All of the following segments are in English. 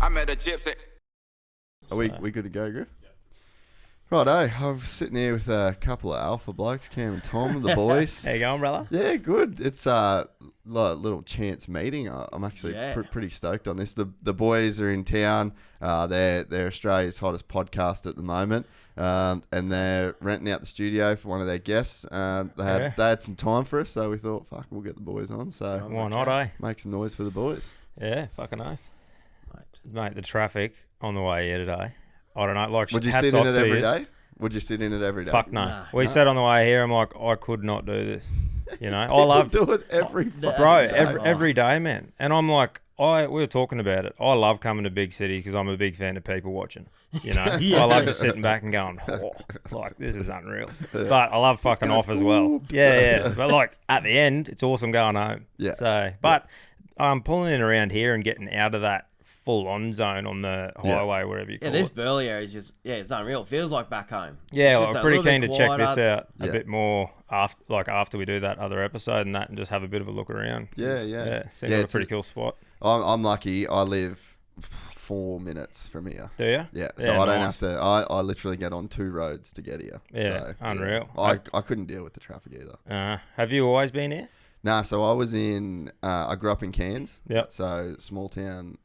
I met a gypsy. Are we good to go, Griff? Righto, I'm sitting here with a couple of Alpha Blokes, Cam and Tom, the boys. How you going, brother? Yeah, good. It's a little chance meeting. I'm actually pretty stoked on this. The boys are in town. They're Australia's hottest podcast at the moment, and they're renting out the studio for one of their guests. They had some time for us, so we thought, fuck, we'll get the boys on. So why not, eh? Make some noise for the boys. Yeah, fucking oath. Mate, the traffic on the way here today. I don't know. Like, would you sit in it every day? Would you sit in it every day? Fuck no. Nah, we sat on the way here. I'm like, I could not do this. You know, I love do it every every day, man. And I'm like, we were talking about it. I love coming to big cities because I'm a big fan of people watching. You know, I love just sitting back and going, like, this is unreal. But I love fucking off as well. Yeah. But like at the end, it's awesome going home. Yeah. So, but I'm pulling in around here and getting out of that full-on zone on the highway, wherever you call it. Yeah, this Burleigh area is just, it's unreal. It feels like back home. Yeah, I'm pretty keen to check this out a bit more after we do that other episode and just have a bit of a look around. Yeah. Seems like a pretty cool spot. I'm lucky. I live 4 minutes from here. Do you? Yeah, so I don't have to. I literally get on 2 roads to get here. Yeah, so, unreal. I couldn't deal with the traffic either. Have you always been here? Nah, so I was in. I grew up in Cairns. Yep. So small town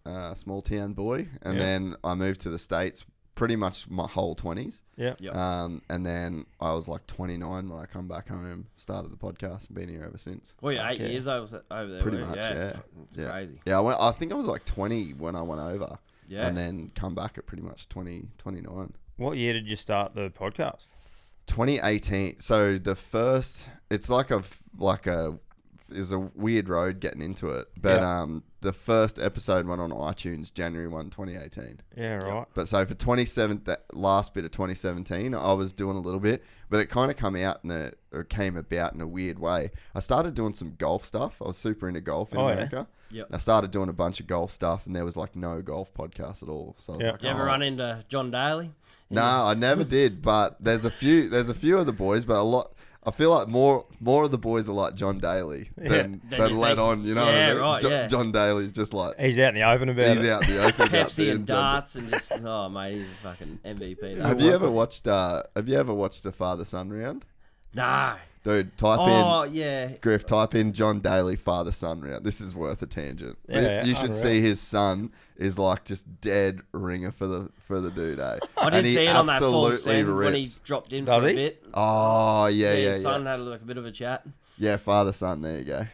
boy, and then I moved to the States. Pretty much my whole 20s. Yeah. And then I was like 29 when I come back home. Started the podcast and been here ever since. Well, you're 8 years over there. Pretty much. Yeah. It's crazy. Yeah. I think I was like 20 when I went over. Yeah. And then come back at pretty much 29. What year did you start the podcast? 2018. So the first, it's like a is a weird road getting into it, but the first episode went on iTunes January 1, 2018. Yeah, right. But so for 27, that last bit of 2017, I was doing a little bit, but it kind of came about in a weird way. I started doing some golf stuff. I was super into golf in America. Yeah. I started doing a bunch of golf stuff, and there was like no golf podcast at all. So I was like, you ever run into John Daly? No, I never did. But there's a few of the boys, but a lot. I feel like more of the boys are like John Daly than let on, you know what I mean? Right, John Daly's just like... He's out in the open about it. He's out in the open about Pepsi and darts and just... Oh, mate, he's a fucking MVP. Have you ever watched the father-son round? No. Dude, Griff, type in John Daly father-son round. This is worth a tangent. Yeah, you should see his son is like just dead ringer for the dude, eh? I did see it on that full send when he dropped in for a bit. Oh, yeah. His son had like a bit of a chat. Yeah, father-son, there you go.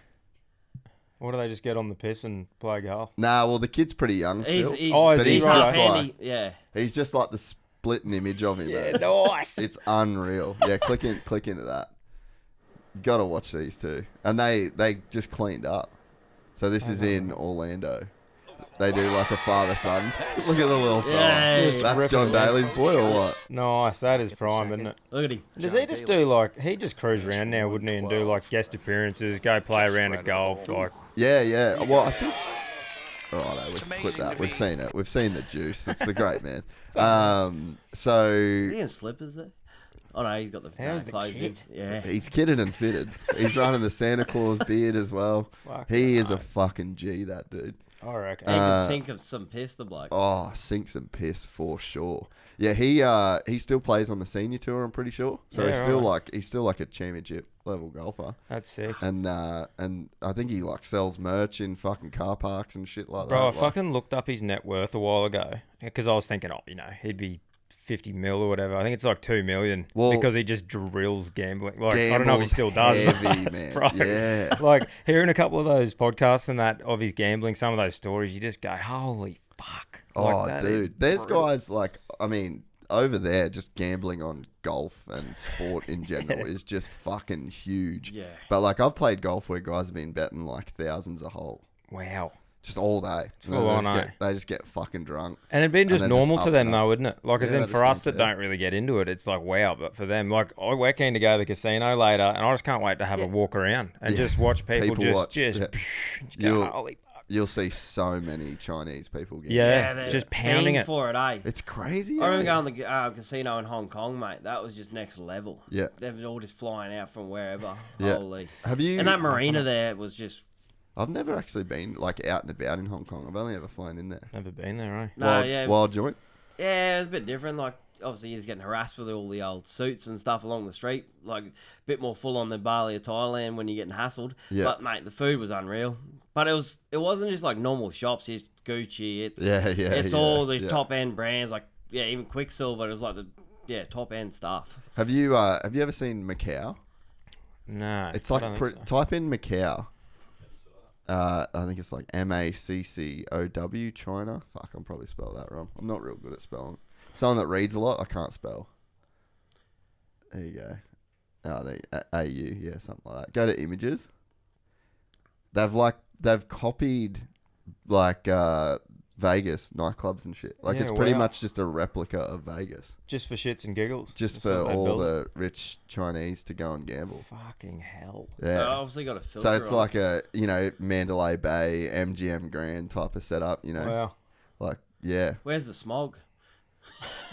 Or do they just get on the piss and play golf? Nah, well, the kid's pretty young still. He's just handy. He's just like the splitting image of him. Yeah, nice. It's unreal. Yeah, click into that. You got to watch these two. And they just cleaned up. So this is in Orlando. They do like a father-son. Look at the little fella. Yeah, that's John Daly's boy or what? Nice. That is prime, isn't it? Look at him. Does he just do like, he just cruise around now, wouldn't he? And do like guest appearances, go play around at golf. Like. Yeah. Well, I think... Alright, we've clip that. We've seen it. We've seen the juice. It's the great man. So... Is he in slippers there? Oh no, he's got the clothes in. Yeah. He's kitted and fitted. He's running the Santa Claus beard as well. He is a fucking G, that dude. I reckon. He can sink of some piss, the bloke. Oh, sink some piss for sure. Yeah, he still plays on the senior tour, I'm pretty sure. So he's still like a championship level golfer. That's sick. And I think he like sells merch in fucking car parks and shit like that. Bro, I fucking looked up his net worth a while ago because I was thinking, he'd be 50 mil or whatever. I think it's like 2 million because he just drills gambling. Like, I don't know if he still does. Heavy, man. Bro, yeah. Like hearing a couple of those podcasts and that of his gambling, some of those stories, you just go, holy fuck. Like, dude. There's guys like, over there, just gambling on golf and sport in general is just fucking huge. Yeah. But like, I've played golf where guys have been betting like thousands a hole. Wow. Just all day. They just get fucking drunk. And it'd been just normal to them though, wouldn't it? Like, as in for us that don't really get into it, it's like, wow. But for them, like, we're keen to go to the casino later, and I just can't wait to have a walk around and just watch people go, holy fuck. You'll see so many Chinese people getting just pounding it. For it, eh? It's crazy. I remember going to the casino in Hong Kong, mate. That was just next level. Yeah. They were all just flying out from wherever. Yeah. Holy. Have you? And that marina there was just... I've never actually been like out and about in Hong Kong. I've only ever flown in there. Never been there, eh? No, Wild joint. Yeah, it was a bit different. Like, obviously, he's getting harassed with all the old suits and stuff along the street. Like, a bit more full on than Bali or Thailand when you're getting hassled. Yeah. But, mate, the food was unreal. But it wasn't just like normal shops. It's Gucci. It's all the top end brands. Like, even Quicksilver. It was like the top end stuff. Have you ever seen Macau? No. It's like type in Macau. I think it's like MACCOW, China. Fuck, I'm probably spelled that wrong. I'm not real good at spelling. Someone that reads a lot, I can't spell. There you go. Oh, AU, yeah, something like that. Go to images. They've copied like Vegas nightclubs and shit. Like, it's pretty much just a replica of Vegas. Just for shits and giggles. Just for all the rich Chinese to go and gamble. Fucking hell. Yeah. Obviously got a filter. So it's like a, Mandalay Bay, MGM Grand type of setup, Wow. Like, yeah. Where's the smog?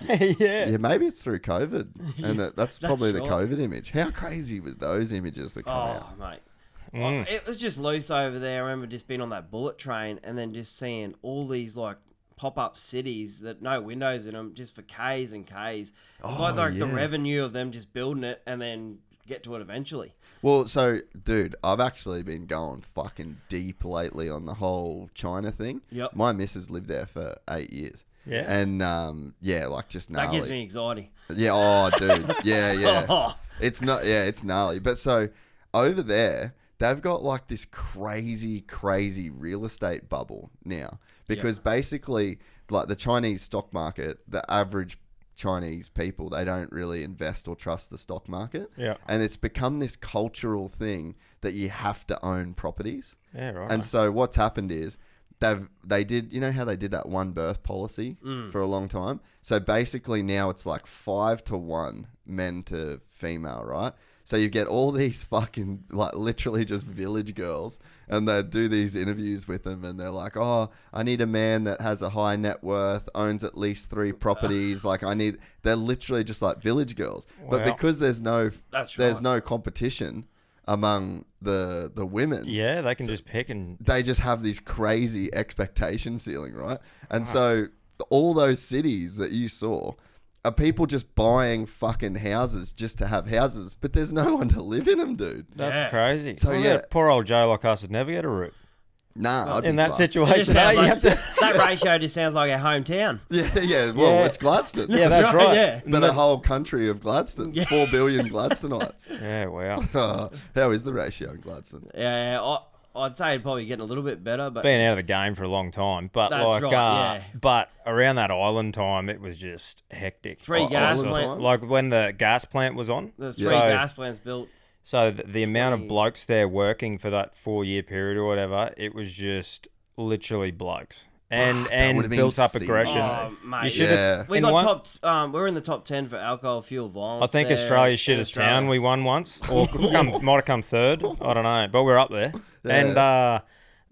Yeah, maybe it's through COVID, and that's probably the right. COVID image. How crazy were those images that come out? Mate. Well, it was just loose over there. I remember just being on that bullet train and then just seeing all these like pop-up cities that no windows in them, just for Ks and Ks. It's like the revenue of them just building it and then get to it eventually. Well, so, dude, I've actually been going fucking deep lately on the whole China thing. Yep. My missus lived there for 8 years. Yeah. And, like, just gnarly. That gives me anxiety. Yeah, dude. Yeah. It's gnarly. But so, over there, they've got, like, this crazy real estate bubble now. Because basically, like, the Chinese stock market, the average Chinese people, they don't really invest or trust the stock market. Yeah. And it's become this cultural thing that you have to own properties. Yeah, right. And so what's happened is they did, how they did that one birth policy for a long time? So basically now it's like 5-1 men to female, right? So you get all these fucking, like, literally just village girls, and they do these interviews with them, and they're like, oh, I need a man that has a high net worth, owns at least 3 properties. They're literally just like village girls. Wow. But because there's no competition among the women. Yeah, they can just pick and... They just have this crazy expectation ceiling, right? And so all those cities that you saw are people just buying fucking houses just to have houses, but there's no one to live in them, dude. That's crazy. So, poor old Joe like us would never get a root. Nah, in that situation, that ratio just sounds like our hometown. Yeah. Well, it's Gladstone. Yeah, that's right. Yeah. But a whole country of Gladstone. 4 billion Gladstonites. Yeah, wow. How is the ratio in Gladstone? Yeah, I'd say it'd probably getting a little bit better, but been out of the game for a long time. But that's but around that island time, it was just hectic. 3 gas plants, like when the gas plant was on. There's 3 gas plants built. So the amount of blokes there working for that 4-year period or whatever, it was just literally blokes. And built up aggression. Oh, mate. We we're in the top 10 for alcohol fuel violence. I think Australia's shit as town we won once, or might have come third. I don't know, but we're up there. Yeah. And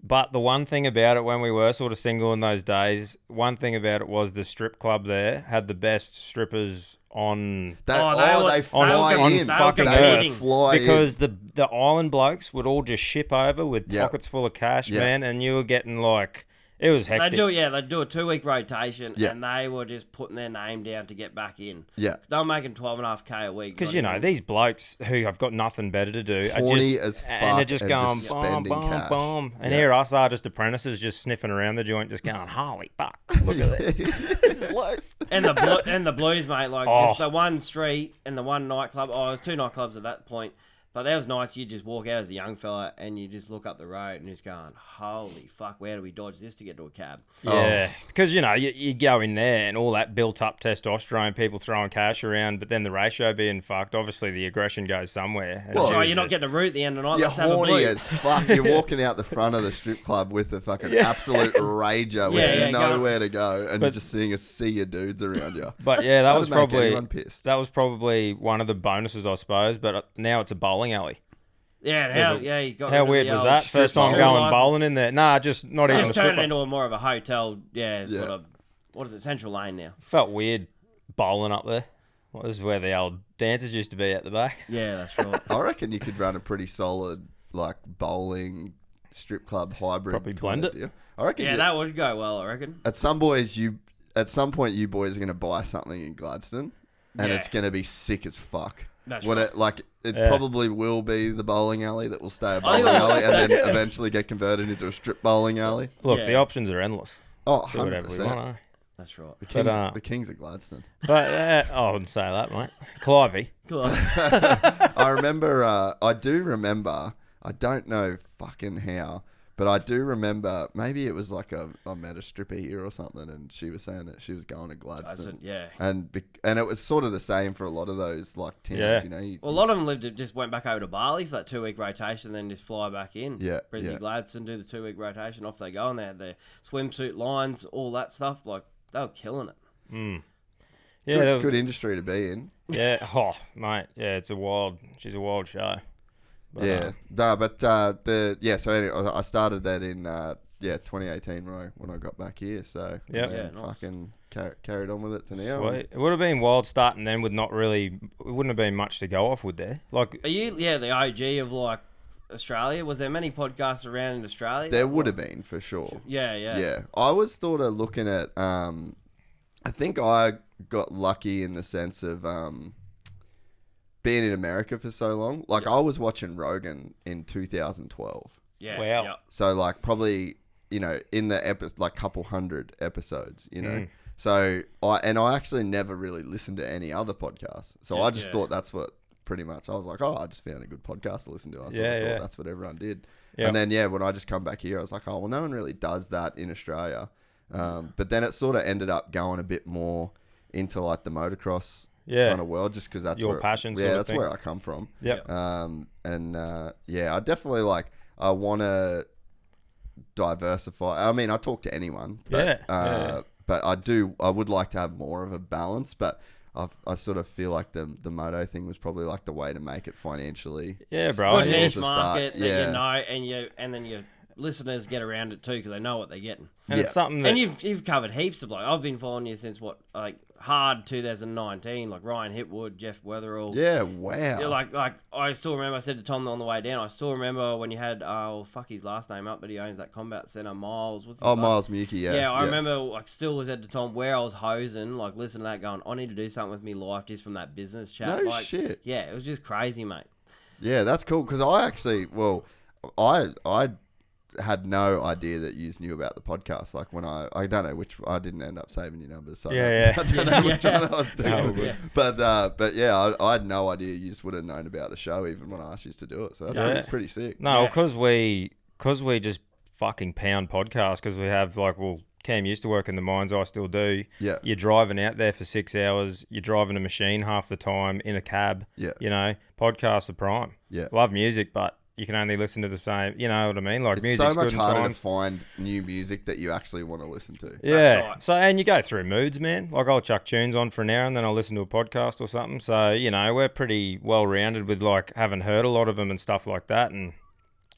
but the one thing about it, when we were sort of single in those days, one thing about it was the strip club there had the best strippers on. They fly in. Fucking Earth, because the island blokes would all just ship over with pockets full of cash, man, and you were getting like. It was hectic. They'd do a 2-week rotation, and they were just putting their name down to get back in. Yeah. They were making 12.5K a week. Because, these blokes who have got nothing better to do horny as fuck, and they're just going bomb, bomb, bomb. And here us are just apprentices just sniffing around the joint, just going, holy fuck, look at this. This is loose. And the blues, mate, like just the one street and the one nightclub. Oh, it was 2 nightclubs at that point. But that was nice. You just walk out as a young fella and you just look up the road and just going, holy fuck, where do we dodge this to get to a cab? Yeah, because, you go in there and all that built-up testosterone, people throwing cash around, but then the ratio being fucked, obviously the aggression goes somewhere. Well, you're not getting a root at the end of the night. You're horny as fuck. You're walking out the front of the strip club with a fucking absolute rager with nowhere to go, and you're just seeing a sea of dudes around you. But yeah, that was probably one of the bonuses, I suppose, but now it's a bowling alley. Yeah, you got how weird was that? First time going bowling in there. Nah, just not even. Just turned into more of a hotel. Sort of. What is it? Central Lane now. Felt weird bowling up there. Well, this is where the old dancers used to be at the back. Yeah, that's right. I reckon you could run a pretty solid like bowling strip club hybrid. Probably blend it. Deal. I reckon. Yeah, that would go well. I reckon. At some point, you boys are going to buy something in Gladstone, and it's going to be sick as fuck. That's right. It probably will be the bowling alley that will stay a bowling alley and then eventually get converted into a strip bowling alley. Look, the options are endless. Oh, Do whatever we 100%. want, eh? That's right. The Kings of Gladstone. But I wouldn't say that, mate. Clivey. I do remember, I don't know fucking how, but I do remember, maybe it was like I met a stripper here or something, and she was saying that she was going to Gladstone. Yeah. And it was sort of the same for a lot of those like towns, you know. Well, a lot of them just went back over to Burleigh for that 2-week rotation, then just fly back in. Yeah. Brisbane, Gladstone, do the 2-week rotation, off they go, and they had their swimsuit lines, all that stuff. Like, they were killing it. Mm. Yeah, good industry to be in. Yeah, mate. Yeah, she's a wild show. But, so anyway, I started that in 2018 when I got back here. So nice. Fucking carried on with it to now. Sweet. It would have been wild starting then with it wouldn't have been much to go off, would there? Like, are you the OG of like Australia? Was there many podcasts around in Australia? There would have been for sure. Yeah. I was sort of looking at. I think I got lucky in the sense of being in America for so long. Like I was watching Rogan in 2012. Yeah. Wow. Yeah. So like probably in the like couple hundred episodes. So I actually never really listened to any other podcasts. So I just thought that's what. Pretty much. I was like, I just found a good podcast to listen to. I thought that's what everyone did. Yep. And then, when I just come back here, I was like, no one really does that in Australia. But then it sort of ended up going a bit more into like the motocross kind of world, just because that's your passion. That's where I come from. Yep. I definitely I want to diversify. I mean, I talk to anyone, but I would like to have more of a balance, but I sort of feel like the moto thing was probably like the way to make it financially. Yeah, bro. Good niche market that you know, and then your listeners get around it too because they know what they're getting. And it's something that... And you've covered heaps of I've been following you since hard 2019, like Ryan Hipwood, Jeff Weatherall. Yeah, wow. Yeah, like I still remember. I said to Tom on the way down. I still remember when you had fuck his last name up, but he owns that combat center. Miles. Miles Mukey. Yeah. Yeah, I remember. Still was said to Tom where I was hosing. Listening to that, going, I need to do something with me life just from that business chat. No shit. Yeah, it was just crazy, mate. Yeah, that's cool because I actually, I had no idea that you knew about the podcast. Like when I don't know which, I didn't end up saving your numbers. So I don't know which one I was doing. But I had no idea you just would have known about the show even when I asked you to do it. So that's pretty sick. No, because we just fucking pound podcasts because we have Cam used to work in the mines. I still do. Yeah. You're driving out there for 6 hours. You're driving a machine half the time in a cab. Yeah. Podcasts are prime. Yeah. Love music, but you can only listen to the same, you know what I mean? Like, it's so much harder to find new music that you actually want to listen to. Yeah. That's right. So, and you go through moods, man. Like, I'll chuck tunes on for an hour and then I'll listen to a podcast or something. So, we're pretty well-rounded with, having heard a lot of them and stuff like that. And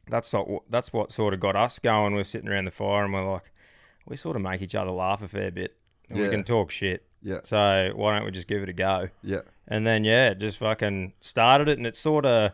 that's what sort of got us going. We're sitting around the fire and we're like, we sort of make each other laugh a fair bit. And we can talk shit. Yeah. So, why don't we just give it a go? Yeah. And then, just fucking started it. And it's sort of,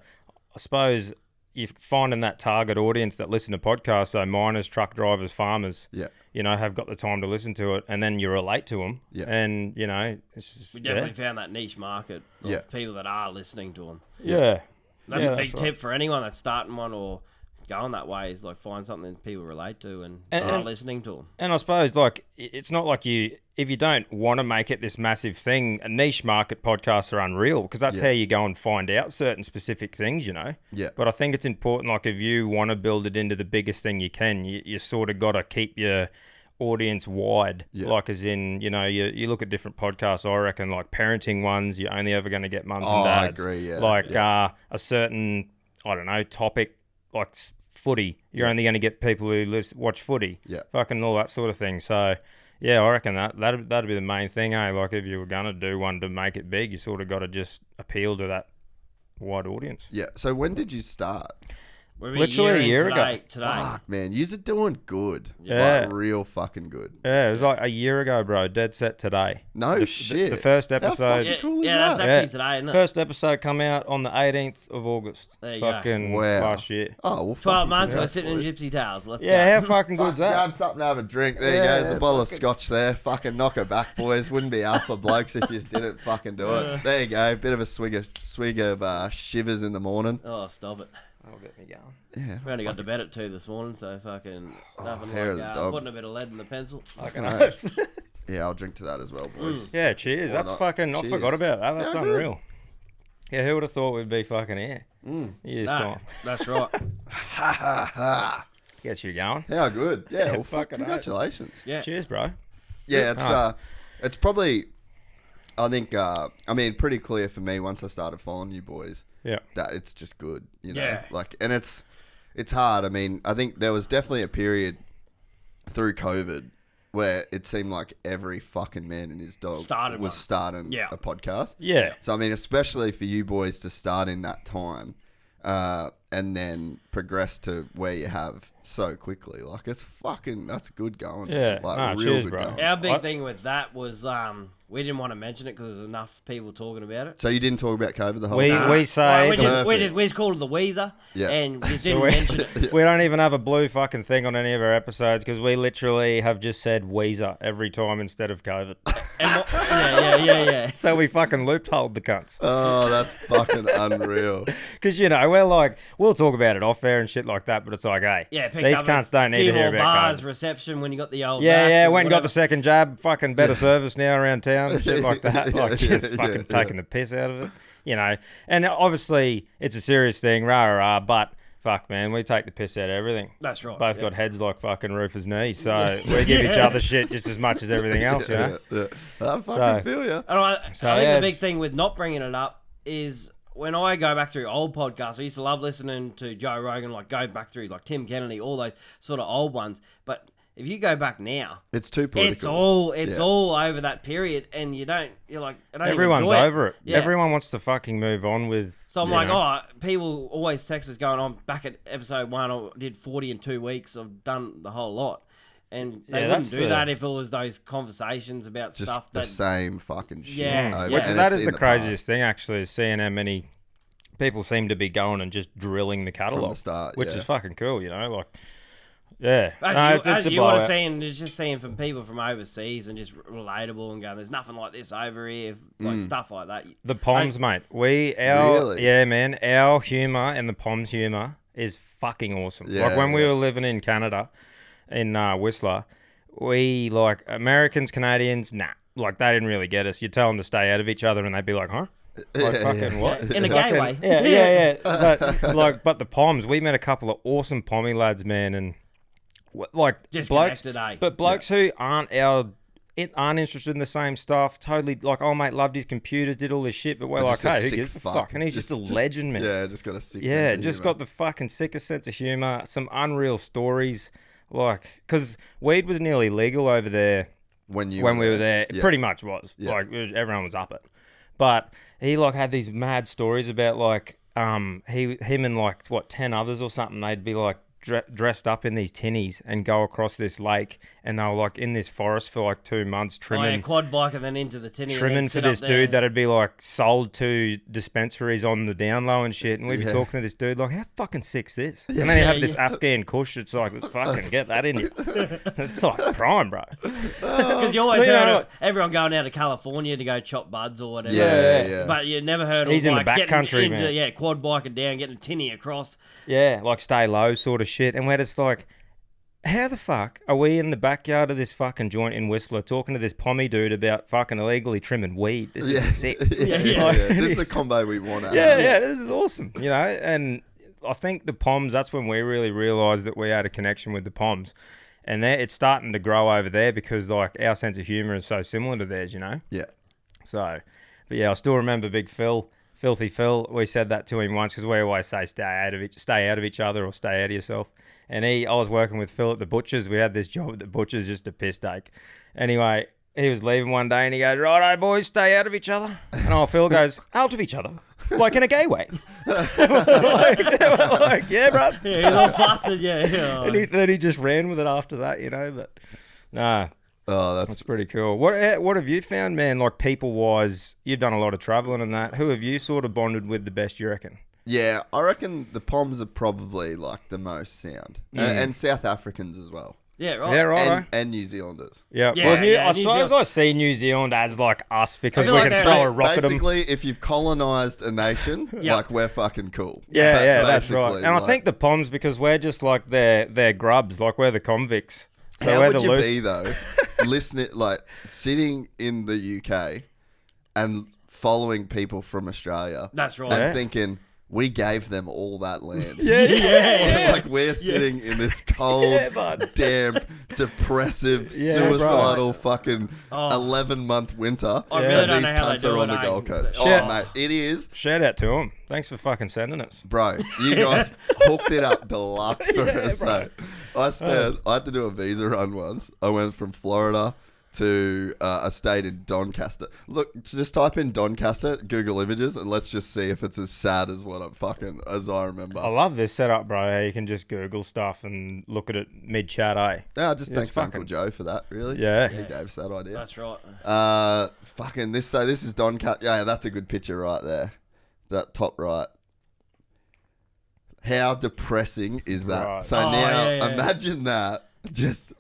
I suppose... You're finding that target audience that listen to podcasts, so miners, truck drivers, farmers, have got the time to listen to it, and then you relate to them. Yeah. And, it's just, we definitely found that niche market of people that are listening to them. Yeah. That's a big tip for anyone that's starting one or going that way is find something that people relate to and are listening to them. And I suppose it's not like if you don't want to make it this massive thing, a niche market podcasts are unreal because that's how you go and find out certain specific things, Yeah. But I think it's important, if you want to build it into the biggest thing you can, you sort of got to keep your audience wide. Yeah. As in, you look at different podcasts, I reckon, parenting ones, you're only ever going to get mums and dads. I agree, yeah. A certain, I don't know, topic, footy, you're only going to get people who watch footy. Yeah. Fucking all that sort of thing. So, I reckon that'd be the main thing, eh? If you were going to do one to make it big, you sort of got to just appeal to that wide audience. Yeah. So when did you start? Literally a year ago. Today. Fuck, man. You're doing good. Yeah. Like, real fucking good. Yeah, it was like a year ago, bro. Dead set today. No shit. The first episode. How fucking cool is that's that? actually today, isn't it? First episode come out on the 18th of August. There you fucking go. Wow. last year. Oh, well, 12 fucking months, we're congrats, sitting in boys. Gypsy Tales. Let's Yeah, go. how fucking good's that? Grab something, have a drink. There you go. There's a bottle of scotch there. Fucking knock her back, boys. Wouldn't be Alpha Blokes if you just didn't fucking do it. There you go. Bit of a swig of shivers in the morning. Oh, stop it. That'll get me going. Yeah. We only got to bed at 2 this morning, so fucking nothing hair of the like dog. putting a bit of lead in the pencil. Fucking Nice. Yeah, I'll drink to that as well, boys. Yeah, cheers. Why That's not? fucking. I Cheers. forgot about that. That's Yeah, unreal. Yeah, who would have thought we'd be fucking here? Years No, time. that's right. Ha ha ha. Gets you going. How good. Yeah, Yeah, well, fuck, fucking congratulations. Yeah. Cheers, bro. Yeah, Nice. it's probably, I think, pretty clear for me once I started following you boys Yeah. that it's just good, you know? Yeah. Like, and it's hard. I mean, I think there was definitely a period through COVID where it seemed like every fucking man and his dog Started was one. starting Yeah. a podcast. Yeah. So, I mean, especially for you boys to start in that time and then progress to where you have so quickly. Like, it's fucking, that's good going. Yeah. Like, Nah, real cheers, good bro. going. Our big What? thing with that was we didn't want to mention it because there's enough people talking about it. So, you didn't talk about COVID the whole We time? we say We just called it the Weezer, Yeah. and just didn't we- mention it. we don't even have a blue fucking thing on any of our episodes because we literally have just said Weezer every time instead of COVID. Yeah. So we fucking loopholed the cunts. Oh, that's fucking unreal. Because, you know, we're like, we'll talk about it off air and shit like that, but it's like, hey, Yeah, picked these up cunts a don't need few to hear more about bars, COVID. reception when you got the old Yeah, vax yeah, and went and got the whatever. second jab, fucking better service now around town and shit like that. Yeah, Like, just yeah, fucking yeah. taking the piss out of it, you know. And obviously, it's a serious thing, rah, but fuck, man, we take the piss out of everything. That's right. Both yeah. got heads like fucking Rufus' knees, so we give each other shit just as much as everything else, you know. Yeah. I fucking So- feel you. And I So, think yeah. the big thing with not bringing it up is when I go back through old podcasts, I used to love listening to Joe Rogan, like go back through like Tim Kennedy, all those sort of old ones. But if you go back now, It's too political. it's Yeah. all over that period, and you're like, I don't even Everyone's enjoy over it. Yeah. Everyone wants to fucking move on with. So I'm you like, know. oh, people always text us going, I'm back at episode 1, I did 40 in 2 weeks, I've done the whole lot. And they Yeah, wouldn't that's do the- that if it was those conversations about Just stuff the that... same fucking shit. Yeah, over, yeah. Which and that it's is in the past craziest thing, actually, is seeing how many people seem to be going and just drilling the from catalogue, the start. which yeah. is fucking cool, you know. Like, yeah, As it's a you would have blowout. seen, it's just seeing from people from overseas and just relatable and going, there's nothing like this over here, like stuff like that. The Poms, mate. Really? Yeah, man. Our humour and the Poms humour is fucking awesome. Yeah, like when we yeah. were living in Canada, in Whistler, we like Americans, Canadians, nah. Like they didn't really get us. You tell them to stay out of each other, and they'd be like, "Huh? Like fucking what?" In a gay Fucking- way. Yeah. But the Poms, we met a couple of awesome Pommy lads, man, and like Just blokes, connected, eh? but blokes who aren't interested in the same stuff, totally like, oh mate, loved his computers, did all this shit, but we're like, Just a hey, who sick gives a fuck? And he's just a legend, man. Yeah, just got a sick Yeah, sense of just humour. got the fucking sickest sense of humour, some unreal stories, like, because weed was nearly legal over there when we were there. It Yeah. pretty much was. Yeah. Like, everyone was up it. But he, like, had these mad stories about, like, him and, like, 10 others or something, they'd be, like, dressed up in these tinnies and go across this lake, and they were like in this forest for like 2 months trimming quad bike and then into the tinny. trimming for this dude that'd be like sold to dispensaries on the down low and shit, and we'd be Yeah. talking to this dude like, how fucking sick's this? And then he'd have this Afghan kush. It's like, fucking get that in you. It's like prime, bro. Because you always Well, you heard know of everyone going out to California to go chop buds or whatever. Yeah. But you never heard of He's in the like back getting country, into, man. Yeah, quad biking down, getting a tinny across. Yeah, like stay low sort of shit. And we're just like, how the fuck are we in the backyard of this fucking joint in Whistler talking to this pommy dude about fucking illegally trimming weed? This is sick. Yeah. Like, This is a combo we want to Yeah, this is awesome, you know. And I think the Poms, that's when we really realised that we had a connection with the Poms. And it's starting to grow over there because, like, our sense of humour is so similar to theirs, you know? Yeah. So, but yeah, I still remember Big Phil, Filthy Phil. We said that to him once because we always say stay out of each other or stay out of yourself. And I was working with Phil at the Butchers. We had this job at the Butchers, just a piss take. Anyway, he was leaving one day and he goes, righto, boys, stay out of each other. And Phil goes, out of each other. like in a gay way. like, yeah, bro. Yeah, he's all flustered. Yeah. And then he just ran with it after that, But nah. Oh, That's pretty cool. What have you found, man? Like people-wise, you've done a lot of traveling and that. Who have you sort of bonded with the best, you reckon? Yeah, I reckon the Poms are probably like the most sound, and South Africans as well. Yeah, right. Yeah, right. And New Zealanders. Yeah. Yeah, Well, yeah, I New suppose Zealand- I see New Zealand as like us because feel we like can they're throw a rock at them. Basically, if you've colonised a nation, Yeah. like we're fucking cool. Yeah, that's right. basically, And I like- think the Poms because we're just like they're grubs, like we're the convicts. So How we're would the you loose. be though, listening, like sitting in the UK and following people from Australia That's right. and Yeah. thinking we gave them all that land? Yeah. Like we're sitting in this cold, Yeah, bud. damp, depressive, Yeah, suicidal fucking Oh. 11-month winter. I really and don't these know how they cunts do are on it, the eh? Gold Coast. Shit. Oh, mate, it is. Shout out to them. Thanks for fucking sending us. Bro, you guys hooked it up deluxe for Yeah, us. bro. So I had to do a visa run once. I went from Florida to a state in Doncaster. Look, just type in Doncaster, Google Images, and let's just see if it's as sad as as I remember. I love this setup, bro. How you can just Google stuff and look at it mid-chat, eh? Yeah, just It's thanks Uncle fucking- Joe for that, really. Yeah. He gave us that idea. That's right. Fucking this. So this is Doncaster. Yeah, that's a good picture right there. That top right. How depressing is that? Right. So Oh, now yeah. imagine that.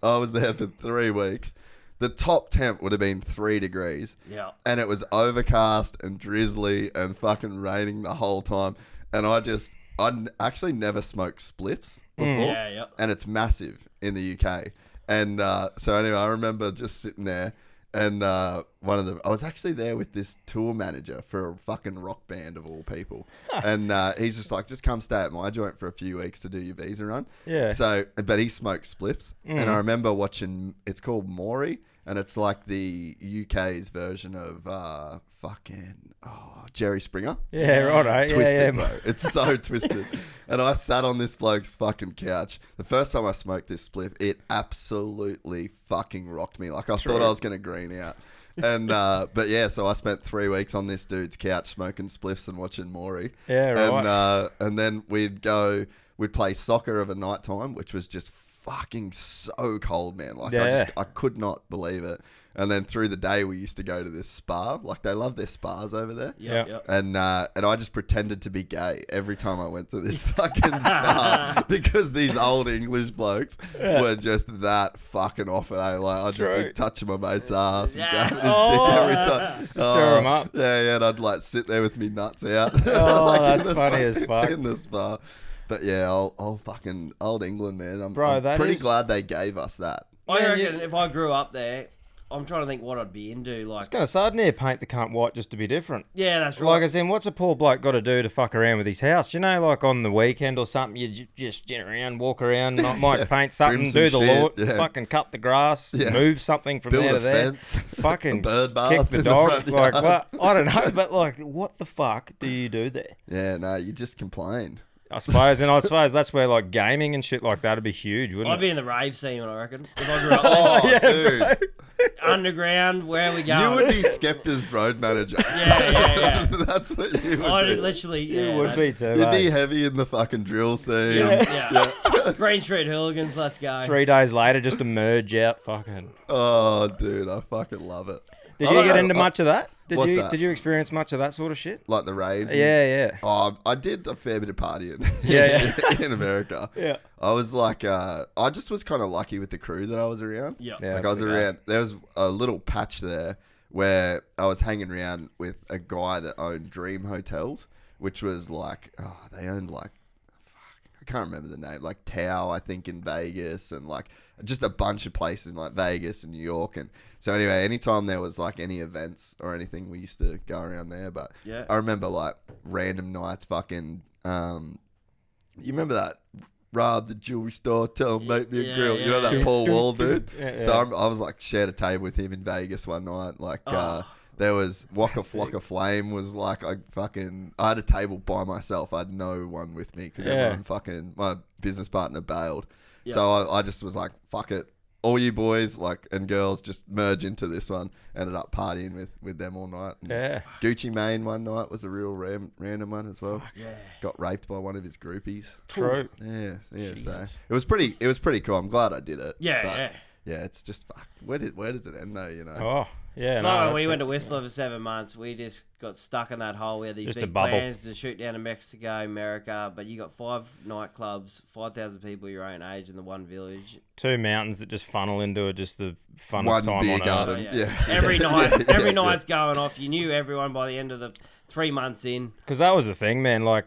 I was there for 3 weeks. The top temp would have been 3 degrees. Yeah. And it was overcast and drizzly and fucking raining the whole time. And I'd actually never smoked spliffs before. Yeah. And it's massive in the UK. And so anyway, I remember just sitting there and I was actually there with this tour manager for a fucking rock band of all people. And he's just like, just come stay at my joint for a few weeks to do your visa run. Yeah. So, but he smokes spliffs. And I remember watching, it's called Maury. And it's like the UK's version of Jerry Springer. Yeah, right. Twisted, yeah. bro. It's so twisted. And I sat on this bloke's fucking couch. The first time I smoked this spliff, it absolutely fucking rocked me. Like I thought I was going to green out. And but yeah, so I spent 3 weeks on this dude's couch smoking spliffs and watching Maury. Yeah, right. And then we'd play soccer of a night time, which was just fucking so cold, man. Like I could not believe it. And then through the day we used to go to this spa. Like they love their spas over there. Yeah. And I just pretended to be gay every time I went to this fucking spa because these old English blokes were just that fucking off it. Like I'd just be touching my mate's ass and going his dick every time. Stir 'em up. Yeah, and I'd like sit there with me nuts out. Oh, Like, in that's the funny as fuck. in the spa. But yeah, old fucking old England, man. I'm that pretty is- glad they gave us that. I Yeah, reckon if I grew up there, I'm trying to think what I'd be into. I was Like, going to say, I'd near paint the cunt white just to be different. yeah, that's right. Like, as in, what's a poor bloke got to do to fuck around with his house? You know, like on the weekend or something, you just get around, walk around, might paint something, Trim do some the shit, lawn, yeah. fucking cut the grass, Yeah. move something from Build there a to there. fence. Fucking A bird bath kick the in the dog. front Like, yard. what? I don't know, but like, what the fuck do you do there? Yeah, no, you just complain. I suppose that's where like gaming and shit like that'd be huge, wouldn't I'd it? be in the rave scene, I reckon. If I grew up Oh, dude. underground, where are we going? You would be Skepta's road manager. Yeah. That's what you would I'd be. literally, You yeah, would be too. You'd eh? be heavy in the fucking drill scene. Yeah. Yeah. Green Street Hooligans, let's go. 3 days later, just to merge out. Fucking. Oh, dude, I fucking love it. Did I you don't get know, into much of that? What's that? Did you experience much of that sort of shit? Like the raves? and- Yeah. Oh, I did a fair bit of partying Yeah. in America. Yeah. I was like, I just was kind of lucky with the crew that I was around. Yeah. Yeah. Like I was around, there was a little patch there where I was hanging around with a guy that owned Dream Hotels, which was like, they owned like, I can't remember the name, like Tao, I think, in Vegas, and like just a bunch of places in like Vegas and New York. And so anyway, anytime there was like any events or anything, we used to go around there. But Yeah. I remember like random nights fucking, you remember that? Rob the jewelry store, tell him make me a grill. You know that yeah. Paul Wall dude? Yeah. So I was like shared a table with him in Vegas one night. Like there was Waka Flocka Flame was like I had a table by myself. I had no one with me because everyone fucking my business partner bailed. Yeah. So I just was like, fuck it. all you boys and girls just merge into this one. Ended up partying with them all night. And Gucci Mane one night was a real random one as well. Yeah. Got raped by one of his groupies. True. Yeah. So it was pretty cool. I'm glad I did it. Yeah. Yeah, it's just fuck. Where does it end though? You know. Oh, yeah. It's like when we went to Whistler for 7 months, we just got stuck in that hole. We had these big plans to shoot down to Mexico, America, but you got 5 nightclubs, 5,000 people your own age in the one village. 2 mountains that just funnel into just the funnest time on garden. earth. Yeah. Every night, every night's going off. You knew everyone by the end of the 3 months in. Because that was the thing, man. Like,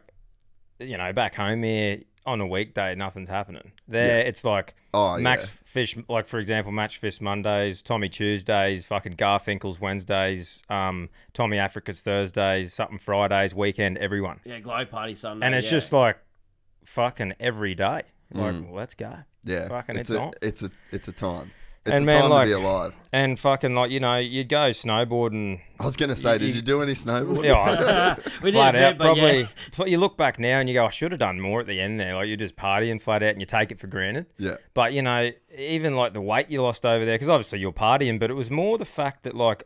you know, back home here on a weekday, nothing's happening. There, it's like Max Fish, like for example, Match Fish Mondays, Tommy Tuesdays, fucking Garfinkel's Wednesdays, Tommy Africa's Thursdays, something Fridays, weekend, everyone. Yeah, Glow Party Sunday. And it's just like fucking every day. Like, let's go. Yeah, fucking it's on. It's a time. It's and a man, time like, to be alive. And fucking like, you know, you'd go snowboarding. I was gonna say, did you do any snowboarding? Yeah, we did flat a bit, out. but Probably. But you look back now and you go, I should have done more at the end there. Like you're just partying flat out and you take it for granted. Yeah. But you know, even like the weight you lost over there, because obviously you're partying, but it was more the fact that like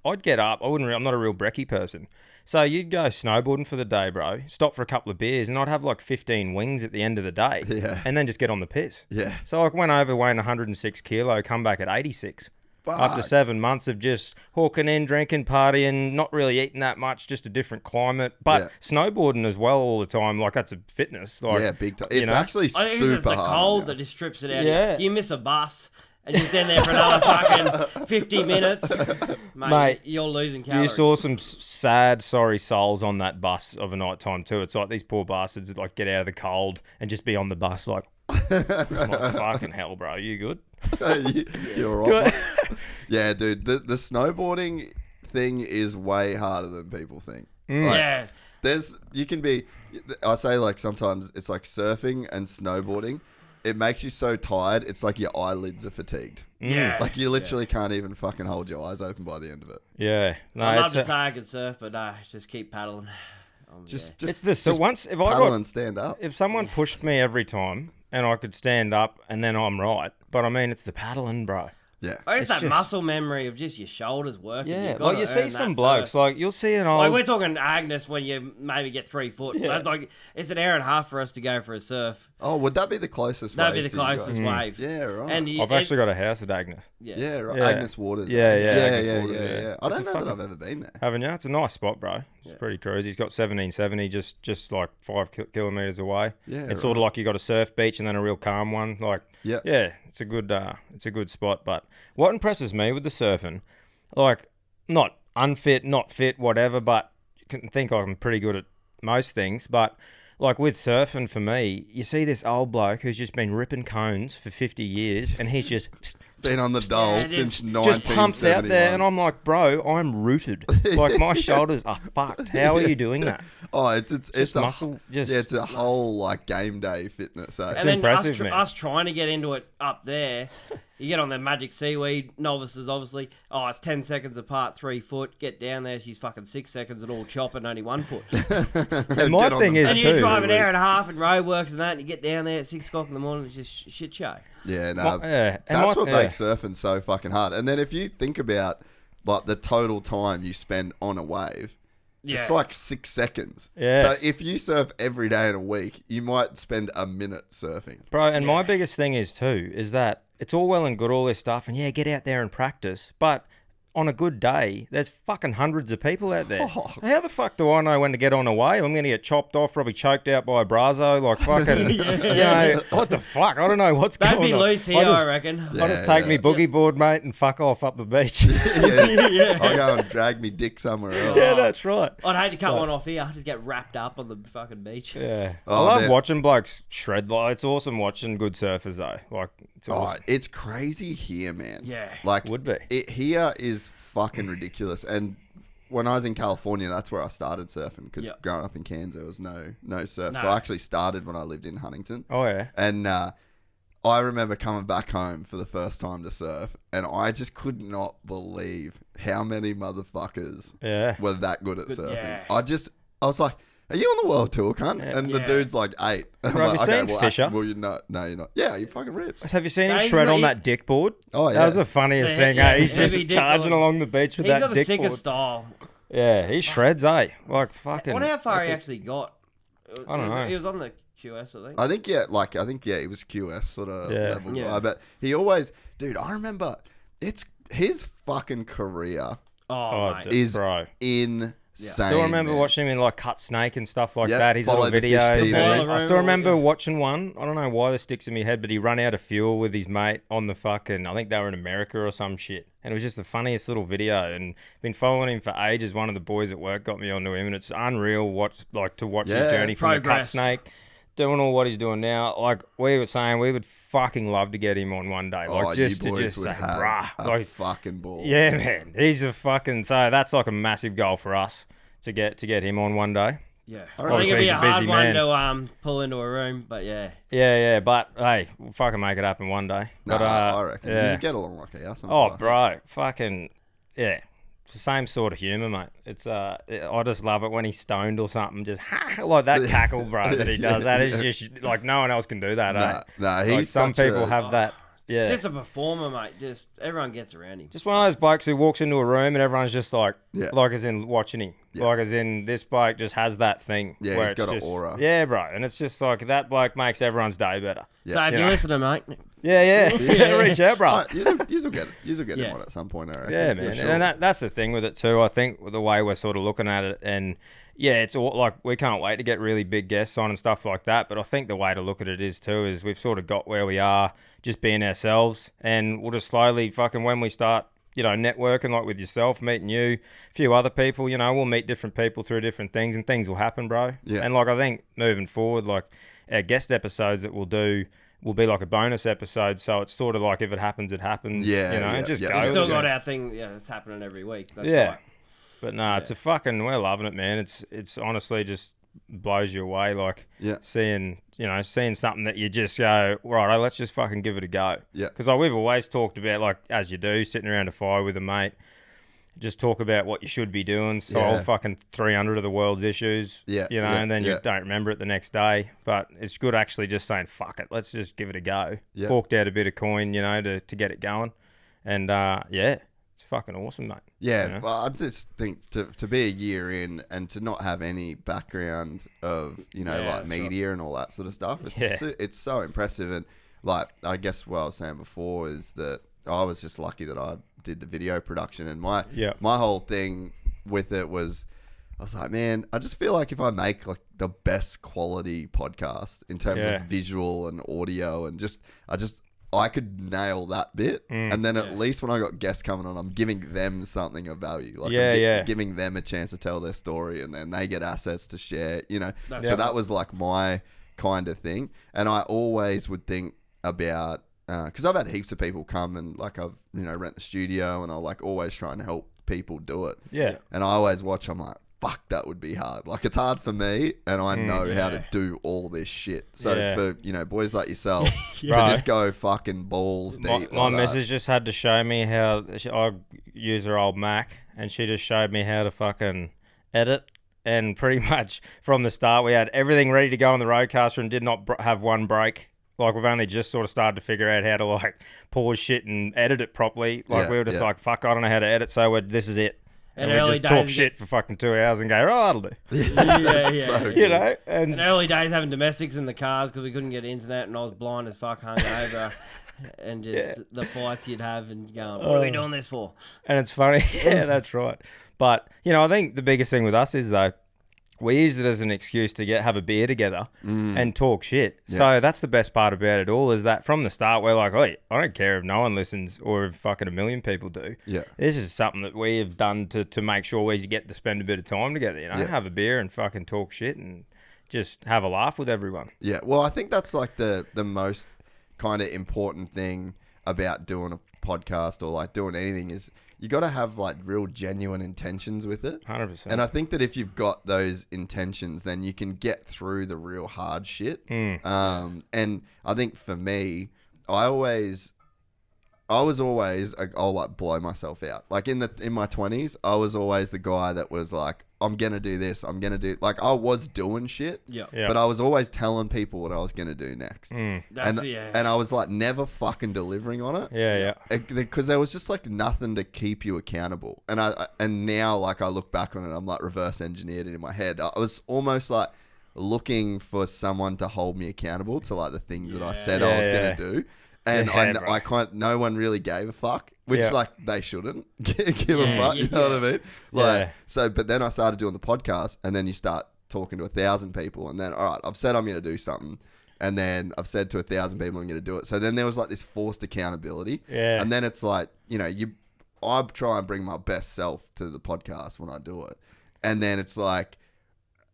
I'd get up. I'm not a real brekkie person. So you'd go snowboarding for the day, bro. Stop for a couple of beers, and I'd have like 15 wings at the end of the day. Yeah. And then just get on the piss. Yeah. So I went over weighing 106 kilo, come back at 86. Fuck. After 7 months of just hawking in, drinking, partying, not really eating that much, just a different climate. But snowboarding as well all the time, like that's a fitness. Like, yeah, big time. It's actually I think super it's the hard. cold that just strips it out. Yeah. You miss a bus and you stand there for another fucking 50 minutes. Mate, you're losing calories. You saw some sad, sorry souls on that bus of a night time too. It's like these poor bastards that like get out of the cold and just be on the bus like, I'm like fucking hell, bro. You good? You're right. Yeah, dude. The snowboarding thing is way harder than people think. Like, you can be. I say like sometimes it's like surfing and snowboarding. It makes you so tired. It's like your eyelids are fatigued. Yeah. Like you literally can't even fucking hold your eyes open by the end of it. Yeah. No, I'd love to say I could surf, but no, just keep paddling. It's this. So once if I paddle and stand up. If someone pushed me every time and I could stand up and then I'm right. But I mean, it's the paddling, bro. Yeah. Oh, it's that muscle memory of just your shoulders working. Yeah, like you see some blokes, like you'll see an old... Like we're talking Agnes when you maybe get 3 foot. Yeah. Like it's an hour and a half for us to go for a surf. Oh, would that be the closest wave? That'd be the closest wave. Yeah, right. And I've actually got a house at Agnes. Yeah, right. Yeah. Agnes Waters. Yeah. Agnes Waters. I don't know that I've ever been there. Haven't you? It's a nice spot, bro. It's pretty cruisy. He's got 1770 just like 5 kilometres away. Yeah, it's sort of like you got a surf beach and then a real calm one. Like, yeah, it's a good spot. But what impresses me with the surfing, like, not unfit, not fit, whatever, but you can think I'm pretty good at most things, but like with surfing for me, you see this old bloke who's just been ripping cones for 50 years and he's just been on the Dahl since 1971. Just pumps out there and I'm like, bro, I'm rooted. Like my shoulders are fucked. How are you doing that? Oh, it's a muscle. It's a whole like game day fitness. And then us trying to get into it up there. You get on the magic seaweed, novices obviously. Oh, it's 10 seconds apart, 3 foot. Get down there, she's fucking 6 seconds and all chopping, only 1 foot. And my thing is, and you drive an hour and a half in roadworks and that, and you get down there at 6 o'clock in the morning, it's just shit show. Yeah, no. That's what makes surfing so fucking hard. And then if you think about like the total time you spend on a wave, it's like 6 seconds. Yeah. So if you surf every day in a week, you might spend a minute surfing. Bro, and my biggest thing is that it's all well and good, all this stuff, and get out there and practice. But on a good day, there's fucking hundreds of people out there. Oh. How the fuck do I know when to get on a wave? I'm going to get chopped off, probably choked out by a brazo, like fucking, you know, what the fuck? I don't know what's going on. That'd be loose here, I reckon. I'll just take me boogie board, mate, and fuck off up the beach. I'll go and drag me dick somewhere else. Yeah, that's right. I'd hate to cut one off here. I'd just get wrapped up on the fucking beach. Yeah. I love watching blokes shred. Like, it's awesome watching good surfers, though. Like, it's awesome. It's crazy here, man. Yeah. Like, would be. It here is fucking ridiculous. And when I was in California, that's where I started surfing, because growing up in Cairns, there was no surf. No. So I actually started when I lived in Huntington. Oh, yeah. And I remember coming back home for the first time to surf, and I just could not believe how many motherfuckers were that good at surfing. Yeah. I was like, are you on the world tour, cunt? And the dude's like 8. And Bro, I'm have you seen Fisher? Well, you're not. No, you're not. Yeah, you fucking rips. Have you seen him shred on that dick board? Oh, yeah. That was the funniest thing. Yeah, He's just charging along the beach with that dick board. He's got the sickest style. Yeah, he shreds, Like, fucking... I wonder how far he actually got. I don't know. He was on the QS, I think. I think, he was QS sort of level guy. But he always... Dude, I remember... It's his fucking career is insane. Still remember watching him in like Cut Snake and stuff like that. His Follow little the Fish videos. TV. I still remember watching one. I don't know why this sticks in my head, but he ran out of fuel with his mate on the fucking... I think they were in America or some shit. And it was just the funniest little video. And been following him for ages. One of the boys at work got me onto him, and it's unreal to watch his journey from the Cut Snake, doing all what he's doing now. Like we were saying, we would fucking love to get him on one day. Like just to just say, bruh, like fucking ball. Yeah, man, he's a fucking... So that's like a massive goal for us to get him on one day. Yeah, I think it'd be a hard one to pull into a room, but yeah. Yeah, but hey, we'll fucking make it happen one day. No, but, I reckon. You get along like a house. Oh, bro, fucking yeah. It's the same sort of humour, mate. It's I just love it when he's stoned or something. Just like that cackle, bro, that he does. That is just like no one else can do that. No, he's like, some people have that. Yeah, just a performer, mate. Just everyone gets around him. Just one of those blokes who walks into a room and everyone's just like as in watching him. Yeah. Like as in this bloke just has that thing. Yeah, where he's got an aura. Yeah, bro, and it's just like that bloke makes everyone's day better. Yeah. So if you listen to mate. Yeah. Reach out, bro. You'll get him on at some point, I reckon. Yeah, man. Sure. And that's the thing with it too. I think the way we're sort of looking at it, and it's all like we can't wait to get really big guests on and stuff like that. But I think the way to look at it is we've sort of got where we are, just being ourselves, and we'll just slowly fucking when we start, networking like with yourself, meeting you, a few other people, we'll meet different people through different things, and things will happen, bro. Yeah. And like I think moving forward, like our guest episodes that we'll do will be like a bonus episode, so it's sort of like if it happens, it happens. Just go. We've still got our thing. Yeah, it's happening every week. That's right. But no, it's we're loving it, man. It's honestly just blows you away, like seeing something that you just go, right, let's just fucking give it a go. Yeah. Because we've always talked about, like, as you do, sitting around a fire with a mate, just talk about what you should be doing, solve fucking 300 of the world's issues, and then you don't remember it the next day. But it's good actually just saying, fuck it, let's just give it a go. Yeah. Forked out a bit of coin, to get it going. And, it's fucking awesome, mate. Yeah, well, I just think to be a year in and to not have any background of, like media and all that sort of stuff, it's so impressive. And, like, I guess what I was saying before is that I was just lucky that I did the video production, and my whole thing with it was, I was like, man, I just feel like if I make like the best quality podcast in terms of visual and audio and I could nail that bit, and then at least when I got guests coming on, I'm giving them something of value. Like giving them a chance to tell their story, and then they get assets to share. So that was like my kind of thing. And I always would think about because I've had heaps of people come and like I've rent the studio, and I like always try and help people do it. Yeah. And I always watch. I'm like, fuck, that would be hard. Like, it's hard for me, and I know how to do all this shit. So for boys like yourself to just go fucking balls deep. My missus just had to show me how. I use her old Mac, and she just showed me how to fucking edit. And pretty much from the start, we had everything ready to go on the Rodecaster and did not have one break. Like, we've only just sort of started to figure out how to like pause shit and edit it properly. Like, we were just like, fuck, I don't know how to edit, so this is it. And we just talk shit for fucking 2 hours and go, that'll do. Yeah. And early days having domestics in the cars because we couldn't get internet, and I was blind as fuck, hungover, and just the fights you'd have and going, what are we doing this for? And it's funny. Yeah, that's right. But, I think the biggest thing with us is, though, we use it as an excuse to have a beer together and talk shit. Yeah. So that's the best part about it all, is that from the start, we're like, I don't care if no one listens or if fucking a million people do. Yeah. This is something that we have done to make sure we get to spend a bit of time together, have a beer and fucking talk shit and just have a laugh with everyone. Yeah. Well, I think that's like the most kind of important thing about doing a podcast or like doing anything is you got to have like real genuine intentions with it. 100%. And I think that if you've got those intentions, then you can get through the real hard shit. And I think for me, I always I was always, I'll like blow myself out. Like in my 20s, I was always the guy that was like, I'm going to do this. I'm going to do, like I was doing shit, but I was always telling people what I was going to do next. Mm. And I was like never fucking delivering on it. Yeah. Because there was just like nothing to keep you accountable. And now like I look back on it, I'm like reverse engineered it in my head. I was almost like looking for someone to hold me accountable to like the things that I said I was going to do. And I can't. No one really gave a fuck, which like they shouldn't give a fuck. You know what I mean? Like so. But then I started doing the podcast, and then you start talking to 1,000 people, and then all right, I've said I'm going to do something, and then I've said to 1,000 people I'm going to do it. So then there was like this forced accountability, and then it's like I try and bring my best self to the podcast when I do it, and then it's like.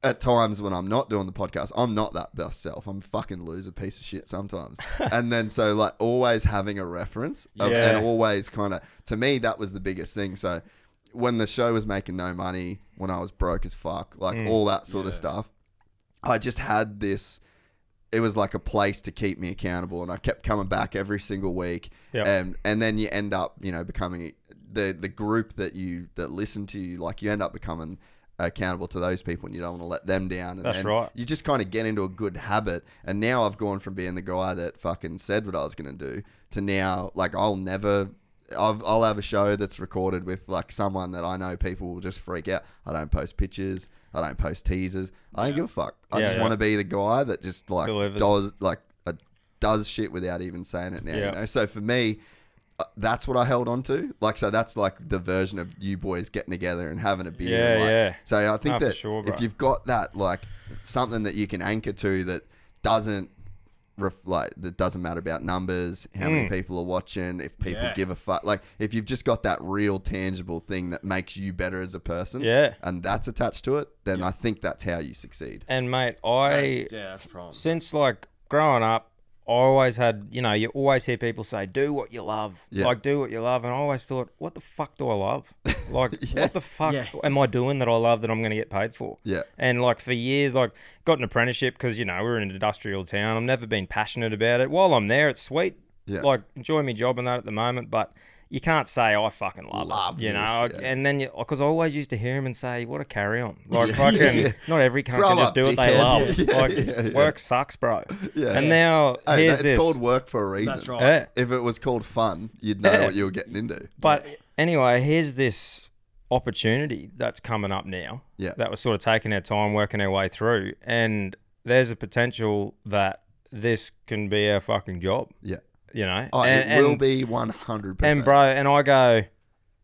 At times when I'm not doing the podcast, I'm not that best self. I'm a fucking loser piece of shit sometimes. And then so like always having a reference and always kind of, to me, that was the biggest thing. So when the show was making no money, when I was broke as fuck, like all that sort of stuff, I just had this, it was like a place to keep me accountable. And I kept coming back every single week. And then you end up, becoming the group that listen to you, like you end up becoming accountable to those people, and you don't want to let them down. And that's right. You just kind of get into a good habit. And now I've gone from being the guy that fucking said what I was going to do to now, like I'll have a show that's recorded with like someone that I know people will just freak out. I don't post pictures. I don't post teasers. I don't give a fuck. I just want to be the guy that just like does shit without even saying it now. So for me, that's what I held on to. Like, so that's like the version of you boys getting together and having a beer. So I think that if you've got that, like something that you can anchor to that doesn't that doesn't matter about numbers, how many people are watching, if people give a fuck. Like if you've just got that real tangible thing that makes you better as a person and that's attached to it, then I think that's how you succeed. And mate, that's a problem. Since like growing up, I always had, you always hear people say, do what you love. Like, do what you love. And I always thought, what the fuck do I love? Like, what the fuck am I doing that I love that I'm going to get paid for? And, like, for years, like, got an apprenticeship because, we're in an industrial town. I've never been passionate about it. While I'm there, it's sweet. Like, enjoy my job and that at the moment. But you can't say I fucking love it, and then because I always used to hear him and say, what a carry on, like fucking not every cunt can just do what they love. Work sucks, bro. And now here's it's called work for a reason. That's right. If it was called fun, you'd know what you were getting into. But anyway, here's this opportunity that's coming up now that we're sort of taking our time working our way through, and there's a potential that this can be our fucking job. It will be 100%. And bro, and I go,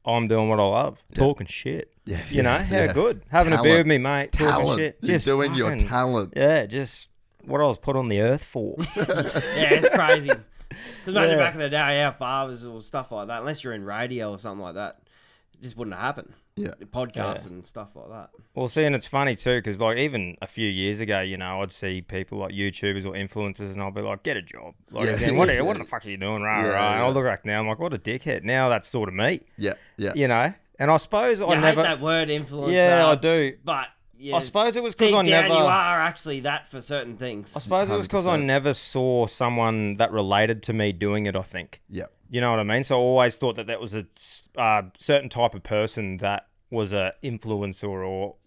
I'm doing what I love, talking shit. How good. Having a beer with me, mate, talking shit. You're just doing your talent. Just what I was put on the earth for. It's crazy. Because imagine back in the day, our fathers or stuff like that, unless you're in radio or something like that, it just wouldn't happen. Podcasts and stuff like that. Well, see, and it's funny too, because like even a few years ago, I'd see people like YouTubers or influencers, and I'll be like, "Get a job!" Like, what the fuck are you doing? And I'll look back now, I'm like, "What a dickhead!" Now that's sort of me. And I suppose I hate that word influencer. Yeah, I do. But I suppose it was because I never. You are actually that for certain things. I suppose it was because I never saw someone that related to me doing it. I think. You know what I mean? So I always thought that was a certain type of person that was a influencer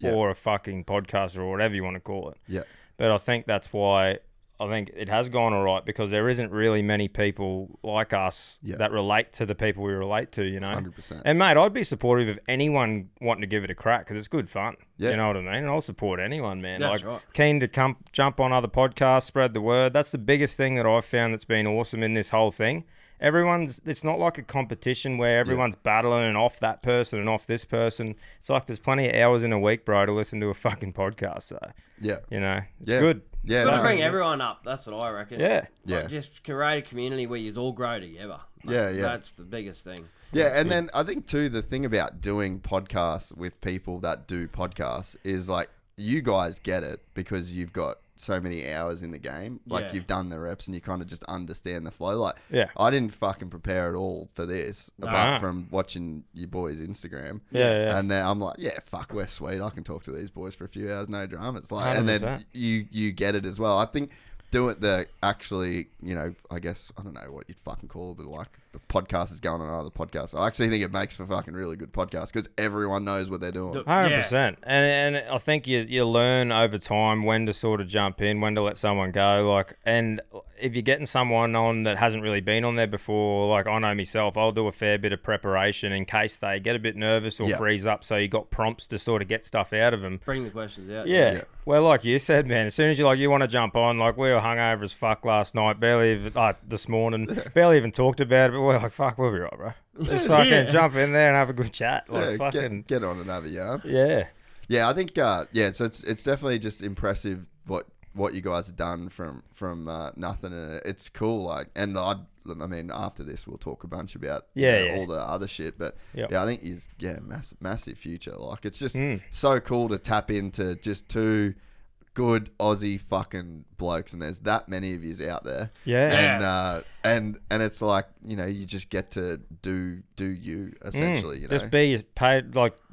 or a fucking podcaster or whatever you want to call it. But I think that's why I think it has gone all right, because there isn't really many people like us that relate to the people we relate to, 100%. And mate, I'd be supportive of anyone wanting to give it a crack, because it's good fun. You know what I mean? And I'll support anyone, man. That's right. Keen to jump on other podcasts, spread the word. That's the biggest thing that I've found that's been awesome in this whole thing. It's not like a competition where everyone's battling and off that person and off this person. It's like there's plenty of hours in a week, bro, to listen to a fucking podcast. So, it's good. It's got to bring everyone up. That's what I reckon. Like, just create a community where you all grow together. That's the biggest thing. And then I think too, the thing about doing podcasts with people that do podcasts is like, you guys get it because you've got so many hours in the game. Like you've done the reps and you kind of just understand the flow. Like I didn't fucking prepare at all for this apart from watching your boys' Instagram. And then I'm like, fuck, we're sweet. I can talk to these boys for a few hours, no drama. It's like, 100%. And then you get it as well. I think do it actually, I guess, I don't know what you'd fucking call it, but like podcasters going on other podcasts. I actually think it makes for fucking really good podcasts because everyone knows what they're doing. 100%. And I think you learn over time when to sort of jump in, when to let someone go. Like, and if you're getting someone on that hasn't really been on there before, like I know myself, I'll do a fair bit of preparation in case they get a bit nervous or freeze up. So you got prompts to sort of get stuff out of them. Bring the questions out. Yeah. Well, like you said, man, as soon as you want to jump on, like we were hungover as fuck last night, this morning, barely even talked about it, but we're like, fuck, we'll be right, bro. Just fucking jump in there and have a good chat. Like, fucking get on another yarn. Yeah. Yeah, I think so it's definitely just impressive what you guys have done from nothing, and it's cool. Like, and I mean, after this we'll talk a bunch about all the other shit, but I think he's massive future. Like, it's just so cool to tap into just two good Aussie fucking blokes, and there's that many of yous out there. And it's like, you just get to do you essentially. Just be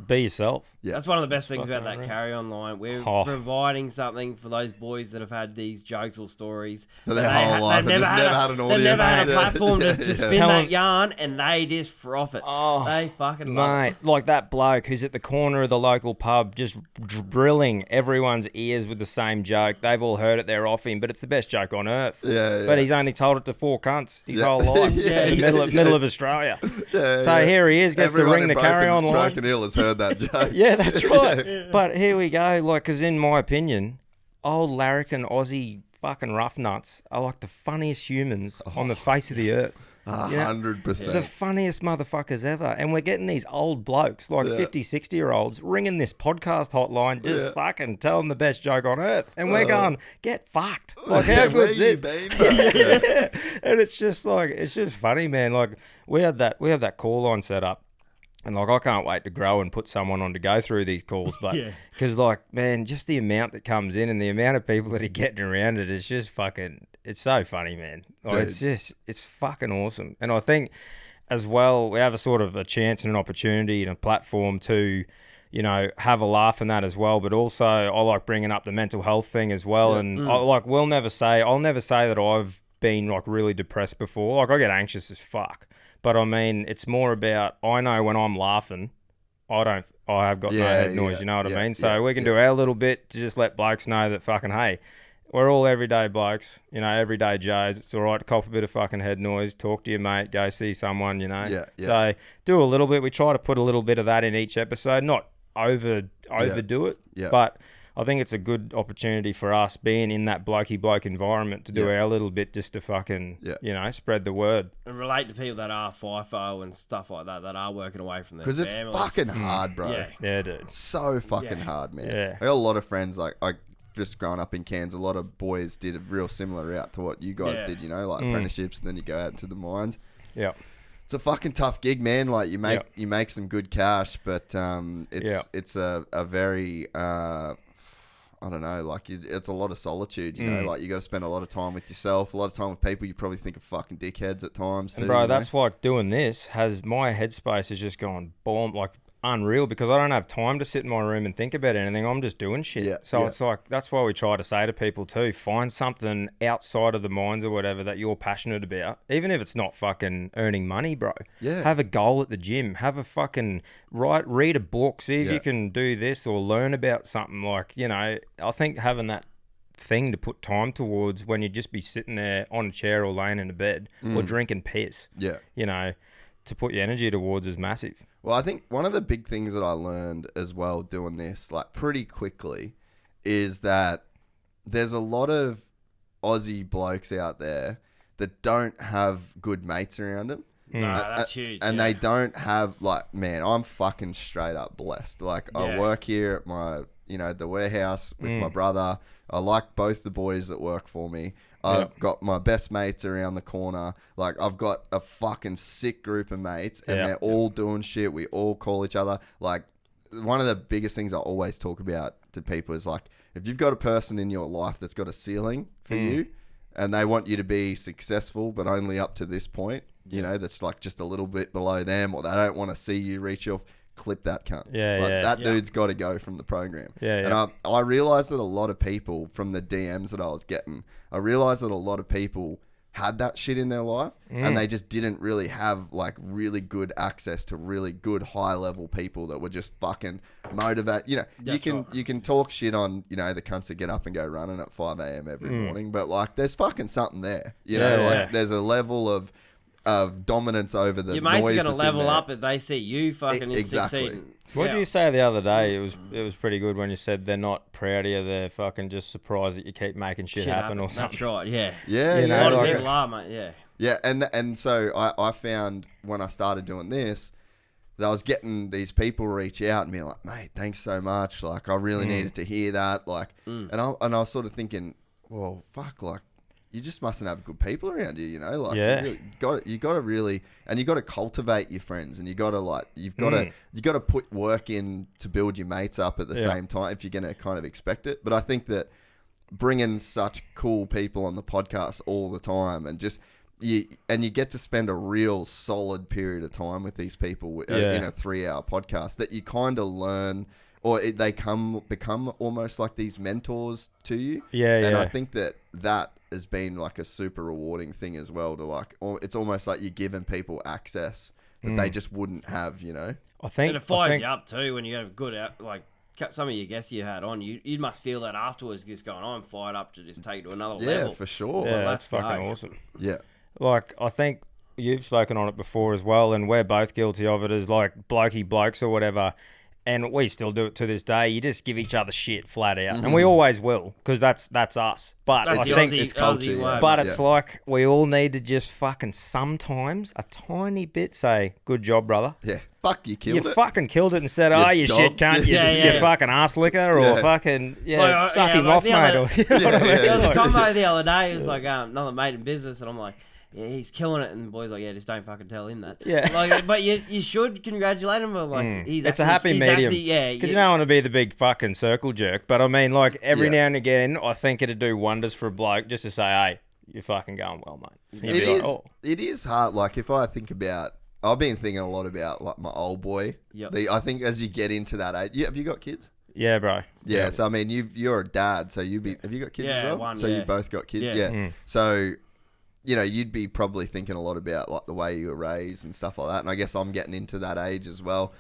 yourself. Yeah, that's one of the best things about that carry on line. We're providing something for those boys that have had these jokes or stories for their whole life. They've never had an audience. They've never had a platform to spin that yarn, and they just froth it. They fucking love it. Like that bloke who's at the corner of the local pub just drilling everyone's ears with the same joke. They've all heard it. They're off him, but it's the best joke on earth. But he's only told it to 4 cunts his whole life in the middle of Australia. So here he is, gets Everyone to ring the carry-on line. Broken Hill has heard that joke. Yeah, that's right. But here we go. Like, because in my opinion, old larrikin Aussie fucking rough nuts are like the funniest humans on the face of the earth. 100%. The funniest motherfuckers ever. And we're getting these old blokes, like 50, 60-year-olds, ringing this podcast hotline, just fucking telling the best joke on earth. And we're going, get fucked. Like, how good is this? And it's just like, it's just funny, man. Like, we have that call line set up. And, like, I can't wait to grow and put someone on to go through these calls. But, because, like, man, just the amount that comes in and the amount of people that are getting around it is just fucking, it's so funny, man. Like, it's fucking awesome. And I think, as well, we have a sort of a chance and an opportunity and a platform to, have a laugh in that as well. But also, I like bringing up the mental health thing as well. And, I'll never say that I've been, like, really depressed before. Like, I get anxious as fuck. But I mean, it's more about, I know when I'm laughing, I have got no head noise, you know what I mean? So we can do our little bit to just let blokes know that fucking, hey, we're all everyday blokes, everyday Joes. It's all right to cop a bit of fucking head noise, talk to your mate, go see someone, So do a little bit. We try to put a little bit of that in each episode, not overdo it, but I think it's a good opportunity for us being in that blokey bloke environment to do our little bit just to fucking, spread the word. And relate to people that are FIFO and stuff like that are working away from their families. Because it's fucking hard, bro. Yeah, dude. It's so fucking hard, man. Yeah. I got a lot of friends, like just growing up in Cairns, a lot of boys did a real similar route to what you guys did, like apprenticeships, and then you go out into the mines. Yeah. It's a fucking tough gig, man. Like, you make some good cash, but it's a very... I don't know, like, it's a lot of solitude, like, you got to spend a lot of time with yourself, a lot of time with people you probably think are fucking dickheads at times too. And bro, that's why doing this has, my headspace has just gone boom, like unreal, because I don't have time to sit in my room and think about anything. I'm just doing shit. It's like, that's why we try to say to people too, find something outside of the mines or whatever that you're passionate about, even if it's not fucking earning money, bro. Have a goal at the gym, have a fucking read a book, see if you can do this or learn about something. Like, I think having that thing to put time towards when you just be sitting there on a chair or laying in a bed or drinking piss, to put your energy towards is massive. Well, I think one of the big things that I learned as well doing this, like, pretty quickly, is that there's a lot of Aussie blokes out there that don't have good mates around them. No, that's huge. And they don't have, like, man, I'm fucking straight up blessed. Like, I work here at my, the warehouse with my brother. I like both the boys that work for me. I've got my best mates around the corner. Like, I've got a fucking sick group of mates, and they're all doing shit. We all call each other. Like, one of the biggest things I always talk about to people is, like, if you've got a person in your life that's got a ceiling for you, and they want you to be successful, but only up to this point, that's like just a little bit below them, or they don't want to see you reach your... clip that cunt. That dude's got to go from the program. And I realized that a lot of people, from the DMs that I was getting, I realized that a lot of people had that shit in their life and they just didn't really have like really good access to really good high level people that were just fucking motivate. You know, you can talk shit on, you know, the cunts that get up and go running at 5 a.m. every morning, but like there's fucking something there. You know, like there's a level of dominance over the your mates noise are going to that's in level there. up if they see you fucking succeeding. What did you say the other day? It was pretty good when you said they're not proud of you. They're fucking just surprised that you keep making shit happen or something. That's right. Yeah. Yeah. You know, a lot of people are, mate. Yeah. Yeah, and so I found when I started doing this that I was getting these people reach out and be like, mate, thanks so much. Like I really needed to hear that. Like, and I was sort of thinking, well, fuck, like. You just mustn't have good people around you, you know. Like, you got to really, and you got to cultivate your friends, and you got to like, you got to put work in to build your mates up at the same time if you're going to kind of expect it. But I think that bringing such cool people on the podcast all the time, and just you get to spend a real solid period of time with these people in a 3-hour podcast that you kind of learn. Or they become almost like these mentors to you. And I think that has been like a super rewarding thing as well to like, it's almost like you're giving people access that they just wouldn't have, you know? And it fires you up too when you have good, like some of your guests you had on, you must feel that afterwards just going, I'm fired up to just take it to another level. Yeah, for sure. Yeah, that's fucking awesome. Yeah. Like, I think you've spoken on it before as well, and we're both guilty of it as like blokey blokes or whatever. And we still do it to this day. You just give each other shit flat out, and we always will, because that's us. But that's I think it's culture. But it's like we all need to just fucking sometimes a tiny bit say, "Good job, brother." Yeah, fuck, you killed it. You fucking killed it and said, "Oh, you shit cunt, you fucking ass licker," or fucking suck him off, mate. There was a combo the other day. It was like another mate in business, and I'm like, yeah, he's killing it, and the boy's like, yeah, just don't fucking tell him that. Yeah, like, but you should congratulate him. But like, it's a happy medium. Because you don't want to be the big fucking circle jerk. But I mean, like every now and again, I think it'd do wonders for a bloke just to say, hey, you're fucking going well, mate. It is hard. Like if I think about, I've been thinking a lot about like my old boy. I think as you get into that age, have you got kids? Yeah, bro. Yeah, so I mean, you're a dad, so have you got kids as well? One, so you both got kids. Yeah. So. You know, you'd be probably thinking a lot about like the way you were raised and stuff like that. And I guess I'm getting into that age as well.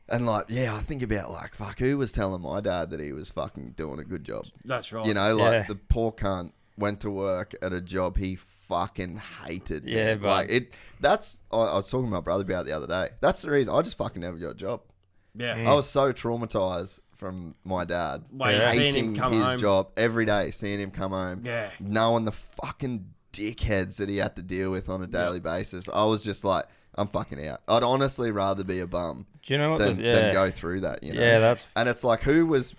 And like, I think about like, fuck, who was telling my dad that he was fucking doing a good job? That's right. You know, like the poor cunt went to work at a job he fucking hated. Yeah, man. Like I was talking to my brother about it the other day. That's the reason I just fucking never got a job. Yeah. I was so traumatized from my dad hating his job every day, seeing him come home, knowing the fucking dickheads that he had to deal with on a daily basis. I was just like, I'm fucking out. I'd honestly rather be a bum than go through that, you know? Yeah, and it's like, who was,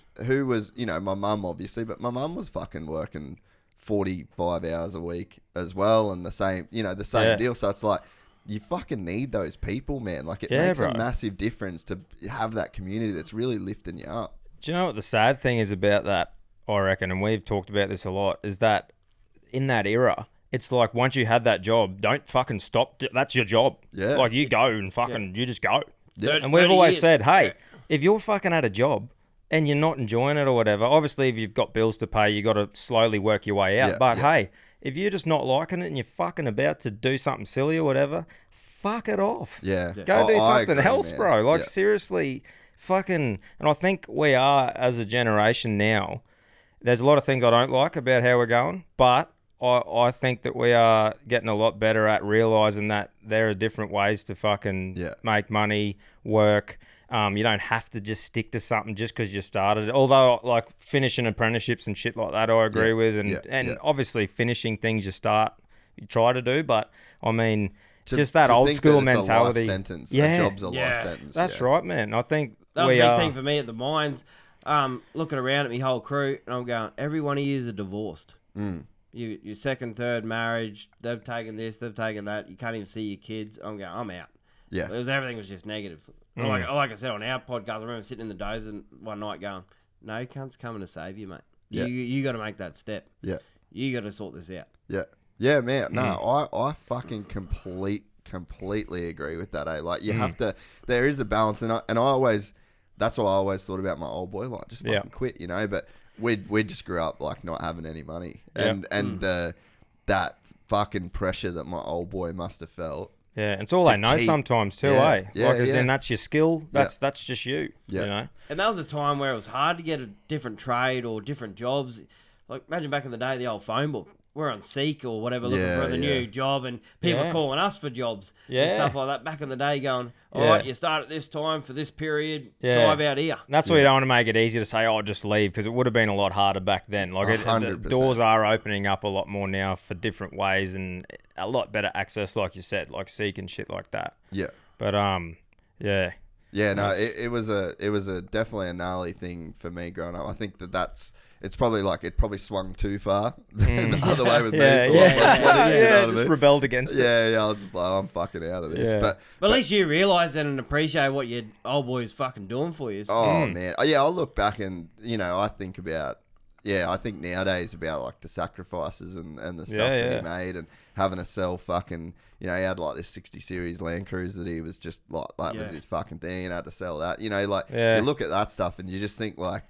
you know, my mum obviously, but my mum was fucking working 45 hours a week as well, and the same deal. So it's like, you fucking need those people, man. Like it makes a massive difference to have that community that's really lifting you up. Do you know what the sad thing is about that, I reckon, and we've talked about this a lot, is that in that era, it's like once you had that job, don't fucking stop. That's your job. Yeah. Like you go and fucking, you just go. Yeah. And we've always said, hey, if you're fucking at a job and you're not enjoying it or whatever, obviously if you've got bills to pay, you got to slowly work your way out. But hey, if you're just not liking it and you're fucking about to do something silly or whatever, fuck it off. Yeah. Go do something else, man. Bro. Like seriously, fucking, and I think we are as a generation now, there's a lot of things I don't like about how we're going, but I think that we are getting a lot better at realising that there are different ways to fucking make money, work. You don't have to just stick to something just because you started. Although, like, finishing apprenticeships and shit like that, I agree with. And obviously finishing things you try to do. But, I mean, just that old school mentality. It's a life sentence. A job's a life sentence. That's right, man. I think that was a big thing for me at the mines. Looking around at my whole crew, and I'm going, every one of you is divorced. Your second, third marriage, they've taken this, they've taken that. You can't even see your kids. I'm going, I'm out. Yeah. Everything was just negative. Like I said on our podcast, I remember sitting in the dozer one night going, no cunt's coming to save you, mate. Yeah. You got to make that step. Yeah. You got to sort this out. Yeah. Yeah, man. No, I fucking completely agree with that. Like you have to, there is a balance. And I always, that's what I always thought about my old boy. Like just fucking quit, you know, but we just grew up like not having any money, and that fucking pressure that my old boy must have felt. Yeah, and it's all they know sometimes too, eh? Yeah, like, as in, that's your skill. That's just you, you know? And that was a time where it was hard to get a different trade or different jobs. Like, imagine back in the day, the old phone book. We're on Seek or whatever looking for the new job, and people calling us for jobs and stuff like that. Back in the day going, all right, you start at this time for this period, drive out here. And that's why you don't want to make it easy to say, oh, just leave, because it would have been a lot harder back then. Like, the doors are opening up a lot more now for different ways and a lot better access, like you said, like Seek and shit like that. Yeah. But, yeah. Yeah, no, it was a definitely a gnarly thing for me growing up. I think it's probably like it probably swung too far the other way with me. Just rebelled against it. Yeah, I was just like, I'm fucking out of this. But at least you realise that and appreciate what your old boy is fucking doing for you. Man, I'll look back and I think nowadays about like the sacrifices and the stuff that he made and having to sell fucking. He had like this 60 series Land Cruiser that he was just like, that was his fucking thing, and had to sell that. You look at that stuff and you just think like,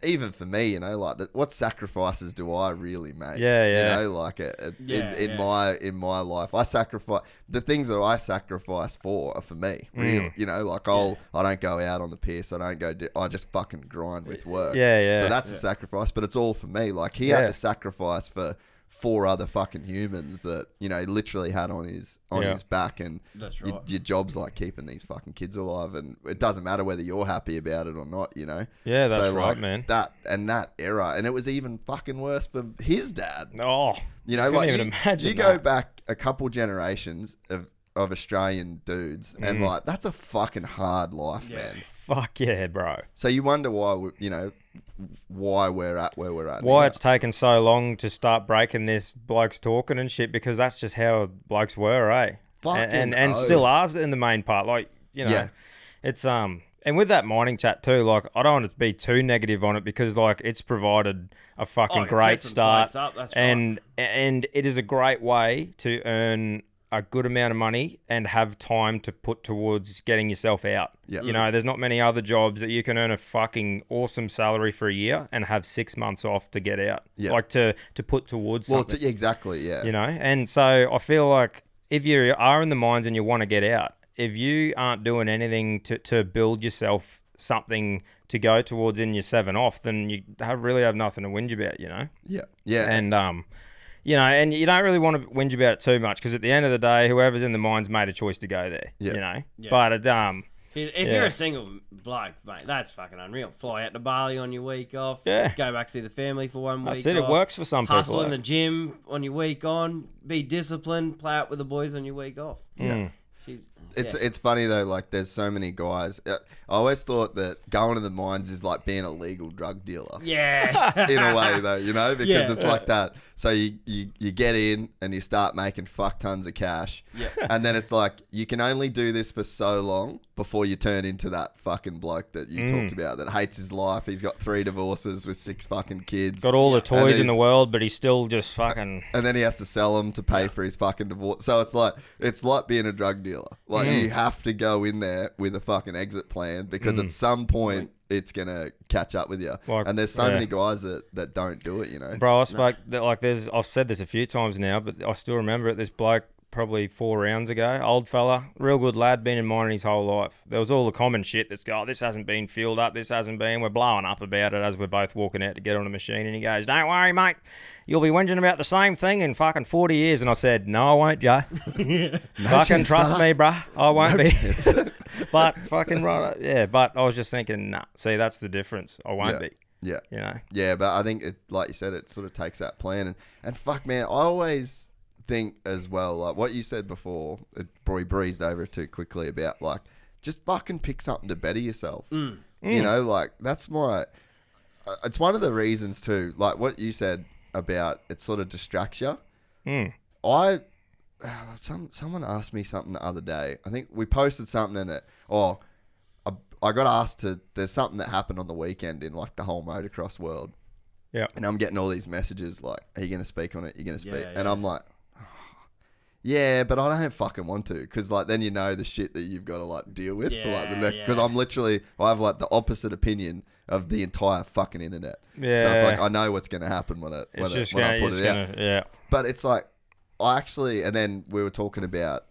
even for me, like what sacrifices do I really make? In my life, I sacrifice the things that I sacrifice for are for me. Really, I don't go out on the piss. I don't go. I just fucking grind with work. So that's a sacrifice, but it's all for me. Like he had to sacrifice for 4 other fucking humans that literally had on his back, and that's right. Your job's like keeping these fucking kids alive, and it doesn't matter whether you're happy about it or not. Yeah, that's right, man. That era, and it was even fucking worse for his dad. Oh, I can't even imagine. You go back a couple generations of Australian dudes, and like that's a fucking hard life, man. Fuck yeah, bro. So you wonder why why we're at where we're at. Why it's taken so long to start breaking this blokes talking and shit, because that's just how blokes were, eh? And still are in the main part. Like, it's and with that mining chat too, like I don't want to be too negative on it, because like it's provided a fucking great start. And it is a great way to earn a good amount of money and have time to put towards getting yourself out. There's not many other jobs that you can earn a fucking awesome salary for a year and have 6 months off to get out. Like to put towards something. Exactly, and so I feel like if you are in the mines and you want to get out, if you aren't doing anything to build yourself something to go towards in your 7 off, then you really have nothing to whinge about, And and you don't really want to whinge about it too much, because at the end of the day, whoever's in the mines made a choice to go there. But if you're a single bloke, mate, that's fucking unreal. Fly out to Burleigh on your week off. Go back see the family for 1 week. That's it. It works for some people. Hustle in the gym on your week on. Be disciplined. Play out with the boys on your week off. It's funny though, like there's so many guys. I always thought that going to the mines is like being a legal drug dealer. Yeah. In a way though, because it's like that. So you get in and you start making fuck tons of cash. And then it's like you can only do this for so long before you turn into that fucking bloke that you talked about that hates his life. He's got 3 divorces with 6 fucking kids. Got all the toys in the world, but he's still just fucking. And then he has to sell them to pay for his fucking divorce. So it's like being a drug dealer. Like you have to go in there with a fucking exit plan, because at some point it's gonna catch up with you. And there's so many guys that don't do it, Bro, I spoke I've said this a few times now, but I still remember it. This bloke probably 4 rounds ago, old fella, real good lad, been in mining his whole life. There was all the common shit that's this hasn't been filled up, this hasn't been. We're blowing up about it as we're both walking out to get on a machine, and he goes, "Don't worry, mate. You'll be whinging about the same thing in fucking 40 years. And I said, "No, I won't, Joe. Fucking trust me, bruh. I won't be." But fucking right. But I was just thinking, nah. See, that's the difference. I won't be. Yeah, but I think it, like you said, it sort of takes that plan. And fuck, man, I always think as well, like what you said before, it probably breezed over too quickly about like just fucking pick something to better yourself. Like that's it's one of the reasons too, like what you said about it sort of distracts you. Someone asked me something the other day. I think we posted something in it, I got asked there's something that happened on the weekend in like the whole motocross world. And I'm getting all these messages like, "Are you going to speak on it? You're going to speak?" And I'm like, yeah, but I don't fucking want to, because like then the shit that you've got to like deal with for like the next, because I have like the opposite opinion of the entire fucking internet. So it's like I know what's going to happen when I put it out. But it's like I actually, and then we were talking about,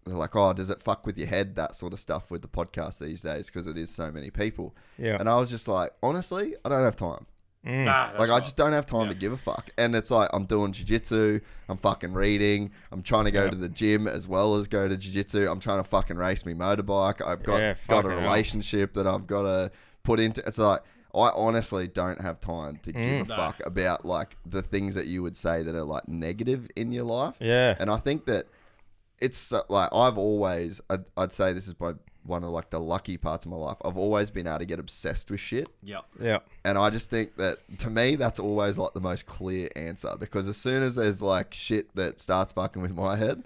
like, oh, does it fuck with your head, that sort of stuff with the podcast these days because it is so many people. Yeah. And I was just like, honestly, I don't have time. Nah, Like, I just don't have time to give a fuck. And it's like, I'm doing jiu-jitsu, I'm fucking reading, I'm trying to go to the gym as well as go to jiu-jitsu, I'm trying to fucking race my motorbike, I've got a relationship that I've got to put into. It's like, I honestly don't have time to give a fuck about, like, the things that you would say that are, like, negative in your life. Yeah. And I think that it's, like, I've always, I'd say this is one of, like, the lucky parts of my life. I've always been able to get obsessed with shit. Yeah. And I just think that, to me, that's always, like, the most clear answer. Because as soon as there's, like, shit that starts fucking with my head,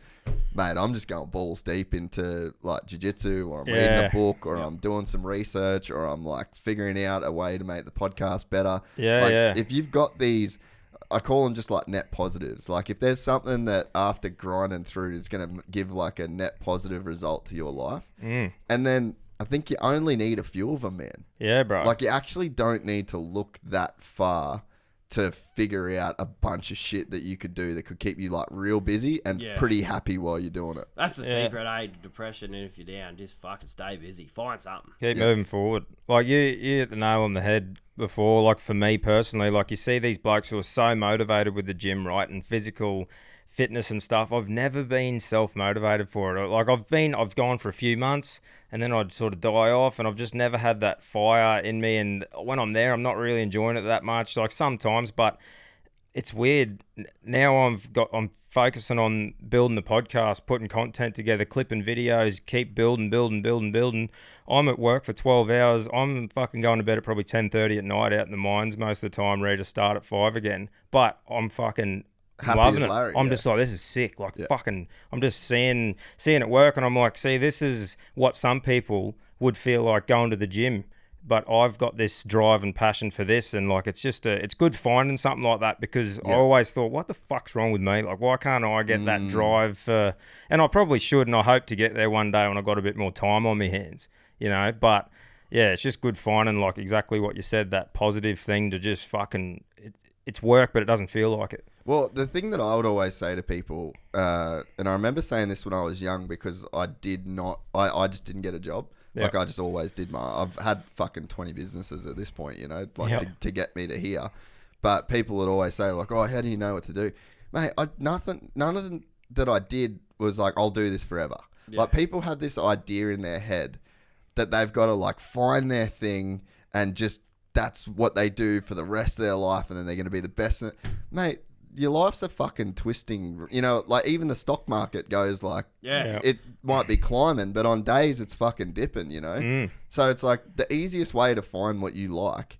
mate, I'm just going balls deep into, like, jiu-jitsu, or I'm reading a book, or I'm doing some research, or I'm, like, figuring out a way to make the podcast better. If you've got these, I call them just, like, net positives. Like, if there's something that after grinding through is going to give, like, a net positive result to your life, and then I think you only need a few of them, man. Yeah, bro. Like, you actually don't need to look that far to figure out a bunch of shit that you could do that could keep you, like, real busy and pretty happy while you're doing it. That's the secret, to depression. And if you're down, just fucking stay busy. Find something. Keep moving forward. Like, you hit the nail on the head before. Like, for me personally, like, you see these blokes who are so motivated with the gym, right, and physical fitness and stuff. I've never been self-motivated for it. Like, I've gone for a few months and then I'd sort of die off, and I've just never had that fire in me. And when I'm there, I'm not really enjoying it that much, like sometimes, but it's weird. Now I'm focusing on building the podcast, putting content together, clipping videos, keep building. I'm at work for 12 hours. I'm fucking going to bed at probably 10:30 at night out in the mines most of the time, ready to start at 5 again. But I'm fucking loving it. Larry, I'm just like, this is sick. Like, fucking, I'm just seeing it work, and I'm like, see, this is what some people would feel like going to the gym, but I've got this drive and passion for this, and, like, it's just it's good finding something like that, because I always thought, what the fuck's wrong with me? Like, why can't I get that drive? And I probably should, and I hope to get there one day when I've got a bit more time on my hands, you know. But yeah, it's just good finding, like, exactly what you said, that positive thing to just fucking, it's work, but it doesn't feel like it. Well, the thing that I would always say to people, and I remember saying this when I was young, because I just didn't get a job. Like, I just always did I've had fucking 20 businesses at this point, you know, like to get me to here. But people would always say, like, oh, how do you know what to do? Mate, none of them that I did was like, I'll do this forever. Yeah. Like, people have this idea in their head that they've got to, like, find their thing and just, that's what they do for the rest of their life, and then they're going to be the best. Mate, your life's a fucking twisting, you know, like, even the stock market goes, like, it might be climbing, but on days it's fucking dipping, you know? So it's like, the easiest way to find what you like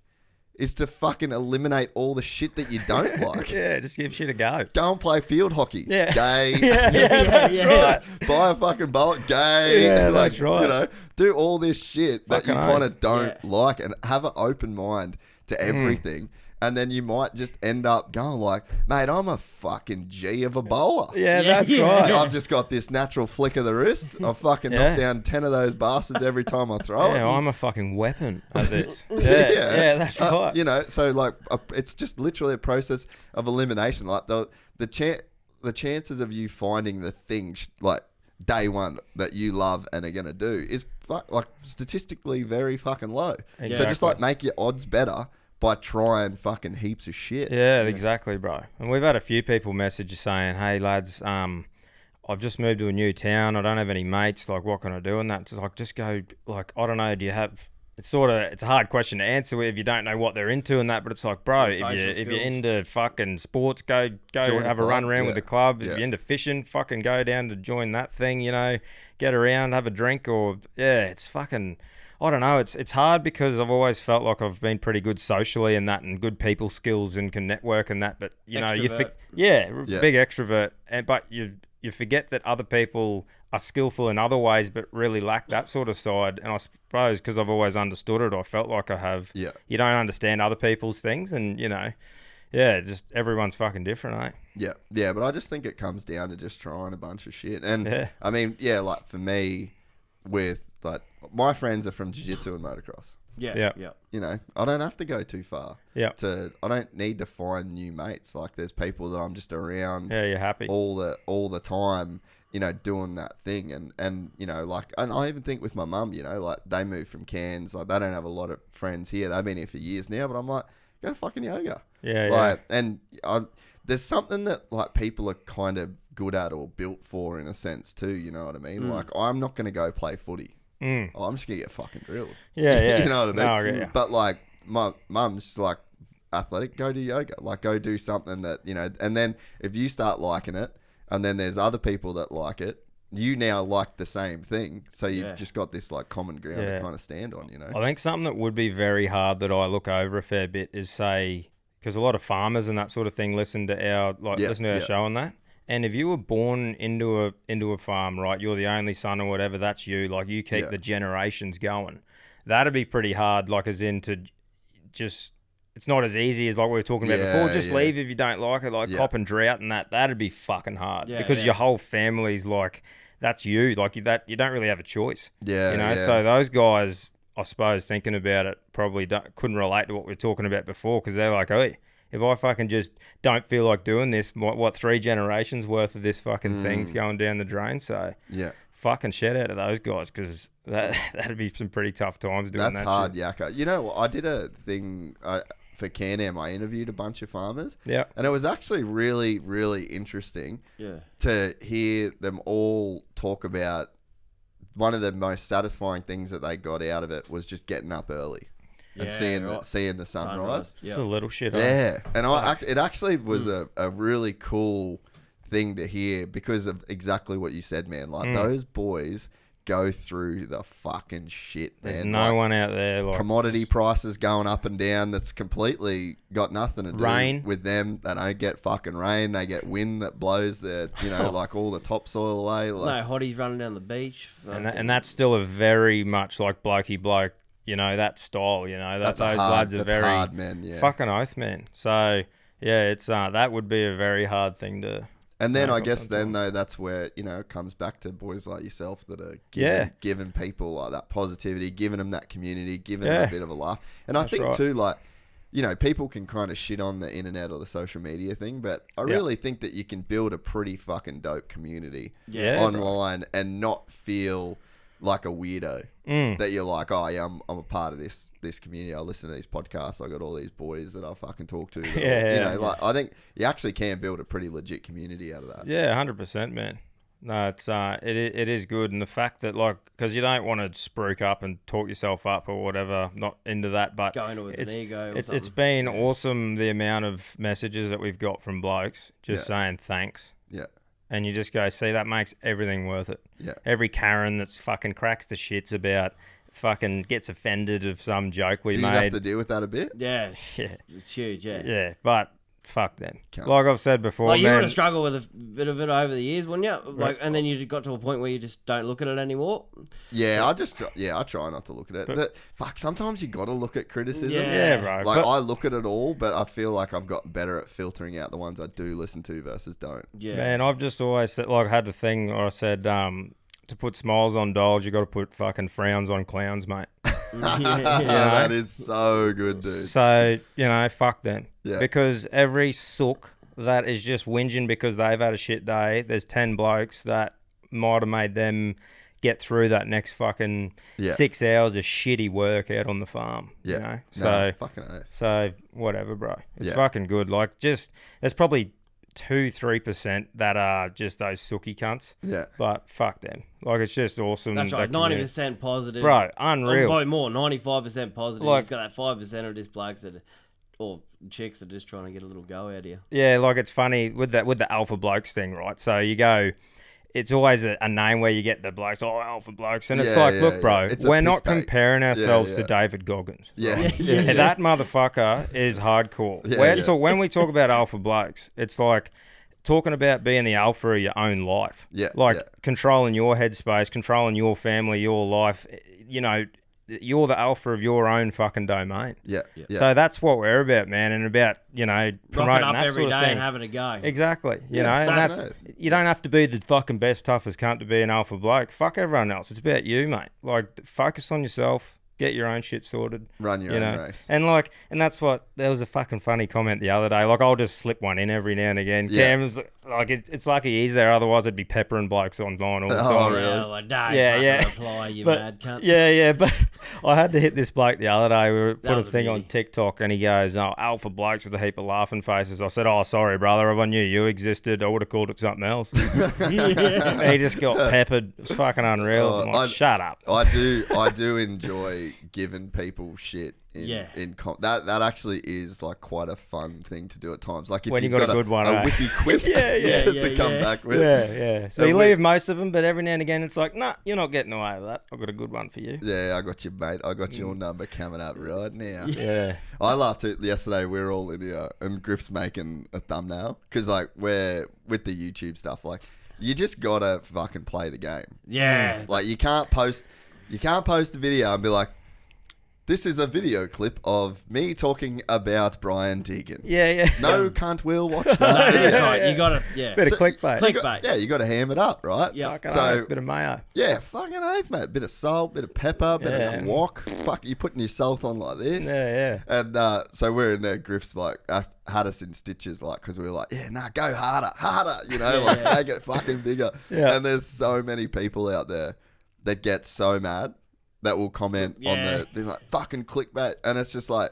is to fucking eliminate all the shit that you don't like. Just give shit a go. Go and play field hockey. Yeah. Gay. That's right. Buy a fucking bullet. Gay. Yeah, like, that's right. You know, do all this shit that Fucking you kind of don't like, and have an open mind to everything. And then you might just end up going like, mate, I'm a fucking G of a bowler. Yeah, that's right. I've just got this natural flick of the wrist. I fucking knock down 10 of those bastards every time I throw it. Yeah, I'm a fucking weapon at this. Yeah, that's right. You know, so, like, it's just literally a process of elimination. Like, the chances of you finding the thing, like, day one that you love and are going to do is, like, statistically very fucking low. Exactly. So just, like, make your odds better by trying fucking heaps of shit. Yeah, exactly, bro. And we've had a few people message us saying, hey, lads, I've just moved to a new town. I don't have any mates. Like, what can I do? And that's like, just go, like, I don't know, do you have... It's a hard question to answer if you don't know what they're into and that, but it's like, bro, if you're into fucking sports, go have a run around with the club. If you're into fishing, fucking go down to join that thing, you know, get around, have a drink, or, it's fucking... I don't know. It's hard because I've always felt like I've been pretty good socially and that, and good people skills and can network and that. But you know, big extrovert. But you forget that other people are skillful in other ways, but really lack that sort of side. And I suppose because I've always understood it, I felt like I have. Yeah. You don't understand other people's things, and you know, just everyone's fucking different, eh? Yeah. But I just think it comes down to just trying a bunch of shit. And I mean, like, for me, with, like, my friends are from jiu-jitsu and motocross. Yeah. You know, I don't have to go too far. Yeah. I don't need to find new mates. Like, there's people that I'm just around. Yeah, you're happy all the time. You know, doing that thing, and you know, like, and I even think with my mum, you know, like, they moved from Cairns, like, they don't have a lot of friends here. They've been here for years now, but I'm like, go to fucking yoga. Yeah, like, and there's something that, like, people are kind of good at or built for in a sense too. You know what I mean? Like, I'm not gonna go play footy. I'm just gonna get fucking drilled. Yeah. You know what I mean? No, But like, my mum's like, athletic, go do yoga. Like, go do something that, you know, and then if you start liking it, and then there's other people that like it, you now like the same thing. So you've just got this, like, common ground to kind of stand on, you know? I think something that would be very hard that I look over a fair bit is, say, because a lot of farmers and that sort of thing listen to our show on that. And if you were born into a farm, right, you're the only son or whatever, that's you. Like, you keep the generations going. That'd be pretty hard, like, as in to just... It's not as easy as, like we were talking about before. Just leave if you don't like it, like cop and drought and that. That'd be fucking hard because your whole family's like, that's you. Like, you don't really have a choice. Yeah, you know. Yeah. So those guys, I suppose, thinking about it, probably couldn't relate to what we were talking about before because they're like, hey, if I fucking just don't feel like doing this, what 3 generations worth of this fucking thing's going down the drain? So fucking shit out of those guys because that'd be some pretty tough times doing that. That's hard, shit. yakka. You know, I did a thing. For Can-Am, I interviewed a bunch of farmers. Yeah. And it was actually really, really interesting to hear them all talk about one of the most satisfying things that they got out of it was just getting up early and seeing the sunrise. It's a little shit. Yeah. And it actually was a really cool thing to hear because of exactly what you said, man. Like, those boys go through the fucking shit, man. There's no one out there. Like, commodity prices going up and down. That's completely got nothing to do with them. They don't get fucking rain. They get wind that blows the, you know, like, all the topsoil away. Like, no hotties running down the beach. And that's still a very much like blokey bloke, you know, that style, you know. Those lads are very hard, man. Yeah. Fucking oath, man. So, yeah, it's that would be a very hard thing to... And then I guess then, though, that's where, you know, it comes back to boys like yourself that are giving people like that positivity, giving them that community, giving them a bit of a laugh. And I think too, like, you know, people can kind of shit on the internet or the social media thing, but I really think that you can build a pretty fucking dope community online and not feel like a weirdo. That you're like, oh yeah, I'm a part of this community. I listen to these podcasts. I got all these boys that I fucking talk to. Like, I think you actually can build a pretty legit community out of that. Yeah, 100%, man. No, it's it is good, and the fact that, like, because you don't want to spruik up and talk yourself up or whatever. Not into that, but going with an ego. It's been awesome the amount of messages that we've got from blokes just saying thanks. Yeah. And you just go, see, that makes everything worth it. Yeah. Every Karen that's fucking cracks the shits about fucking gets offended of some joke we made. Do you have to deal with that a bit? Yeah. It's huge, Yeah, but fuck them. Like I've said before, like, you would have struggled with a bit of it over the years, wouldn't you? Like, and then you got to a point where you just don't look at it anymore. Yeah, I try not to look at it. Sometimes you got to look at criticism. Yeah, bro. Like, I look at it all, but I feel like I've got better at filtering out the ones I do listen to versus don't. Yeah, man, I've just always said, like, I had the thing where I said, to put smiles on dolls, you got to put fucking frowns on clowns, mate. That is so good, dude. So, you know, fuck them. Yeah. Because every sook that is just whinging because they've had a shit day, there's 10 blokes that might have made them get through that next fucking 6 hours of shitty work out on the farm. Yeah. You know? So, fucking nice. So, whatever, bro. It's fucking good. Like, just, there's probably 2-3% that are just those sooky cunts. Yeah. But fuck them. Like, it's just awesome. That's right. 90% positive. Bro, unreal. Probably more. 95% positive. Like, he's got that 5% of just blokes that, or chicks that are just trying to get a little go out of you. Yeah, like, it's funny with the Alpha Blokes thing, right? So you go, it's always a name where you get the blokes, Alpha Blokes. And it's like, look, bro, we're not comparing ourselves to David Goggins. Yeah. That motherfucker is hardcore. When we talk about Alpha Blokes, it's like talking about being the alpha of your own life. Yeah. Like controlling your headspace, controlling your family, your life. You know, you're the alpha of your own fucking domain. Yeah. So that's what we're about, man, and about, you know, promoting up that every sort of day thing. And having a go. Exactly. You know, and that's you don't have to be the fucking best, toughest cunt to be an alpha bloke. Fuck everyone else. It's about you, mate. Like, focus on yourself get your own shit sorted. Run your own race. And that's what, there was a fucking funny comment the other day. Like, I'll just slip one in every now and again. Yeah. Cam's like, it's lucky he's there. Otherwise, I'd be peppering blokes online all the time. Oh, really? Like, don't reply, you mad cunt. Yeah. But I had to hit this bloke the other day. We put a thing on TikTok, and he goes, "Oh, Alpha Blokes," with a heap of laughing faces. I said, "Oh, sorry, brother. If I knew you existed, I would have called it something else." He just got peppered. It was fucking unreal. I'm like, shut up. I do enjoy giving people shit. That actually is like quite a fun thing to do at times. Like if when you've got a good one, a witty quip to come back with. Yeah. So you leave most of them, but every now and again it's like, nah, you're not getting away with that. I've got a good one for you. Yeah, I got you, mate. I got your number coming up right now. Yeah. I laughed at yesterday. We were all in here and Griff's making a thumbnail because like we're with the YouTube stuff. Like you just gotta fucking play the game. Yeah. Like you can't post a video and be like, this is a video clip of me talking about Brian Deegan. Yeah. No cunt will watch that. That's right. You gotta, Bit of clickbait. You got to ham it up, right? Yeah. So bit of mayo. Yeah, fucking oath, mate. Bit of salt, bit of pepper, bit of guac. Fuck, you putting your salt on like this. Yeah. And so we're in there. Griff's like had us in stitches, like because we were like, go harder, make it fucking bigger. Yeah. And there's so many people out there that get so mad that will comment on they're like, fucking clickbait. And it's just like,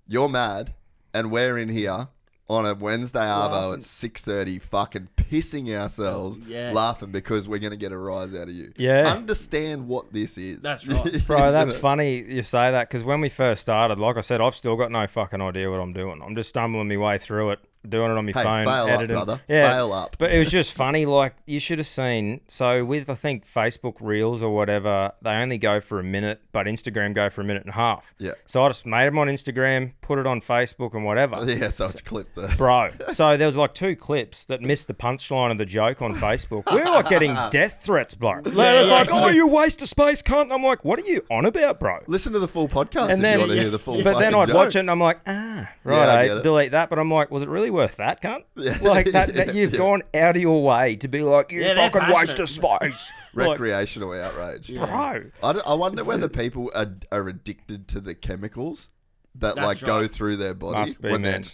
you're mad and we're in here on a Wednesday arvo at 6:30 fucking pissing ourselves laughing because we're going to get a rise out of you. Yeah. Understand what this is. That's right. Bro, that's funny you say that because when we first started, like I said, I've still got no fucking idea what I'm doing. I'm just stumbling my way through it, doing it on my phone, fail editing. up, brother. Yeah, fail up. But it was just funny. Like, you should have seen. So with, I think, Facebook Reels or whatever, they only go for a minute, but Instagram go for a minute and a half. Yeah. So I just made them on Instagram, put it on Facebook and whatever. Yeah, so it's clipped there. Bro. So there was like 2 clips that missed the punchline of the joke on Facebook. We were like getting death threats, bro. It's like, oh, you waste of space, cunt. I'm like, what are you on about, bro? Listen to the full podcast and if you want to hear the full But then I'd joke. watch it and I'm like, delete that. But I'm like, was it really worth that, cunt? Like that you've gone out of your way to be like, you fucking waste of space. Recreational outrage. Bro. I wonder whether people are addicted to the chemicals that go through their body. Must be, man.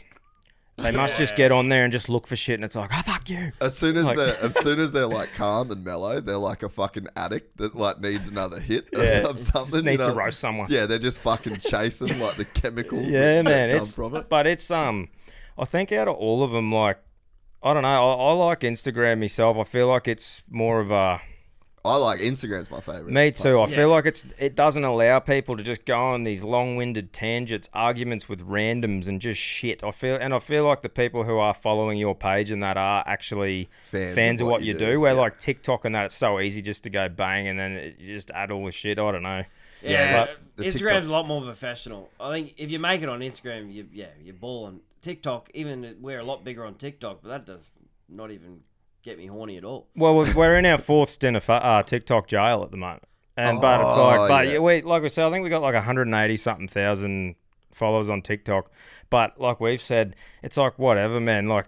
They must just get on there and just look for shit, and it's like, oh, fuck you. As soon as they're like calm and mellow, they're like a fucking addict that like needs another hit of something. Just needs to roast someone. Yeah, they're just fucking chasing like the chemicals. Yeah, man. Come from it. But it's I think out of all of them, like, I don't know. I like Instagram myself. I feel like it's more of a. I like Instagram's my favorite. Me too. I feel like it doesn't allow people to just go on these long-winded tangents, arguments with randoms and just shit. I feel like the people who are following your page and that are actually fans of what you do. Where like TikTok and that, it's so easy just to go bang and then you just add all the shit. I don't know. Yeah, Instagram's a lot more professional. I think if you make it on Instagram, you're balling. TikTok, even we're a lot bigger on TikTok, but that does not even get me horny at all. Well, we're in our 4th stint of TikTok jail at the moment, but it's like, we like I said, I think we got like 180 something thousand followers on TikTok. But like we've said, it's like whatever, man. Like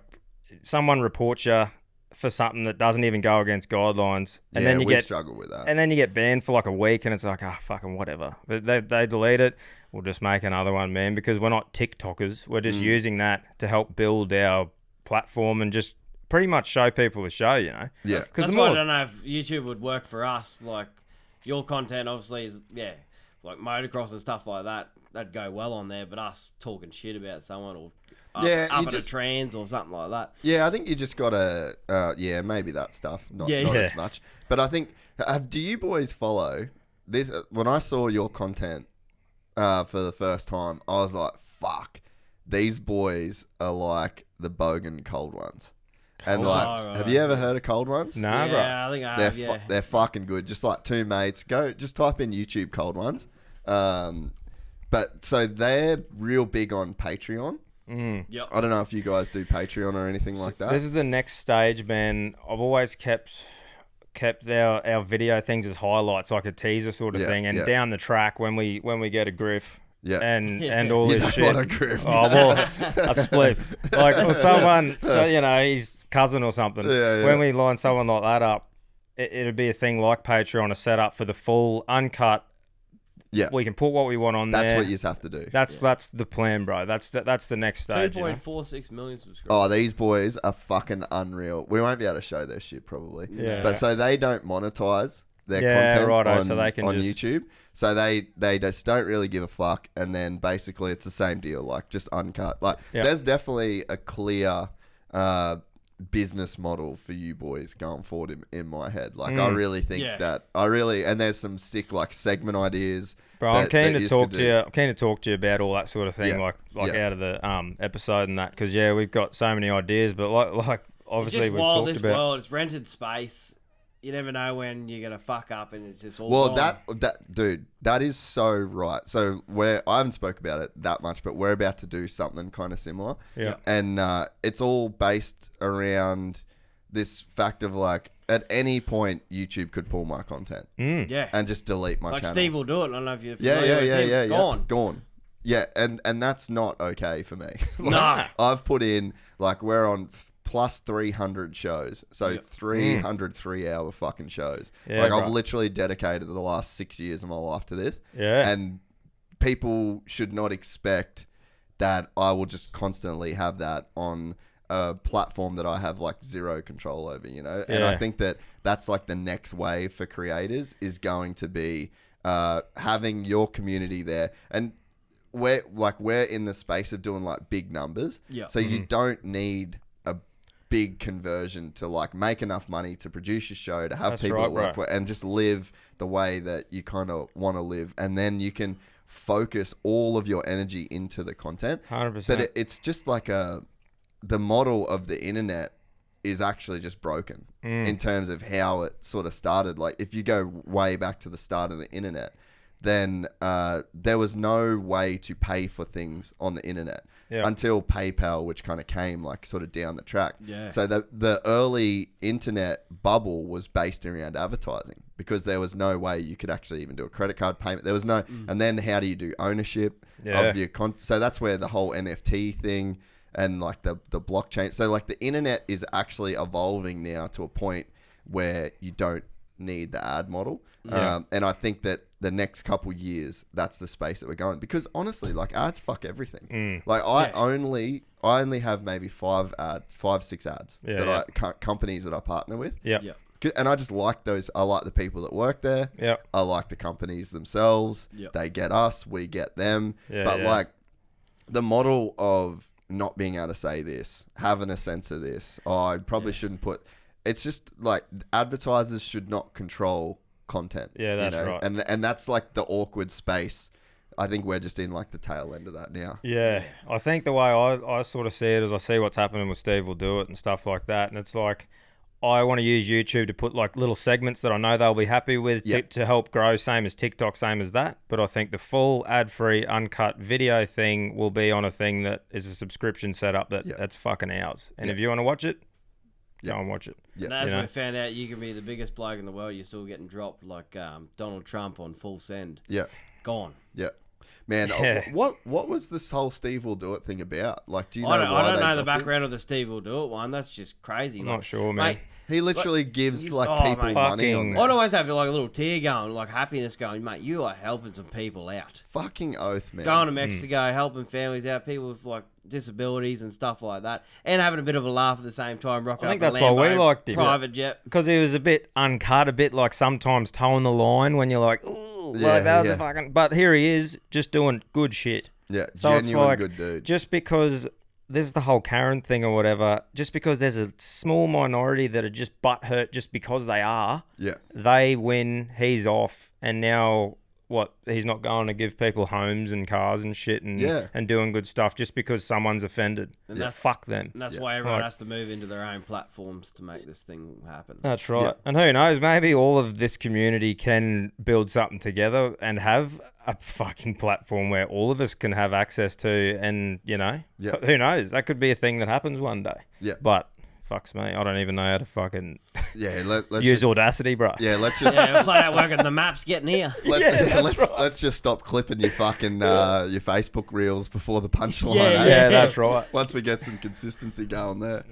someone reports you for something that doesn't even go against guidelines, and then you struggle with that, and then you get banned for like a week, and it's like, fucking whatever. But they delete it. We'll just make another one, man, because we're not TikTokers. We're just using that to help build our platform and just pretty much show people the show, you know? Yeah. That's why I don't know if YouTube would work for us. Like, your content obviously is, like motocross and stuff like that. That'd go well on there, but us talking shit about someone or up at a trans or something like that. Yeah, I think you just gotta, maybe that stuff, not as much. But I think, do you boys follow this? When I saw your content for the first time, I was like, fuck, these boys are like the Bogan Cold Ones. And have you ever heard of Cold Ones? Nah, bro. I think I have, they're fucking good. Just like 2 mates. Just type in YouTube Cold Ones. But so they're real big on Patreon. Yep. I don't know if you guys do Patreon or anything like that. This is the next stage, man. I've always kept our video things as highlights, like a teaser sort of thing. And down the track, when we get a griff, and all this shit. Want a griff. Oh, well, a spliff. Like someone, his cousin or something. When we line someone like that up, it'd be a thing like Patreon, a setup for the full uncut We can put what we want on there. That's what you have to do. That's the plan, bro. That's the next stage. 2.46 million subscribers. Oh, these boys are fucking unreal. We won't be able to show their shit probably. Yeah. But so they don't monetize their content on YouTube. So they just don't really give a fuck. And then basically it's the same deal, like just uncut. Like there's definitely a clear business model for you boys going forward in my head. Like I really think that and there's some sick like segment ideas. Bro, I'm keen to talk to you. I'm keen to talk to you about all that sort of thing, like out of the episode and that, because we've got so many ideas. But like obviously we've talked this about. World, it's rented space. You never know when you're gonna fuck up, and it's just all. Well, gone. that dude, that is so right. So I haven't spoke about it that much, but we're about to do something kind of similar. Yeah. And it's all based around this fact of like, at any point YouTube could pull my content. Yeah. And just delete my channel. Like Steve will do it. I don't know if you're familiar with him. Gone. Yeah, and that's not okay for me. No. I've put in, like, we're on plus 300 shows. So 300 3-hour fucking shows. Yeah, like, I've literally dedicated the last 6 years of my life to this. Yeah. And people should not expect that I will just constantly have that on a platform that I have like zero control over, you know? And I think that that's like the next wave for creators is going to be having your community there. And we're in the space of doing like big numbers. Yeah. So you don't need a big conversion to like make enough money to produce your show, to have people that work for it, and just live the way that you kind of want to live. And then you can focus all of your energy into the content. 100%. But it's just like the model of the internet is actually just broken in terms of how it sort of started. Like if you go way back to the start of the internet, then there was no way to pay for things on the internet until PayPal, which kind of came like sort of down the track. Yeah. So the early internet bubble was based around advertising because there was no way you could actually even do a credit card payment. There was no, and then how do you do ownership of your content? So that's where the whole NFT thing and like the blockchain. So like the internet is actually evolving now to a point where you don't need the ad model. And I think that the next couple years, that's the space that we're going, because honestly, like ads fuck everything. Like I only have maybe 5, 6 ads that companies that I partner with. Yeah. And I just like those. I like the people that work there. Yeah. I like the companies themselves. They get us, we get them. But like the model of not being able to say this, having a sense of this, I probably shouldn't put. It's just like advertisers should not control content. Yeah, that's right. And that's like the awkward space. I think we're just in like the tail end of that now. Yeah. I think the way I sort of see it is I see what's happening with Steve Will Do It and stuff like that. And it's like, I want to use YouTube to put like little segments that I know they'll be happy with to help grow, same as TikTok, same as that. But I think the full ad-free, uncut video thing will be on a thing that is a subscription setup that's fucking ours. And if you want to watch it, go and watch it. And as we found out, you can be the biggest bloke in the world, you're still getting dropped like Donald Trump on full send. Yeah. Gone. Yeah. Man, what was this whole Steve Will Do It thing about? Like, do you know I don't know the background of the Steve Will Do It one. That's just crazy. I'm not sure, man. Mate, he literally gives people money on that. I'd always have like a little tear going, like happiness going, mate, you are helping some people out. Fucking oath, man. Going to Mexico, helping families out, people with like disabilities and stuff like that, and having a bit of a laugh at the same time, rocking up a Lambo, that's why we liked him. Private jet. Because he was a bit uncut, a bit like sometimes towing the line when you're like, ooh, like that was a fucking... But here he is, just doing good shit. Yeah, so genuine it's like, good dude. Just because... This is the whole Karen thing or whatever. Just because there's a small minority that are just butthurt just because they are, they win, he's off, and now what? He's not going to give people homes and cars and shit and doing good stuff just because someone's offended. And fuck them. And that's why everyone has to move into their own platforms to make this thing happen. That's right. Yeah. And who knows? Maybe all of this community can build something together and have a fucking platform where all of us can have access to, and who knows? That could be a thing that happens one day. Yeah. But fucks me, I don't even know how to fucking let's use Audacity, bro. Yeah, let's just play out working the maps getting here. Let's just stop clipping your fucking your Facebook reels before the punchline. Yeah, that's right. Once we get some consistency going there.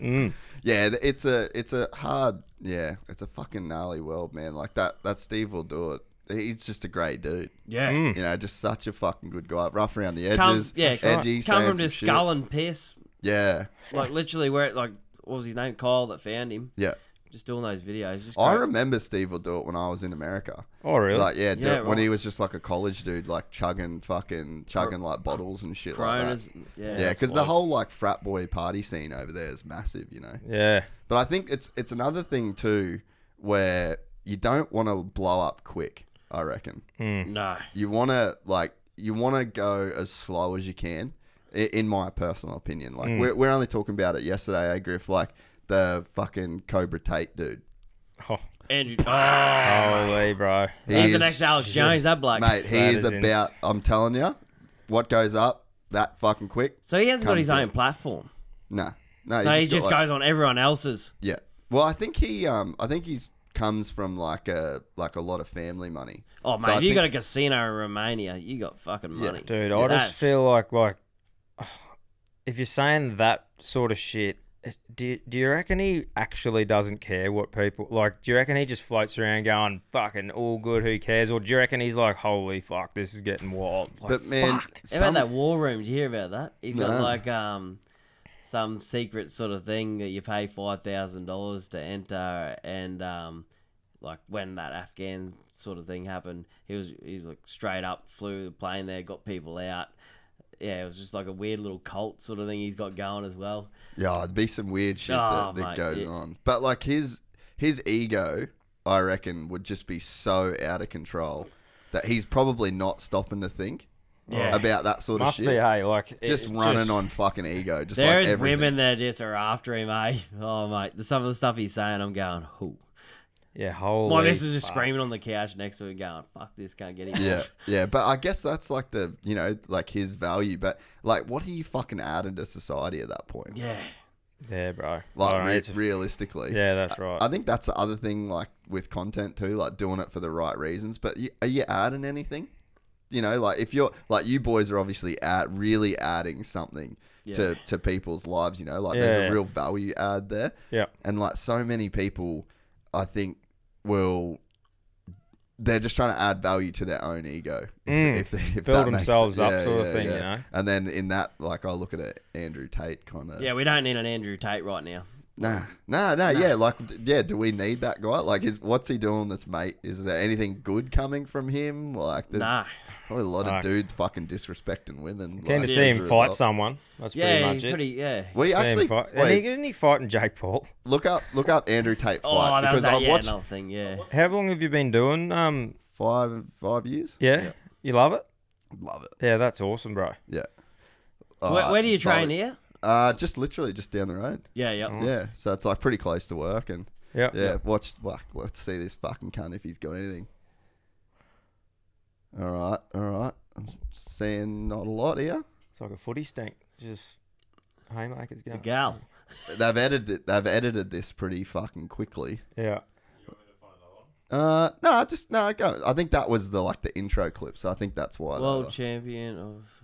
Yeah, it's a hard, it's a fucking gnarly world, man. Like that Steve Will Do It he's just a great dude. Yeah. You know, just such a fucking good guy. Rough around the edges. Edgy. Come from just skull and piss. Yeah. Like literally where like what was his name? Kyle that found him. Yeah. Just doing those videos. Just I remember Steve would do it when I was in America. Oh, really? Like, when he was just like a college dude, like chugging like bottles and shit Coronas, like that. Yeah, because the whole like frat boy party scene over there is massive, you know? Yeah. But I think it's another thing too where you don't want to blow up quick, I reckon. No. You want to go as slow as you can, in my personal opinion. Like, we're only talking about it yesterday, Griff, like, the fucking Cobra Tate dude. Oh. Andrew. Holy, bro. He's the next Alex Jones, that bloke. Mate, he is about, I'm telling you, what goes up that fucking quick. So he hasn't got his own platform. No. So he just goes on everyone else's. Yeah. Well, I think he's comes from like a lot of family money. Oh, mate, if you got a casino in Romania, you got fucking money. Dude, I just feel like if you're saying that sort of shit, do you reckon he actually doesn't care what people like? Do you reckon he just floats around going fucking all good, who cares? Or do you reckon he's like, holy fuck, this is getting wild? Like, but man, how about that war room? Did you hear about that? He got like some secret sort of thing that you pay $5,000 to enter, and like when that Afghan sort of thing happened, he's like straight up flew the plane there, got people out. Yeah, it was just like a weird little cult sort of thing he's got going as well. Yeah, it'd be some weird shit that goes on. But like his ego, I reckon, would just be so out of control that he's probably not stopping to think about that sort of shit. Must be, hey, like just running on fucking ego. Just there's like women that just are after him, eh? Oh mate, some of the stuff he's saying, I'm going, who? Yeah, holy. My missus is just screaming on the couch next to her, going, "Fuck this, can't get him." Yeah. But I guess that's like the like his value. But like, what do you fucking add into society at that point? Yeah, bro. Like realistically. Yeah, that's right. I think that's the other thing, like with content too, like doing it for the right reasons. But are you adding anything? You know, like if you're like you boys are obviously really adding something to people's lives. You know, like there's a real value add there. Yeah. And like so many people, I think they're just trying to add value to their own ego. If build themselves up sort of thing, you know. And then in that, like I look at it, Andrew Tate kind of. Yeah, we don't need an Andrew Tate right now. Nah. Yeah, do we need that guy? Like, what's he doing that's mate? Is there anything good coming from him? Like, there's probably a lot of dudes fucking disrespecting women. Keen to see him fight someone. That's pretty much it. Well, actually, isn't he fighting Jake Paul? Look up Andrew Tate fight. Oh, that because was another thing, How long have you been doing? 5 years. Yeah. You love it? Love it. Yeah, that's awesome, bro. Yeah. Where do you train here? Just literally just down the road. Yeah. Yeah, so it's like pretty close to work, and let's see this fucking cunt if he's got anything. All right. I'm seeing not a lot here. It's like a footy stink. Just haymakers going. A gal. They've edited this pretty fucking quickly. Yeah. No, go. I think that was the intro clip, so I think that's why. World champion of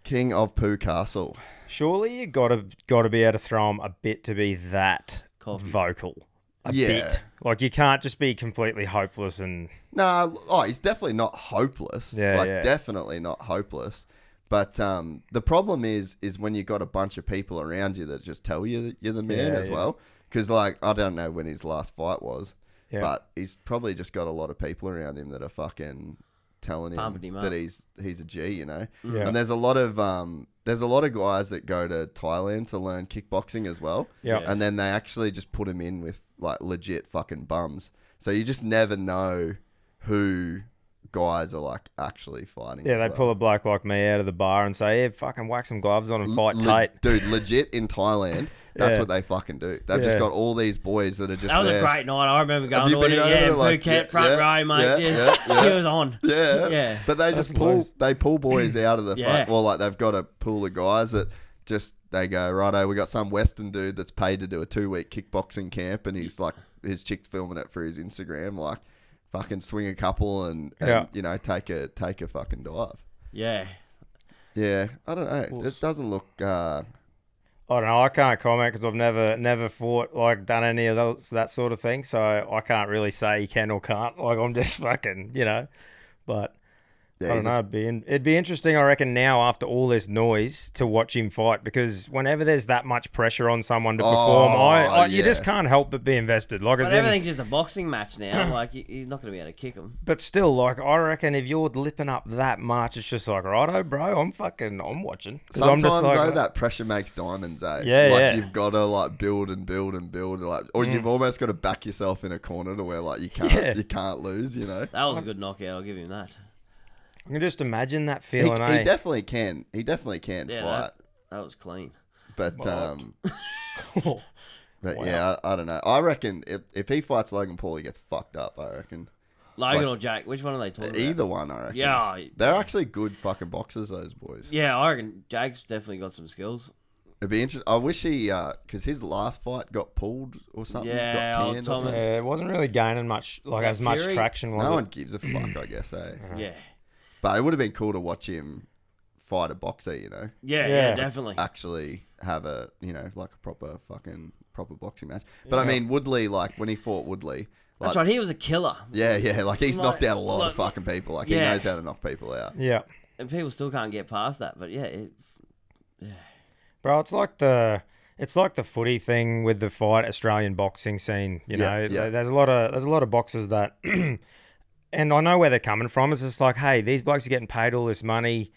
King of Pooh Castle. Surely you gotta be able to throw him a bit to be that vocal. A bit. Like you can't just be completely hopeless and. No, he's definitely not hopeless. Definitely not hopeless. But the problem is when you got a bunch of people around you that just tell you that you're the man as well. Because I don't know when his last fight was. Yeah. But he's probably just got a lot of people around him that are fucking telling him that he's a G, you know. Yeah. And there's a lot of guys that go to Thailand to learn kickboxing as well. Yeah. And then they actually just put him in with legit fucking bums. So you just never know who guys are actually fighting. Yeah, they pull a bloke like me out of the bar and say, "Yeah, fucking whack some gloves on and fight Tate." Dude, legit in Thailand. That's what they fucking do. They've just got all these boys that are just. That was there. a great night. I remember going to it. Yeah, Phuket front row, mate. She was on. Yeah. But they just pull boys out of the front. Well, they've got a pool of guys that just they go, righto, we got some Western dude that's paid to do a 2-week kickboxing camp, and he's his chick's filming it for his Instagram, fucking swing a couple and you know take a fucking dive. Yeah. I don't know. It doesn't look. I don't know. I can't comment because I've never fought, like, done any of that sort of thing. So I can't really say he can or can't. Like, I'm just fucking, But Yeah, I don't know. It'd be interesting, I reckon, now after all this noise to watch him fight, because whenever there's that much pressure on someone to perform, you just can't help but be invested. Like, but everything's just a boxing match now. Like, he's not going to be able to kick him. But still, like, I reckon if you're lipping up that much, it's just like, righto, bro, I'm watching. Sometimes, though, that pressure makes diamonds, eh? Yeah, you've got to, like, build and build and build, like, or you've almost got to back yourself in a corner to where, like, you can't lose, That was a good knockout. I'll give him that. I can just imagine that feeling. He definitely can. He definitely can fight. That was clean. But Wow. yeah, I don't know. I reckon if he fights Logan Paul, he gets fucked up. I reckon. Logan or Jake? Which one are they talking about? Either one, I reckon. Yeah, they're actually good fucking boxers. Those boys. Yeah, I reckon Jake's definitely got some skills. It'd be interesting. I wish he, because his last fight got pulled or something. Yeah, got canned or something. It wasn't really gaining much, as much traction. Was no it? one gives a fuck, I guess. Yeah. But it would have been cool to watch him fight a boxer, Yeah, definitely. Actually have a, like a proper boxing match. But I mean, Woodley, like when he fought Woodley. That's right, he was a killer. Yeah, like he's knocked out a lot of fucking people. Like he knows how to knock people out. Yeah. And people still can't get past that, but yeah. Bro, it's like the footy thing with the fight Australian boxing scene, There's a lot of boxers that and I know where they're coming from. It's just like, hey, these blokes are getting paid all this money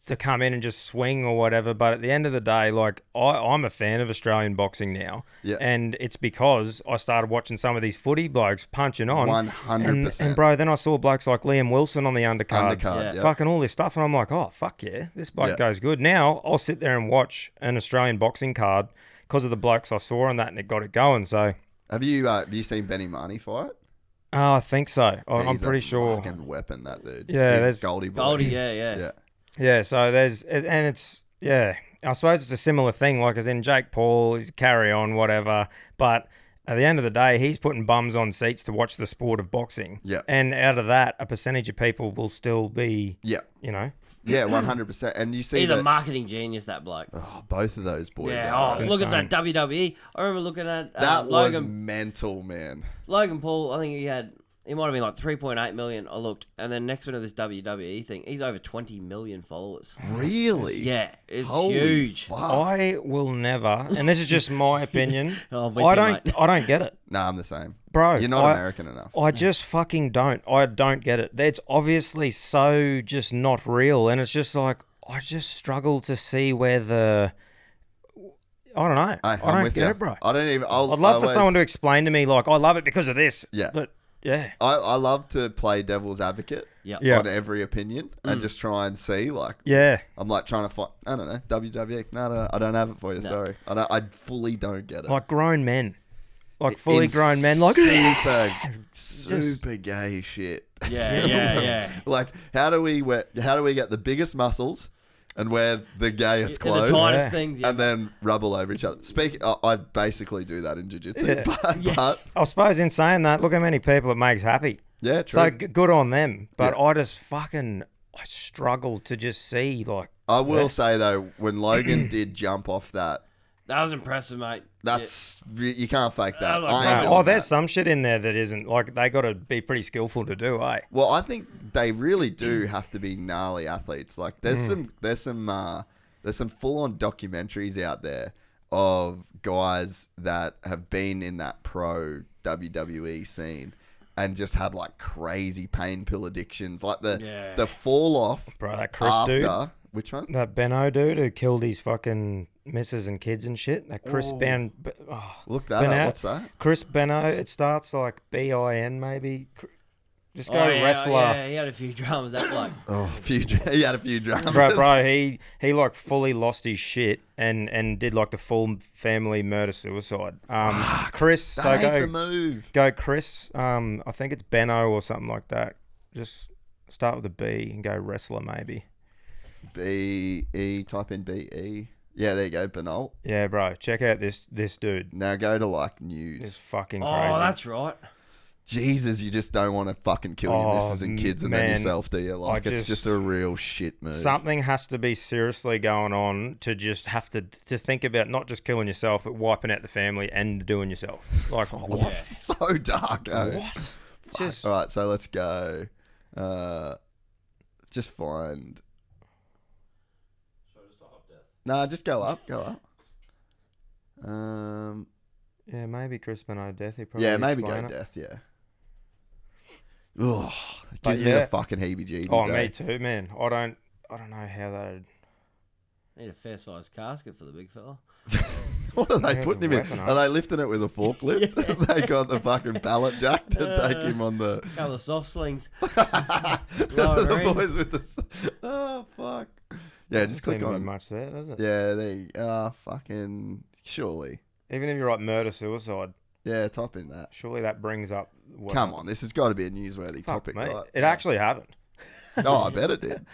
to come in and just swing or whatever. But at the end of the day, like, I'm a fan of Australian boxing now. Yeah. And it's because I started watching some of these footy blokes punching on. 100%. And bro, then I saw blokes like Liam Wilson on the undercards. Yeah. Fucking all this stuff. And I'm like, oh, fuck yeah, this bloke goes good. Now I'll sit there and watch an Australian boxing card because of the blokes I saw on that, and it got it going. So have you seen Benny Marnie fight? Oh, I think so. I'm pretty sure. Fucking weapon, that dude. Yeah, there's Goldie boy. Goldie, yeah. Yeah, so I suppose it's a similar thing, like as in Jake Paul is carry on, whatever. But at the end of the day, he's putting bums on seats to watch the sport of boxing. Yeah. And out of that, a percentage of people will still be, Yeah, 100%. And you see he's a marketing genius, that bloke. Oh, both of those boys. Yeah, look at that WWE. I remember looking at that Logan. was mental, man. Logan Paul, I think he might have been like 3.8 million. I looked, and then next one of this WWE thing, he's over 20 million followers. Really? Yeah, it's Holy huge. Fuck. I will never, and this is just my opinion. I don't get it. No, I'm the same. Bro, you're not American enough. I just fucking don't. I don't get it. It's obviously so just not real, and it's just like I just struggle to see where the. I don't know. I don't get it, bro. I don't even. I'd love for someone to explain to me, like, I love it because of this. Yeah. But yeah, I love to play devil's advocate. Yeah. On every opinion and just try and see, like. Yeah. I'm like trying to find. I don't know, WWE. No, I don't have it for you. No. Sorry, I fully don't get it. Like grown men. Like fully grown men, like super gay shit. Yeah. Like, how do we get the biggest muscles and wear the gayest clothes, the tightest things, and then rub all over each other? I basically do that in jiu-jitsu, but I suppose in saying that, look how many people it makes happy. Yeah, true. So good on them, but I struggle to just see, like. I will say though, when Logan did jump off that was impressive, mate. You can't fake that. There's some shit in there that isn't, like, they got to be pretty skillful to do, eh? Well, I think they really do have to be gnarly athletes. Like there's some full on documentaries out there of guys that have been in that pro WWE scene and just had like crazy pain pill addictions, like the fall off. Bro, that Chris after, dude. Which one? That Benno dude who killed his fucking missus and kids and shit. That Chris Ben. Look that up. What's that? Chris Benno. It starts like BIN maybe. Just go wrestler. Yeah, he had a few dramas, that bloke. He had a few dramas. Bro, he like fully lost his shit and did like the full family murder suicide. Chris. That ain't the move. Go Chris. I think it's Benno or something like that. Just start with a B and go wrestler maybe. B-E, type in B-E. Yeah, there you go, Benol. Yeah, bro. Check out this dude. Now go to like news. It's fucking crazy. Oh, that's right. Jesus, you just don't want to fucking kill your missus and kids and then yourself, do you? Like, it's just a real shit move. Something has to be seriously going on to just have to think about not just killing yourself, but wiping out the family and doing yourself. Like, what? That's so dark, eh? What? Just... All right, so let's go. Just find... Nah, just go up. Yeah, maybe Chris Benoit death. Yeah, maybe go death. Yeah. Ugh, it gives me the fucking heebie-jeebies. Oh, me too, man. I don't know how that. Need a fair sized casket for the big fella. What are they putting him in? Are they lifting it with a forklift? They got the fucking pallet jack to take him on the. Couple of soft slings. The boys with the. Oh fuck. Yeah, just click on. Much there, does it? Yeah, they fucking surely. Even if you write murder suicide. Yeah, type in that. Surely that brings up. Come on, this has got to be a newsworthy topic, mate. right? It actually happened. Oh, I bet it did.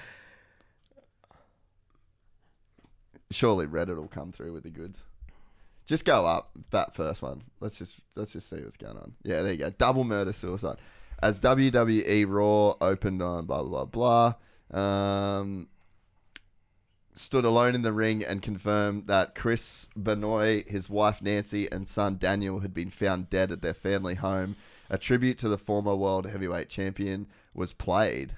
Surely Reddit will come through with the goods. Just go up that first one. Let's just see what's going on. Yeah, there you go. Double murder suicide. As WWE Raw opened on blah blah blah. Stood alone in the ring and confirmed that Chris Benoit, his wife Nancy, and son Daniel had been found dead at their family home. A tribute to the former world heavyweight champion was played.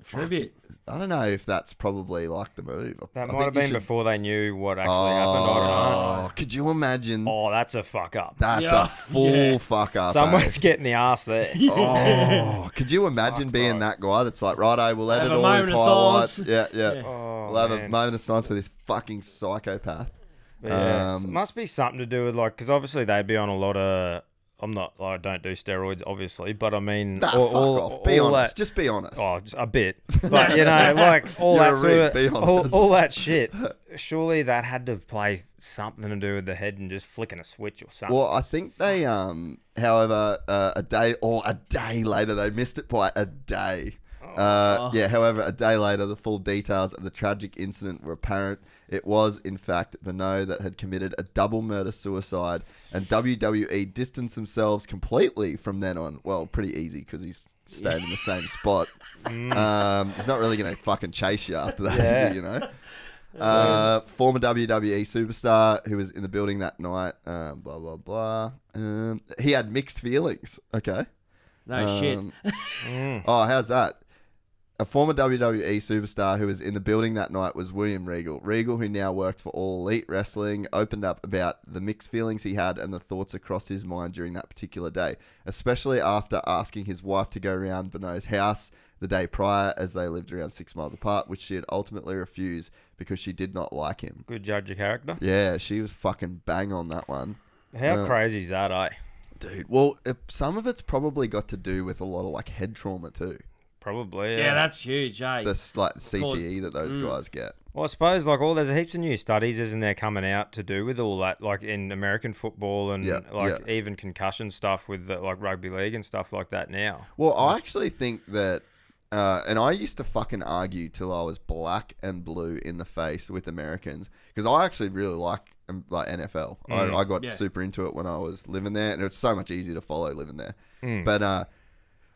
Tribute? I don't know if that's probably like the move. That might have been before they knew what actually happened. I don't know. Could you imagine? Oh, that's a fuck up. That's a full fuck up. Someone's getting the ass there. Oh, could you imagine being that guy that's like, righto, we'll edit all his highlights. Yeah. Oh, we'll have a moment of silence for this fucking psychopath. Yeah, it must be something to do with because obviously they'd be on a lot of. I don't do steroids, obviously, but I mean, fuck off. Be honest. Just be honest. Oh, just a bit. But all that shit. Surely that had to play something to do with the head and just flicking a switch or something. Well, I think they, however, a day later, they missed it by a day. However, a day later, the full details of the tragic incident were apparent. It was, in fact, Benoit that had committed a double murder-suicide, and WWE distanced themselves completely from then on. Well, pretty easy, because he's staying in the same spot. He's not really going to fucking chase you after that, you know? Former WWE superstar who was in the building that night, blah, blah, blah. He had mixed feelings, okay? No shit. Oh, how's that? A former WWE superstar who was in the building that night was William Regal. Regal, who now worked for All Elite Wrestling, opened up about the mixed feelings he had and the thoughts across his mind during that particular day, especially after asking his wife to go around Benoit's house the day prior as they lived around 6 miles apart, which she had ultimately refused because she did not like him. Good judge of character. Yeah, she was fucking bang on that one. How crazy is that, eh? Dude, well, some of it's probably got to do with a lot of head trauma too. Probably, yeah. Yeah, that's huge, eh? The CTE that those guys get. Well, I suppose there's heaps of new studies, isn't there, coming out to do with all that, like in American football and even concussion stuff with rugby league and stuff like that now. Well, I actually think that, and I used to fucking argue till I was black and blue in the face with Americans because I actually really like NFL. I got super into it when I was living there, and it's so much easier to follow living there. But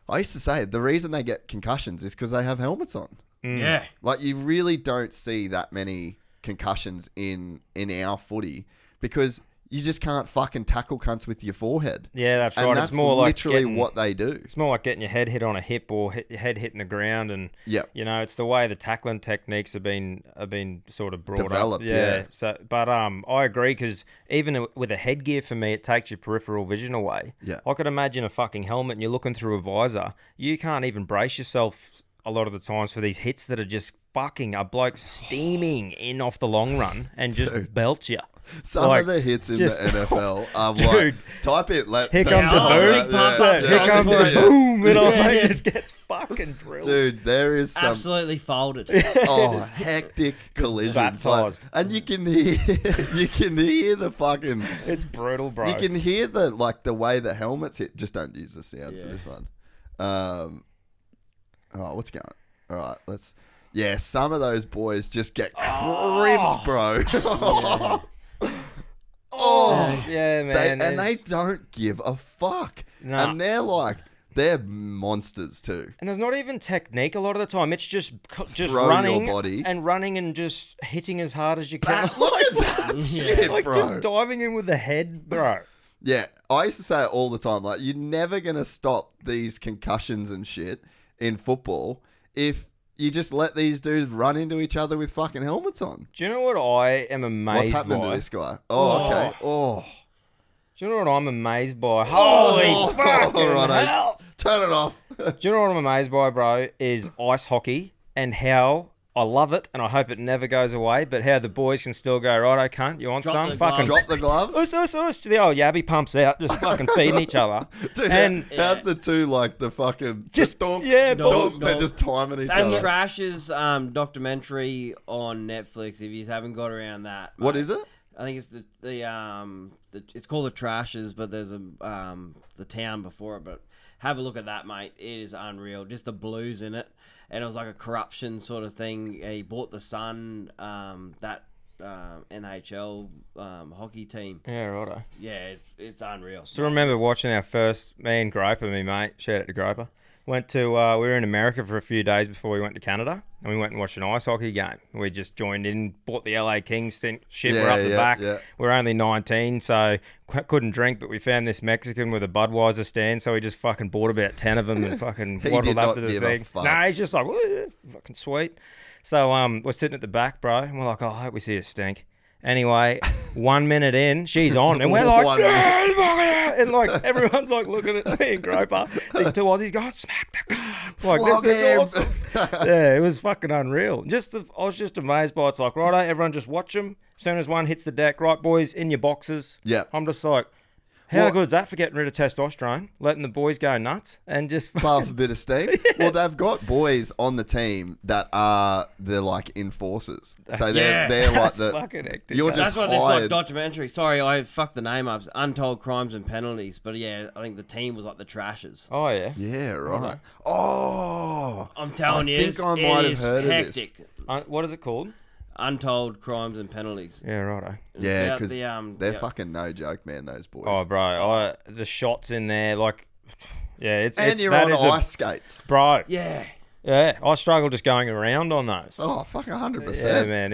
I used to say the reason they get concussions is because they have helmets on. Yeah. You really don't see that many concussions in our footy because you just can't fucking tackle cunts with your forehead. Yeah, that's right. And that's more literally what they do. It's more like getting your head hit on a hip or your head hitting the ground, and it's the way the tackling techniques have been sort of brought developed, up. Yeah. So, but I agree because even with a headgear, for me, it takes your peripheral vision away. Yeah. I could imagine a fucking helmet and you're looking through a visor. You can't even brace yourself a lot of the times for these hits that are just fucking a bloke steaming in off the long run and just belt you. Some of the hits in the NFL are type it. Here comes the boom. Here comes the boom. It just gets fucking drilled. Dude, there is some... Absolutely folded. Hectic collisions. And you can hear the fucking... It's brutal, bro. You can hear the way the helmets hit. Just don't use the sound for this one. What's going on? All right, let's... Yeah, some of those boys just get crimped, bro. Oh, yeah, man. They don't give a fuck. No. And they're monsters too. And there's not even technique a lot of the time. It's just Throw running your body. and running and just hitting as hard as you can. Look at that shit, like bro. just diving in with the head, bro. Yeah, I used to say it all the time. Like, you're never going to stop these concussions and shit in football if you just let these dudes run into each other with fucking helmets on. Do you know what I am amazed What's happening by? to this guy? Oh, okay. Oh. Do you know what I'm amazed by? Holy fucking Righto. hell! Turn it off. Do you know what I'm amazed by, bro? Is ice hockey and how I love it and I hope it never goes away, but how the boys can still go, righto, cunt, you want Drop some? the Fucking Drop the gloves. us. The old yabby pumps out, just fucking feeding each other. Dude, And how's the two, like, the fucking... Just- donk, yeah, donk, balls. they're just timing each And other. Trash's documentary on Netflix. If you haven't got around that, What mate. is it? I think it's it's called the Trashes, but there's the town before it. But have a look at that, mate. It is unreal. Just the blues in it, and it was like a corruption sort of thing. He bought the Sun, that NHL hockey team. Yeah, righto. Yeah, it's unreal. Still remember watching our first, me and Groper, me mate, shout out to Groper, went to, we were in America for a few days before we went to Canada, and we went and watched an ice hockey game. We just joined in, bought the LA Kings thing, we're up the back. Yeah. We're only 19, so couldn't drink, but we found this Mexican with a Budweiser stand, so we just fucking bought about 10 of them and fucking He waddled did up not to the give a thing. fuck. Nah, he's just like, woo, fucking sweet. So we're sitting at the back, bro, and we're like, oh, I hope we see a stink. Anyway, 1 minute in, she's on, and we're like, 1 minute. yeah, fuck yeah. And like everyone's like looking at me and Groper. These two Aussies go, smack the cunt. Like, Flog this is him. awesome. Yeah, it was fucking unreal. I was just amazed by it. It's like, righto, everyone just watch them. As soon as one hits the deck, right, boys, in your boxes. Yeah. I'm just like, how good's that for getting rid of testosterone? Letting the boys go nuts and just Pull off a bit of steam. Well, they've got boys on the team that are the like enforcers. So they're like the fucking hectic. you're That's just what this like hired. documentary. Sorry, I fucked the name up. It's Untold Crimes and Penalties. But yeah, I think the team was like the Trashes. Oh, yeah. Yeah, right. Oh, I'm telling I you, think I might have heard of this. hectic. What is it called? Untold Crimes and Penalties. Yeah, righto. Yeah, About because the, they're fucking no joke, man. Those boys. Oh, bro, the shots in there, like, yeah, it's and you're that on is ice skates. bro. Yeah. Yeah, I struggle just going around on those. Oh, fucking 100%. Yeah, man,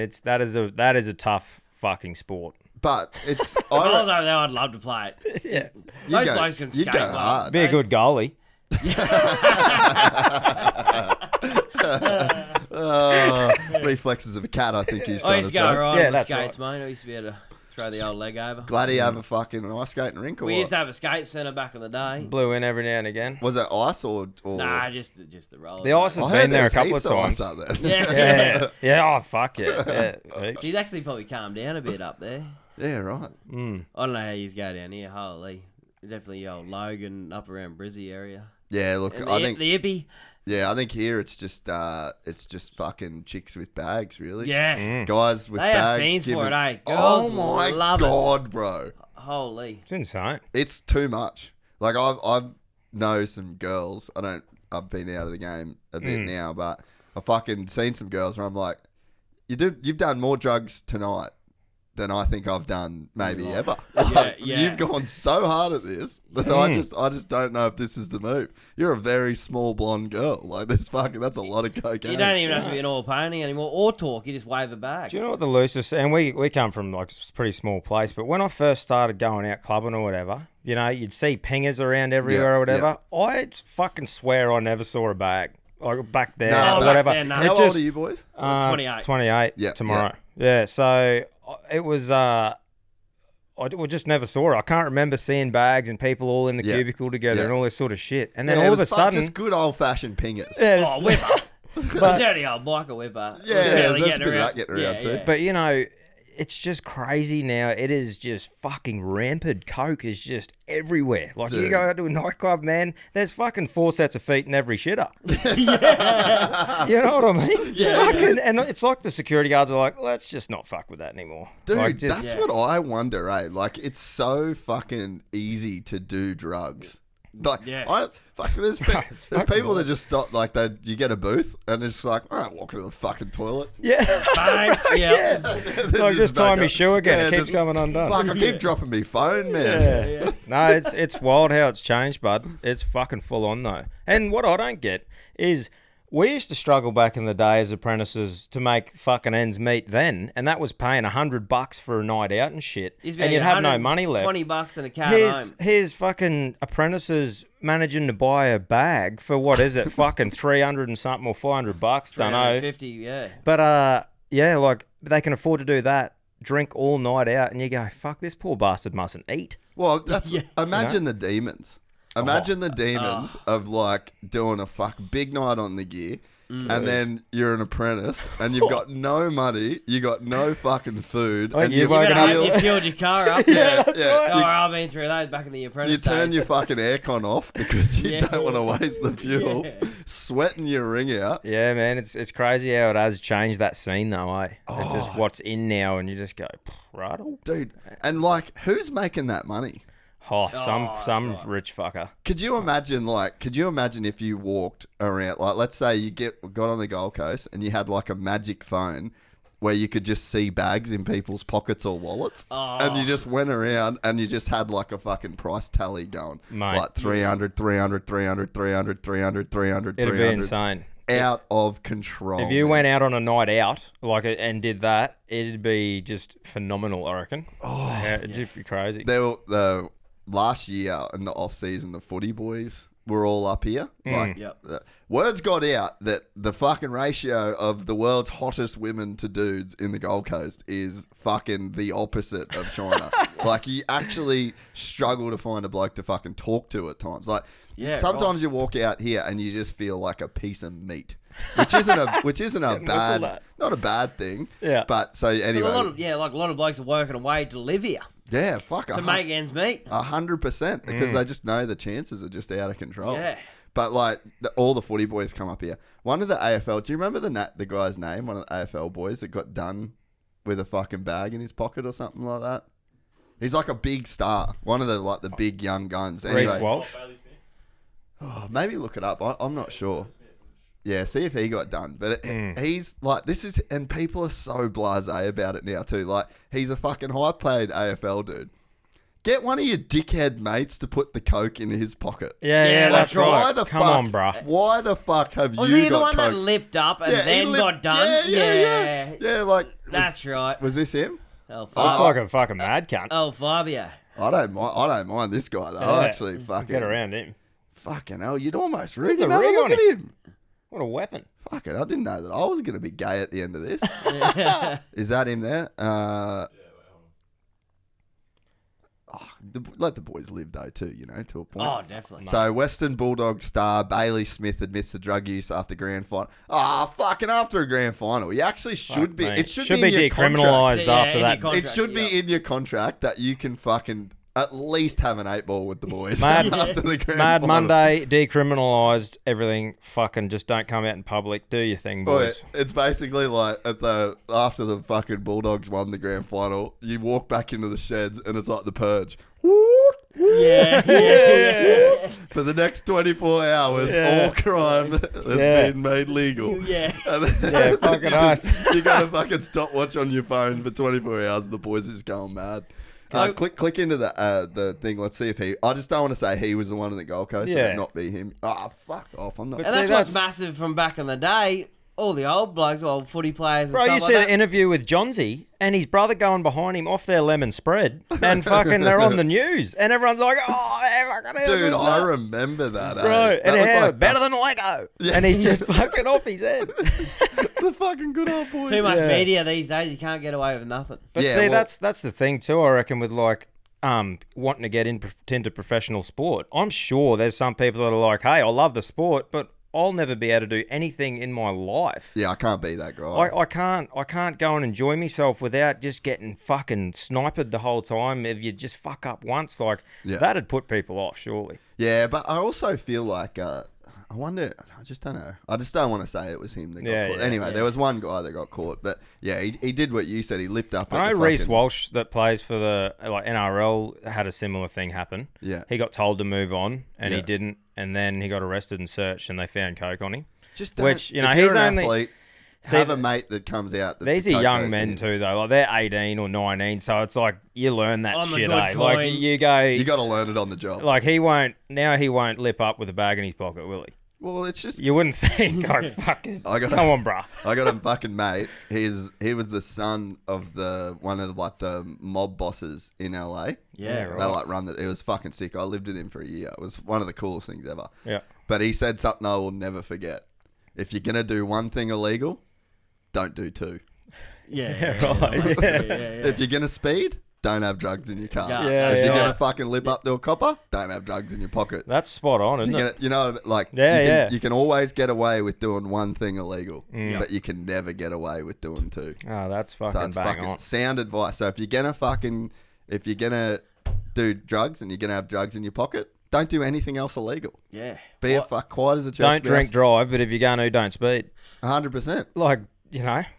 that is a tough fucking sport. But it's If I was over there, I'd love to play it. Yeah, you Those go- blokes can you skate go well. hard. be a good goalie. Reflexes of a cat, I think he's I trying used to to go say. right Yeah, on the that's skates, mate. I used to be able to throw the old leg over. Glad you have a fucking ice skating rink or We what? used to have a skate centre back in the day. Blew in every now and again. Was it ice or Nah, just the roller. The ice has I been heard there a there's couple of heaps ice times. up there. Yeah. Yeah. Oh fuck yeah. Yeah. She's actually probably calmed down a bit up there. Yeah, right. Mm. I don't know how you go down here. Holy. Definitely old Logan up around Brizzy area. Yeah, look, And I think the hippie. I think here it's just fucking chicks with bags, really. Yeah. Guys with They have bags. fiends for giving- it, eh? Oh Girls my love it. god, bro. Holy. It's insane. It's too much. Like I've know some girls. I've been out of the game a bit now, but I fucking seen some girls where I'm like, you've done more drugs tonight than I think I've done maybe ever. Yeah, yeah. You've gone so hard at this that I just don't know if this is the move. You're a very small blonde girl. Like that's a lot of cocaine. You don't even have to be an all pony anymore or talk. You just wave a bag. Do you know what the loosest? And we come from like a pretty small place, but when I first started going out clubbing or whatever, you know, you'd see pingers around everywhere or whatever. I fucking swear I never saw a bag. Like back there, No, or back whatever. there, no. How old are you boys? 28. 28 Yeah, tomorrow. Yeah, so it was. We just never saw it. I can't remember seeing bags and people all in the cubicle together and all this sort of shit. And then all of a sudden, just good old fashioned pingers. yeah, Oh, whipper. The dirty old biker whipper. Yeah, Barely there's a getting bit of around. that getting around too. but you know, it's just crazy now. It is just fucking rampant. Coke is just everywhere. Like you Dude. go out to a nightclub, man, there's fucking 4 sets of feet in every shitter. You know what I mean? Yeah. Fucking, and it's like the security guards are like, let's just not fuck with that anymore. Dude, like, just, that's what I wonder, eh? Like, it's so fucking easy to do drugs. Like, there's people that just stop, like, you get a booth and it's like, all right, walk into the fucking toilet. Yeah. Yeah. It's like, just tie me shoe again. It keeps coming undone. Fuck, I keep dropping me phone, man. Yeah. No, it's wild how it's changed, bud. It's fucking full on, though. And what I don't get is... We used to struggle back in the day as apprentices to make fucking ends meet then, and that was paying $100 for a night out and shit, and you'd have no money left. $20 in a cab home. Here's fucking apprentices managing to buy a bag for what is it, fucking 300 and something or $400, don't know. 350, yeah. But like they can afford to do that, drink all night out, and you go, fuck, this poor bastard mustn't eat. Well, that's imagine the demons. Imagine the demons of like doing a big night on the gear, and then you're an apprentice and you've got no money, you got no fucking food, and you filled your car up. Yeah. I've been through those back in the apprentice days. You turn days. your fucking aircon off because you don't want to waste the fuel, sweating your ring out. Yeah, man, it's crazy how it has changed that scene though, eh? It's just what's in now, and you just go, right, dude. And like, who's making that money? Some rich fucker. Could you imagine if you walked around, like, let's say you got on the Gold Coast and you had like a magic phone where you could just see bags in people's pockets or wallets, and you just went around and you just had like a fucking price tally going, mate, like 300, 300, 300, 300, 300, 300, It'd be insane. Out of control. If you went out on a night out and did that, it'd be just phenomenal, I reckon. It'd be crazy. Last year in the off season, the footy boys were all up here. Words got out that the fucking ratio of the world's hottest women to dudes in the Gold Coast is fucking the opposite of China. Like, you actually struggle to find a bloke to fucking talk to at times. Like, sometimes you walk out here and you just feel like a piece of meat, which isn't not a bad thing. Yeah. But so anyway, a lot of blokes are working away to live here. Yeah, fuck. To make ends meet. 100%, because they just know the chances are just out of control. Yeah. But like all the footy boys come up here. One of the AFL. Do you remember the guy's name? One of the AFL boys that got done with a fucking bag in his pocket or something like that. He's like a big star. One of the big young guns. Anyway, Reece Walsh. Maybe look it up. I'm not sure. Yeah, see if he got done. But he's like, and people are so blasé about it now too. Like, he's a fucking high-paid AFL dude. Get one of your dickhead mates to put the coke in his pocket. Yeah, that's right. Come on, bro. Why the fuck have you got coke? Was he the one that lipped up and then got done? Yeah, like... That's right. Was this him? Looks like a fucking mad cunt. Oh, Fabio. I don't mind this guy, though. I actually fucking... Get around him. Fucking hell, you'd almost rig him. Look at him. What a weapon. Fuck it, I didn't know that I was going to be gay at the end of this. Is that him there? Let the boys live, though, too, to a point. Oh, definitely. So, Western Bulldog star Bailey Smith admits to drug use after grand final. Fucking after a grand final. You actually should be. It should be decriminalised after that. It should be in your contract that you can fucking... at least have an 8-ball with the boys. Mad Monday, decriminalised everything. Fucking just don't come out in public. Do your thing, boys. It's basically like after the fucking Bulldogs won the grand final, you walk back into the sheds and it's like the purge. Yeah. For the next 24 hours, all crime has been made legal. Yeah. Fucking you gotta fucking stop watch on your phone for 24 hours and the boys are just going mad. Click into the thing. Let's see if he... I just don't want to say he was the one in the Gold Coast. So not be him. Fuck off. I'm not... And that's what's massive from back in the day. All the old blokes, old footy players and Bro, stuff you like see that. the interview with Johnsy and his brother going behind him off their lemon spread and fucking they're on the news and everyone's like, dude, I remember that. Bro, and it's like, better than Lego. Yeah. And he's just fucking off his head. The fucking good old boy. Too much media these days. You can't get away with nothing. But that's the thing too, I reckon, with like wanting to get into professional sport. I'm sure there's some people that are like, hey, I love the sport, but I'll never be able to do anything in my life. Yeah, I can't be that guy. I can't go and enjoy myself without just getting fucking sniped the whole time. If you just fuck up once, that'd put people off, surely. Yeah, but I also feel like I wonder. I just don't know. I just don't want to say it was him that got caught. Yeah, anyway, there was one guy that got caught, but yeah, he did what you said. He lipped up. I know Reece Walsh that plays for the NRL had a similar thing happen. Yeah, he got told to move on, and he didn't, and then he got arrested and searched, and they found coke on him. Just which if he's you're an only. athlete, have a mate that comes out. These are young men too, though. Like they're 18 or 19, so it's like you learn that shit. Like you go, you got to learn it on the job. Like he won't lip up with a bag in his pocket, will he? Well, it's just you wouldn't think. Come on, bruh. I got a fucking mate. He was the son of one of the mob bosses in LA. Yeah, right. They run it. It was fucking sick. I lived with him for a year. It was one of the coolest things ever. Yeah. But he said something I will never forget. If you're gonna do one thing illegal, don't do two. Yeah, right. If you're gonna speed, don't have drugs in your car. If you're gonna fucking lip up to a copper, don't have drugs in your pocket. That's spot on, isn't it? You know, you can always get away with doing one thing illegal, but you can never get away with doing two. Oh, that's fucking bang on. Sound advice. So if you're gonna do drugs and you're gonna have drugs in your pocket, don't do anything else illegal. Yeah. Be quiet as a church Don't mouse. drink, drive, but if you're going to, don't speed. 100%. Like,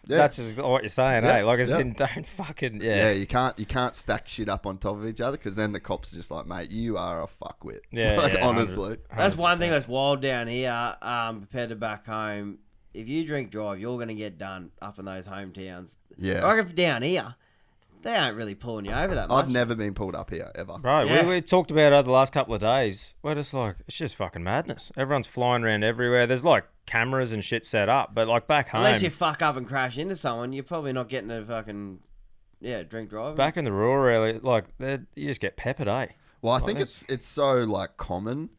that's what you're saying, eh? Like, it's in, don't fucking, Yeah, you can't stack shit up on top of each other because then the cops are just like, mate, you are a fuckwit. Yeah, honestly. 100%. That's one thing that's wild down here compared to back home. If you drink, drive, you're going to get done up in those home towns. Yeah. I reckon down here, they aren't really pulling you over that much. I've never been pulled up here, ever. Bro, we talked about it over the last couple of days. We're just like, it's just fucking madness. Everyone's flying around everywhere. There's like cameras and shit set up, but like back home. Unless you fuck up and crash into someone, you're probably not getting a fucking, drink drive. Back in the rural area, like, you just get peppered, eh? Well, I think it's so like common.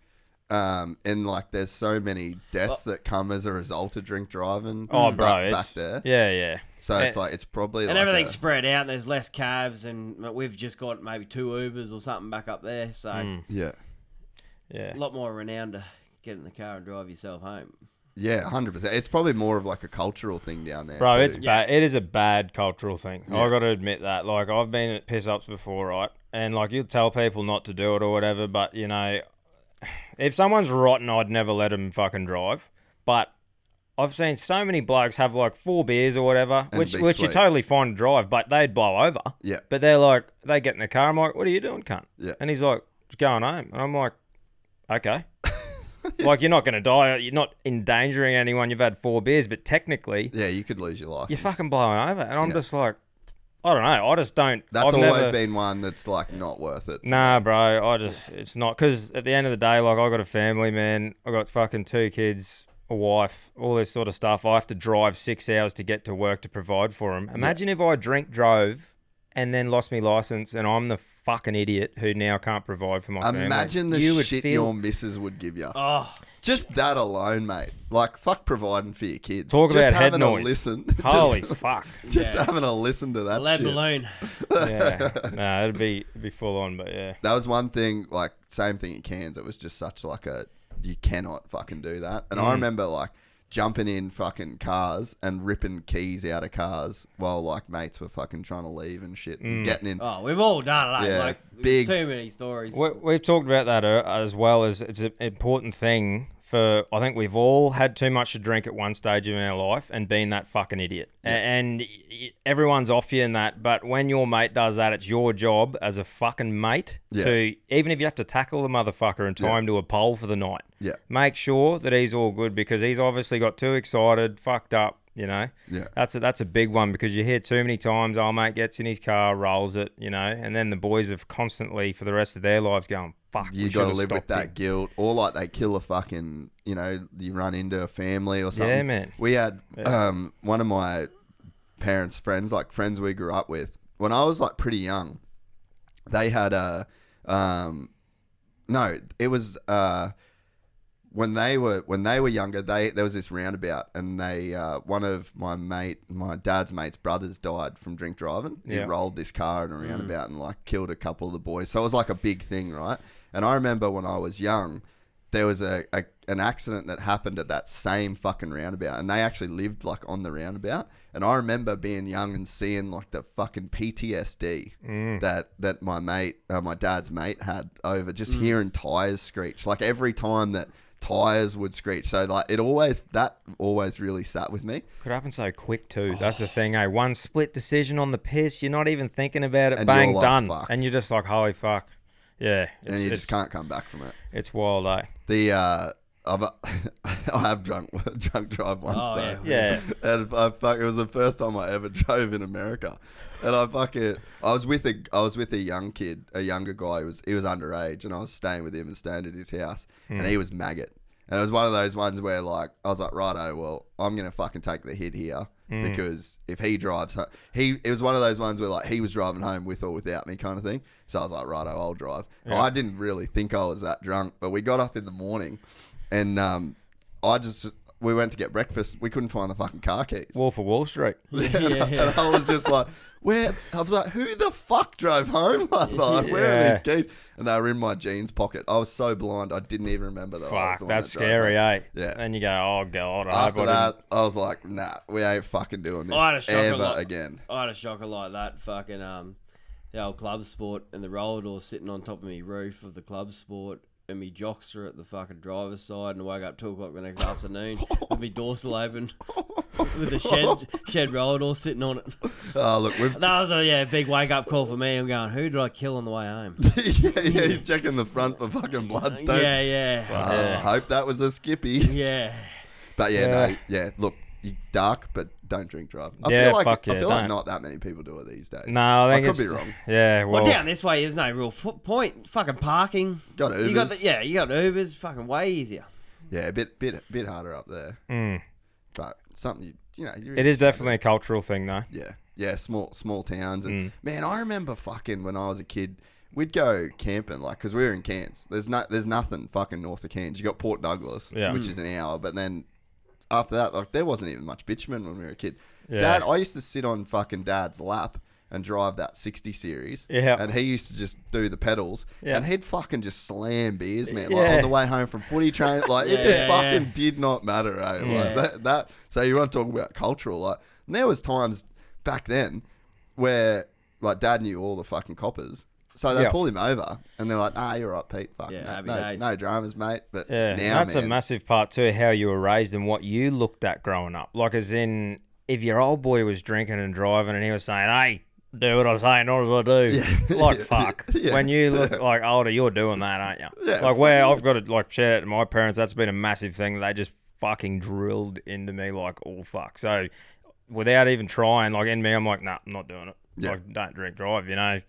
And like there's so many deaths that come as a result of drink driving. Oh, bro, back there. Yeah. So it's probably and everything's spread out. There's less cabs, and we've just got maybe 2 Ubers or something back up there. So yeah, a lot more renowned to get in the car and drive yourself home. Yeah, 100%. It's probably more of like a cultural thing down there, bro. too. It's bad. It is a bad cultural thing. Yeah. I got to admit that. Like I've been at piss ups before, right? And like you'll tell people not to do it or whatever, but you know, if someone's rotten, I'd never let them fucking drive. But I've seen so many blokes have like 4 beers or whatever, which you're totally fine to drive, but they'd blow over. Yeah. But they're like, they get in the car. I'm like, what are you doing, cunt? Yeah. And he's like, just going home. And I'm like, okay. Like, you're not going to die. You're not endangering anyone. You've had 4 beers, but technically, yeah, you could lose your life. You're fucking blowing over. And I'm just like, I don't know. I just don't. That's always been one that's like not worth it. Nah, bro. It's not. Because at the end of the day, like, I got a family, man. I got fucking 2 kids, a wife, all this sort of stuff. I have to drive 6 hours to get to work to provide for them. Imagine if I drove and then lost my license and I'm the fucking idiot who now can't provide for my family. Imagine the shit your missus would give you. Oh. Just that alone, mate. Like, fuck providing for your kids. Talk just about head having noise. A listen. Holy fuck. Just having a listen to that Lead shit. balloon. Yeah. Nah, it'd be full on, but yeah. That was one thing, like, same thing in Cairns. It was just such like you cannot fucking do that. And I remember, like, jumping in fucking cars and ripping keys out of cars while like mates were fucking trying to leave and shit and getting in. Oh, we've all done it. Yeah, like big. Too many stories. We've talked about that as well as it's an important thing for. I think we've all had too much to drink at one stage in our life and been that fucking idiot. Yeah. And everyone's off you in that. But when your mate does that, it's your job as a fucking mate to, even if you have to tackle the motherfucker and tie him to a pole for the night. Yeah. Make sure that he's all good because he's obviously got too excited, fucked up, you know. Yeah. That's a big one because you hear too many times, oh, mate gets in his car, rolls it, you know, and then the boys have constantly for the rest of their lives going, fuck, you got to live with that guilt. Or like they kill a fucking, you know, you run into a family or something. Yeah, man. We had one of my parents' friends, like friends we grew up with, when I was like pretty young, they had when they were younger, there was this roundabout, and they one of my dad's mate's brothers died from drink driving. He rolled this car in a roundabout and like killed a couple of the boys. So it was like a big thing, right? And I remember when I was young, there was an accident that happened at that same fucking roundabout, and they actually lived like on the roundabout. And I remember being young and seeing like the fucking PTSD that my dad's mate had over just hearing tires screech. Like every time that tires would screech. So like that always really sat with me. Could happen so quick too. That's the thing, eh? One split decision on the piss, you're not even thinking about it. And bang, your done. life's fucked. And you're just like, holy fuck. Yeah. And you just can't come back from it. It's wild, eh? I have drunk drive once though. Yeah. And it was the first time I ever drove in America. And I was with a young kid, a younger guy. He was underage, and I was staying with him and staying at his house, and he was maggot. And it was one of those ones where like I was like, righto, well, I'm gonna fucking take the hit here because if he drives, it was one of those ones where like he was driving home with or without me kind of thing. So I was like, righto, I'll drive. Yeah. I didn't really think I was that drunk, but we got up in the morning, and we went to get breakfast. We couldn't find the fucking car keys. Wolf of Wall Street. And I was just like, I was like, who the fuck drove home last night? Where are these keys? And they were in my jeans pocket. I was so blind, I didn't even remember that. Fuck, that's scary, eh? Yeah. And you go, oh, God. After that, I was like, nah, we ain't fucking doing this ever again. I had a shocker like that. Fucking, the old club sport and the roller door sitting on top of me roof of the club sport. And me jocks are at the fucking driver's side, and I woke up 2 o'clock the next afternoon with me door still open, with the shed roller door sitting on it. Oh look, that was a big wake up call for me. I'm going, who did I kill on the way home? You're checking the front for fucking bloodstone. Yeah. I hope that was a Skippy. Yeah. But look, you dark, but don't drink drive. I feel like not that many people do it these days. No, I could be wrong. Yeah, well, down this way, there's no real point. Fucking parking. Got Ubers. You got Ubers. Fucking way easier. Yeah, a bit harder up there. But something it is definitely a cultural thing, though. Yeah, small towns, and man, I remember fucking when I was a kid. We'd go camping, like, because we were in Cairns. There's nothing fucking north of Cairns. You got Port Douglas, which is an hour, but then after that, like, there wasn't even much bitumen when we were a kid. Dad, I used to sit on fucking Dad's lap and drive that 60 series. Yeah. And he used to just do the pedals. Yeah. And he'd fucking just slam beers, man. Like on the way home from footy train. Like, it just fucking did not matter, eh? Yeah. Like, so you want to talk about cultural. Like, and there was times back then where, like, Dad knew all the fucking coppers. So they pull him over, and they're like, you're right, Pete. Fuck, no dramas, mate. But now, that's a massive part too, how you were raised and what you looked at growing up. Like, as in, if your old boy was drinking and driving and he was saying, hey, do what I'm saying, not what I do. Yeah. Like, fuck. Yeah. When you look like older, you're doing that, aren't you? Yeah, like, where I've got to, like, shout out to my parents, that's been a massive thing. They just fucking drilled into me, like, oh, fuck. So, without even trying, like, in me, I'm like, nah, I'm not doing it. Yeah. Like, don't drink, drive, you know.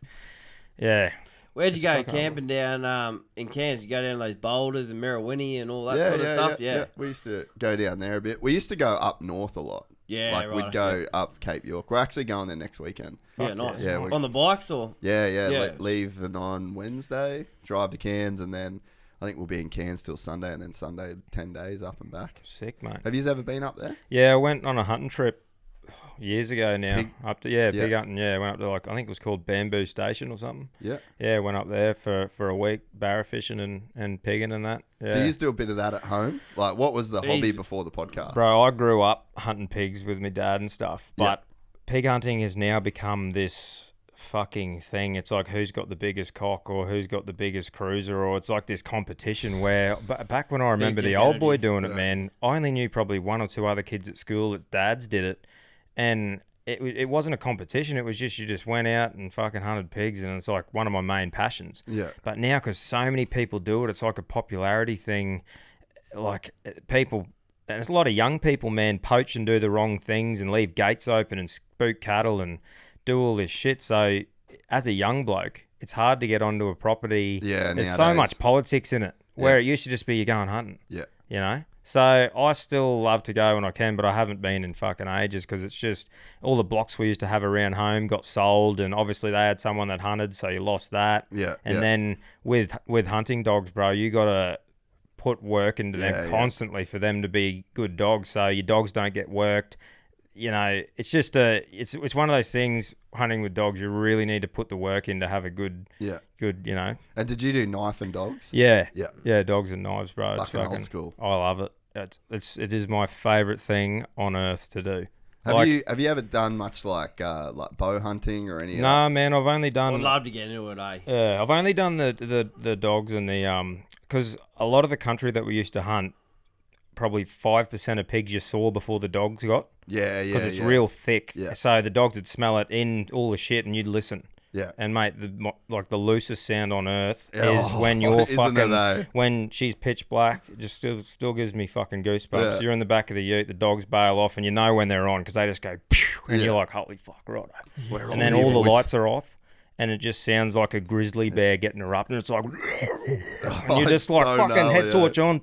Yeah. Where'd you go camping down in Cairns? You go down those boulders and Merrawinnie and all that sort of stuff? Yeah. We used to go down there a bit. We used to go up north a lot. Yeah, like, we'd go up Cape York. We're actually going there next weekend. Yeah, nice. Yeah, on the bikes or? Yeah. Leave on Wednesday, drive to Cairns, and then I think we'll be in Cairns till Sunday, and then Sunday 10 days up and back. Sick, mate. Have you ever been up there? Yeah, I went on a hunting trip years ago now. Pig hunting. Yeah, went up to, like, I think it was called Bamboo Station or something. Yeah, went up there for a week, barra fishing and pigging and that. Yeah. Do you do a bit of that at home? Like, what was the hobby before the podcast? Bro, I grew up hunting pigs with my dad and stuff, but pig hunting has now become this fucking thing. It's like, who's got the biggest cock or who's got the biggest cruiser, or it's like this competition where back when I remember the old boy doing it, man, I only knew probably 1 or 2 other kids at school that dads did it. And it wasn't a competition. It was just, you just went out and fucking hunted pigs, and it's like one of my main passions. Yeah. But now, because so many people do it, it's like a popularity thing. Like, people, and it's a lot of young people, man, poach and do the wrong things and leave gates open and spook cattle and do all this shit. So as a young bloke, it's hard to get onto a property. Yeah, there's so much politics in it, where it used to just be you going hunting. Yeah. You know? So I still love to go when I can, but I haven't been in fucking ages, because it's just all the blocks we used to have around home got sold, and obviously they had someone that hunted, so you lost that. Yeah. And then with hunting dogs, bro, you got to put work into them constantly for them to be good dogs, so your dogs don't get worked. You know, it's just it's one of those things, hunting with dogs, you really need to put the work in to have a good, you know. And did you do knife and dogs? Yeah, dogs and knives, bro. Fucking old school. I love it. It is my favourite thing on earth to do. Have you ever done much like bow hunting or any? Nah, man. I've only done. I'd love to get into it, eh? Yeah, I've only done the dogs and the because a lot of the country that we used to hunt, probably 5% of pigs you saw before the dogs got. Yeah. Because it's real thick. Yeah. So the dogs would smell it in all the shit, and you'd listen. Yeah. And mate, the loosest sound on earth is when you're fucking when she's pitch black. It just still gives me fucking goosebumps. Yeah. You're in the back of the ute, the dogs bail off, and you know when they're on because they just go, pew, and you're like, holy fuck, right. And then all the lights are off, and it just sounds like a grizzly bear getting erupted. It's like, and you're just like so fucking gnarly, head torch on,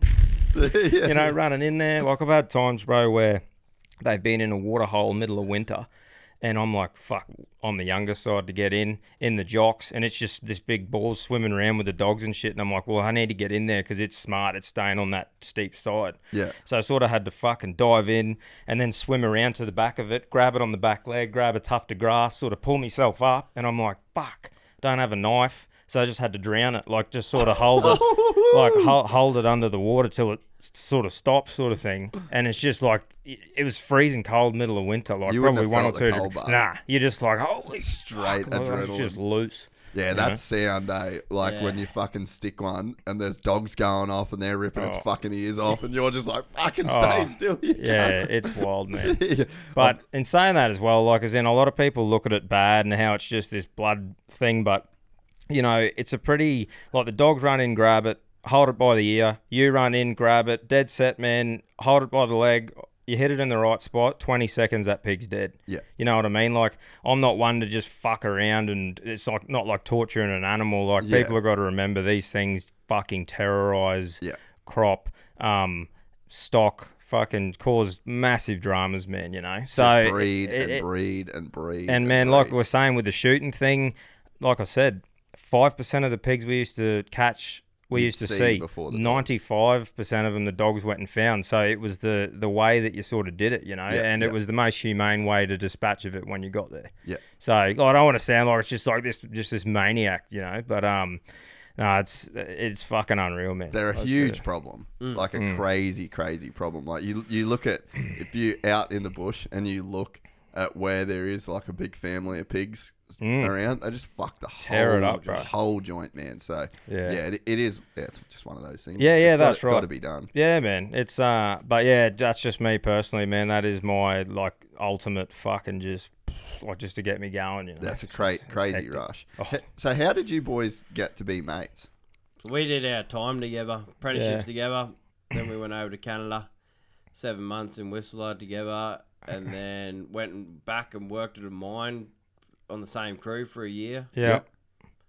you know, running in there. Like I've had times, bro, where they've been in a water hole middle of winter. And I'm like, fuck, on the younger side to get in the jocks. And it's just this big ball swimming around with the dogs and shit. And I'm like, well, I need to get in there because it's smart. It's staying on that steep side. Yeah. So I sort of had to fucking dive in and then swim around to the back of it, grab it on the back leg, grab a tuft of grass, sort of pull myself up. And I'm like, fuck, don't have a knife. So I just had to drown it, like just sort of hold it, like hold it under the water till it sort of stops, sort of thing. And it's just like it was freezing cold, middle of winter, like you probably 1 or 2 degrees. Nah, you're just like holy straight fuck, adrenaline. It's just loose. Yeah, that sound, like when you fucking stick one and there's dogs going off and they're ripping its fucking ears off and you're just like, fucking stay still. Yeah, it's wild, man. But in saying that as well, like as in a lot of people look at it bad and how it's just this blood thing, but you know, it's a pretty, like the dogs run in, grab it, hold it by the ear, you run in, grab it, dead set, man, hold it by the leg, you hit it in the right spot, 20 seconds, that pig's dead. Yeah. You know what I mean? Like, I'm not one to just fuck around and it's like not like torturing an animal. Like, people have got to remember these things fucking terrorize crop, stock, fucking cause massive dramas, man, you know? So just breed. And man, like we're saying with the shooting thing, like I said, 5% of the pigs we used to catch, we used to see. 95% of them, the dogs went and found. So it was the way that you sort of did it, you know, it was the most humane way to dispatch of it when you got there. Yeah. So I don't want to sound like it's just like this maniac, you know, but no, it's fucking unreal, man. They're a huge problem, like a crazy problem. Like you look at if you're out in the bush and you look at where there is like a big family of pigs around, they just fuck the whole joint, man. So it is. Yeah, it's just one of those things. That's right. Got to be done. Yeah, man. It's but yeah, that's just me personally, man. That is my like ultimate fucking just to get me going. You know, that's a crazy rush. So how did you boys get to be mates? We did our time together, apprenticeships together. Then we went over to Canada, 7 months in Whistler together. And then went back and worked at a mine on the same crew for a year. Yeah.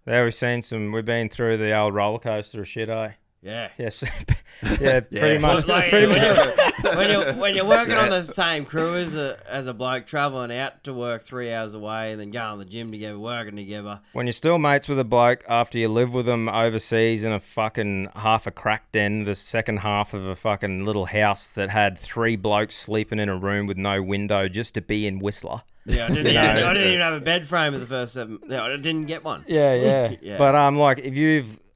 There we've been through the old roller coaster of shit, eh? Yeah. Yes. Yeah, pretty much. Like, when you're working on the same crew as a bloke, travelling out to work 3 hours away and then going to the gym together, working together. When you're still mates with a bloke after you live with them overseas in a fucking half a crack den, the second half of a fucking little house that had 3 blokes sleeping in a room with no window just to be in Whistler. Yeah, I didn't even have a bed frame at the first 7. No, I didn't get one. Yeah. But like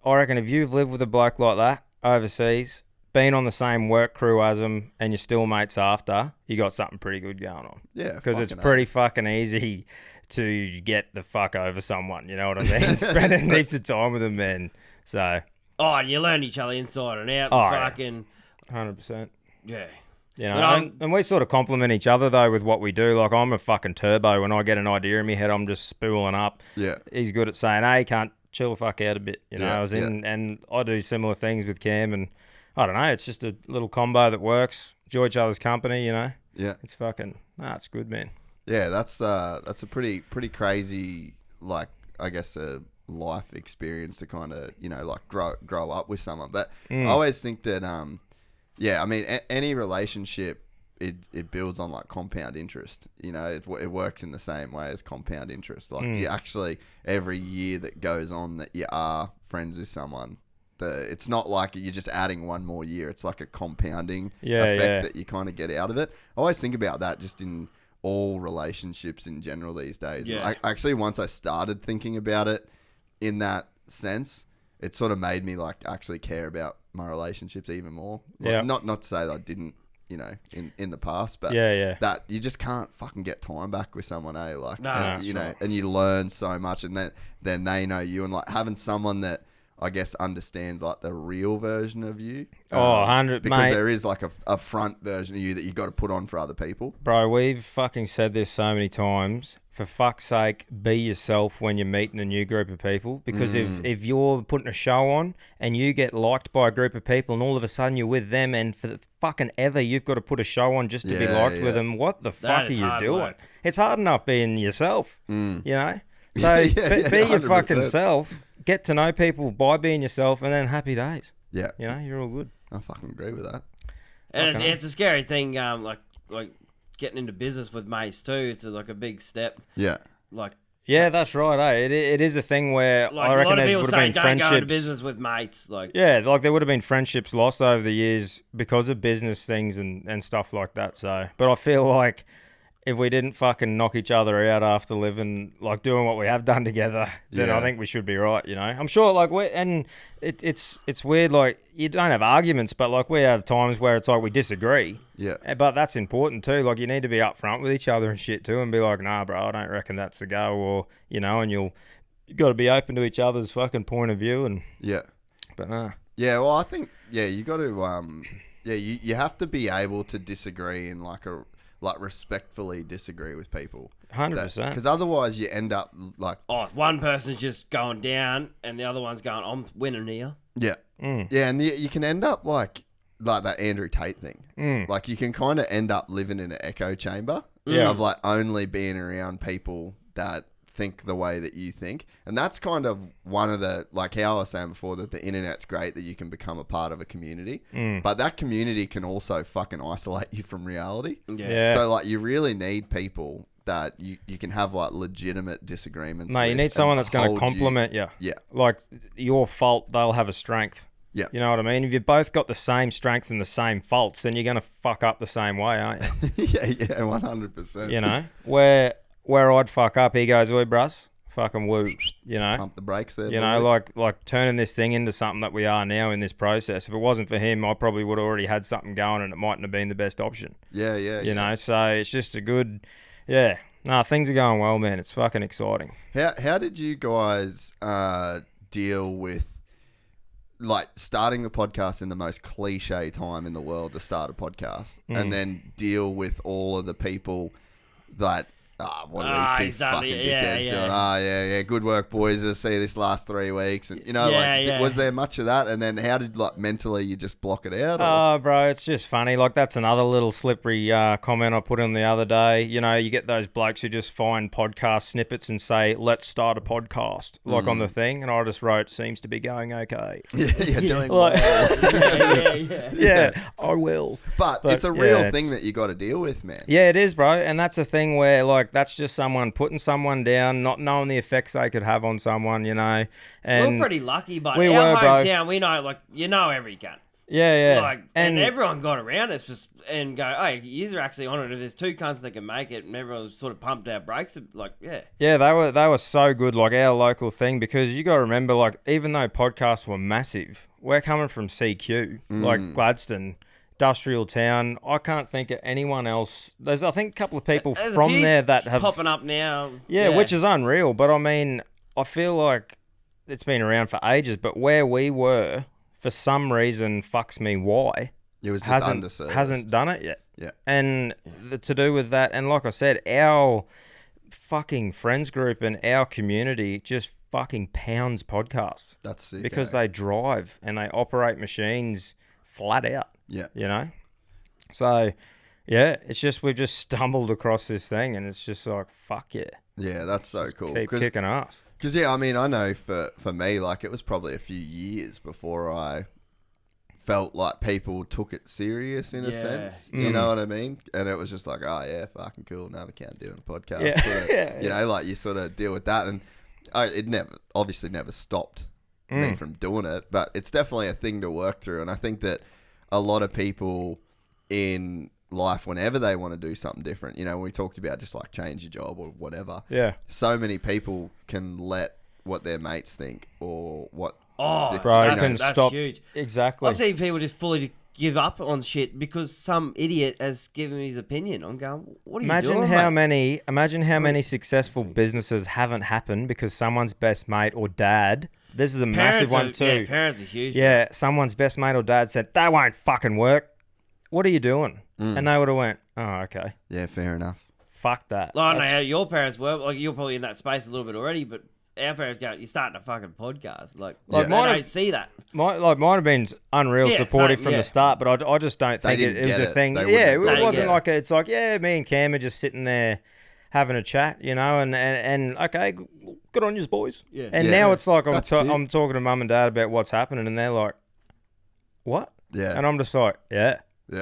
I reckon if you've lived with a bloke like that overseas, been on the same work crew as them, and you're still mates after, you got something pretty good going on. Yeah, because it's pretty fucking easy to get the fuck over someone. You know what I mean? Spending heaps of time with them, man. So. Oh, and you learn each other inside and out. Fucking 100%. Yeah. You know, and we sort of complement each other though with what we do. Like I'm a fucking turbo. When I get an idea in my head, I'm just spooling up. Yeah. He's good at saying, "Hey, can't chill the fuck out a bit." You know, and I do similar things with Cam, and I don't know. It's just a little combo that works. Enjoy each other's company. You know. Yeah. It's fucking. It's good, man. Yeah, that's a pretty crazy, like I guess a life experience to kind of like grow up with someone. But I always think that I mean, any relationship, it builds on like compound interest. You know, it works in the same way as compound interest. Like you actually, every year that goes on that you are friends with someone, it's not like you're just adding one more year. It's like a compounding effect that you kind of get out of it. I always think about that just in all relationships in general these days. Yeah. Actually, once I started thinking about it in that sense, it sort of made me like actually care about my relationships even more. Like, not to say that I didn't, you know, in the past. But that you just can't fucking get time back with someone, eh? Like, you know, and you learn so much, and then they know you, and like having someone that I guess understands like the real version of you. 100, because mate. there is like a front version of you that you got to put on for other people. Bro, we've fucking said this so many times. For fuck's sake, be yourself when you're meeting a new group of people. Because if you're putting a show on and you get liked by a group of people and all of a sudden you're with them and for fucking ever you've got to put a show on just to be liked with them, what the fuck are you doing? Work. It's hard enough being yourself, you know? So be your fucking self. Get to know people by being yourself, and then happy days. Yeah, you know, you're all good. I fucking agree with that. And it's a scary thing, like getting into business with mates too. It's like a big step. Yeah, yeah, that's right. Eh? It is a thing where like I reckon there would have been friendships. Don't go into business with mates. Like there would have been friendships lost over the years because of business things and stuff like that. So, but I feel like if we didn't fucking knock each other out after living, like doing what we have done together, then I think we should be right, you know? I'm sure, like, it's weird, like, you don't have arguments, but, like, we have times where it's like we disagree. Yeah. But that's important, too. Like, you need to be upfront with each other and shit, too, and be like, nah, bro, I don't reckon that's the go, or, you know, and you got to be open to each other's fucking point of view, and... Yeah. But, nah. Yeah, well, I think, you got to, you have to be able to disagree in, like respectfully disagree with people. 100%. Because otherwise you end up like... Oh, one person's just going down and the other one's going, I'm winning here. Yeah. Yeah, and you can end up like that Andrew Tate thing. Like you can kind of end up living in an echo chamber of like only being around people that think the way that you think. And that's kind of one of the, like how I was saying before, that the internet's great that you can become a part of a community. But that community can also fucking isolate you from reality. Yeah. So like you really need people that you can have like legitimate disagreements. Mate, you need someone that's going to compliment you. Yeah. Like your fault, they'll have a strength. Yeah. You know what I mean? If you've both got the same strength and the same faults, then you're going to fuck up the same way, aren't you? Yeah, 100%. You know? Where I'd fuck up, he goes, oi, bruss, fucking woo, you know? Pump the brakes there. You know, like turning this thing into something that we are now in this process. If it wasn't for him, I probably would have already had something going and it mightn't have been the best option. Yeah. You know, so it's just a good, things are going well, man. It's fucking exciting. How did you guys deal with like starting the podcast in the most cliche time in the world to start a podcast and then deal with all of the people that what are these two fucking dickheads doing? Good work, boys. I'll see you this last 3 weeks. And, you know, was there much of that? And then how did, like, mentally you just block it out? Oh, bro, it's just funny. Like, that's another little slippery comment I put in the other day. You know, you get those blokes who just find podcast snippets and say, let's start a podcast, like on the thing. And I just wrote, seems to be going okay. You're doing well. Yeah, I will. But it's a real thing that you got to deal with, man. Yeah, it is, bro. And that's a thing where, like, that's just someone putting someone down, not knowing the effects they could have on someone, you know. And we're pretty lucky, but our hometown, we know, like, you know every cunt. Yeah. Like, and everyone got around us and go, hey, yous are actually on it. If there's two cunts that can make it, and everyone sort of pumped our brakes, like, yeah. Yeah, they were so good, like, our local thing, because you got to remember, like, even though podcasts were massive, we're coming from CQ, like Gladstone, industrial town. I can't think of anyone else. There's, I think, a couple of people from there that have popping up now. Yeah, which is unreal. But I mean, I feel like it's been around for ages. But where we were, for some reason, fucks me why. It was just underserved. Hasn't done it yet. Yeah. And to do with that, and like I said, our fucking friends group and our community just fucking pounds podcasts. That's sick. Because they drive and they operate machines flat out. Yeah. You know? So, yeah, it's just, we've just stumbled across this thing and it's just like, fuck yeah. Yeah, that's so cool. Keep kicking ass. Because, I mean, I know for me, like, it was probably a few years before I felt like people took it serious in a sense. You know what I mean? And it was just like, oh, yeah, fucking cool. Now they can't do a podcast. Yeah. Sort of, you know, like, you sort of deal with that. And it obviously never stopped me from doing it, but it's definitely a thing to work through. And I think that a lot of people in life, whenever they want to do something different, you know, we talked about just like change your job or whatever. Yeah. So many people can let what their mates think or what. Bro, that's stop. huge. Exactly. I've seen people just fully give up on shit because some idiot has given me his opinion. I'm going, what are you Imagine doing, how mate? many successful businesses haven't happened because someone's best mate or dad. This is a massive one too. Yeah, parents are huge. Yeah, someone's best mate or dad said, that won't fucking work. What are you doing? And they would have went, oh, okay. Yeah, fair enough. Fuck that. I don't know how your parents were. Like, you're probably in that space a little bit already, but our parents go, you're starting a fucking podcast. Like they don't see that. Mine have been unreal supportive from the start, but I just don't think it was a thing. It wasn't like it's like, yeah, me and Cam are just sitting there having a chat, you know, and okay, good on you boys. Yeah. And now it's like I'm talking to mum and dad about what's happening, and they're like, what? Yeah. And I'm just like, yeah.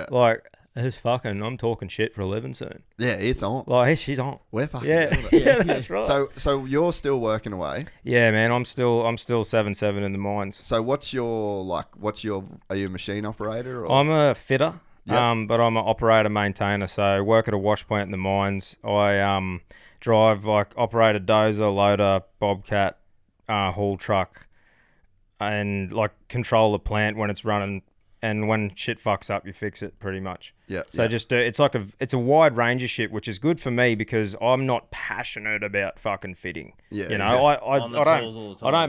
Like, it's fucking, I'm talking shit for a living soon. Yeah, it's on. Like, she's on. We're fucking yeah, that's right. So you're still working away? Yeah, man, I'm still 7/7 in the mines. So are you a machine operator? Or? I'm a fitter, but I'm an operator maintainer. So I work at a wash plant in the mines. I drive, operate a dozer, loader, bobcat, haul truck, and control the plant when it's running. And when shit fucks up, you fix it pretty much. Yeah. So it's a wide range of shit, which is good for me because I'm not passionate about fucking fitting. Yeah. You know, I don't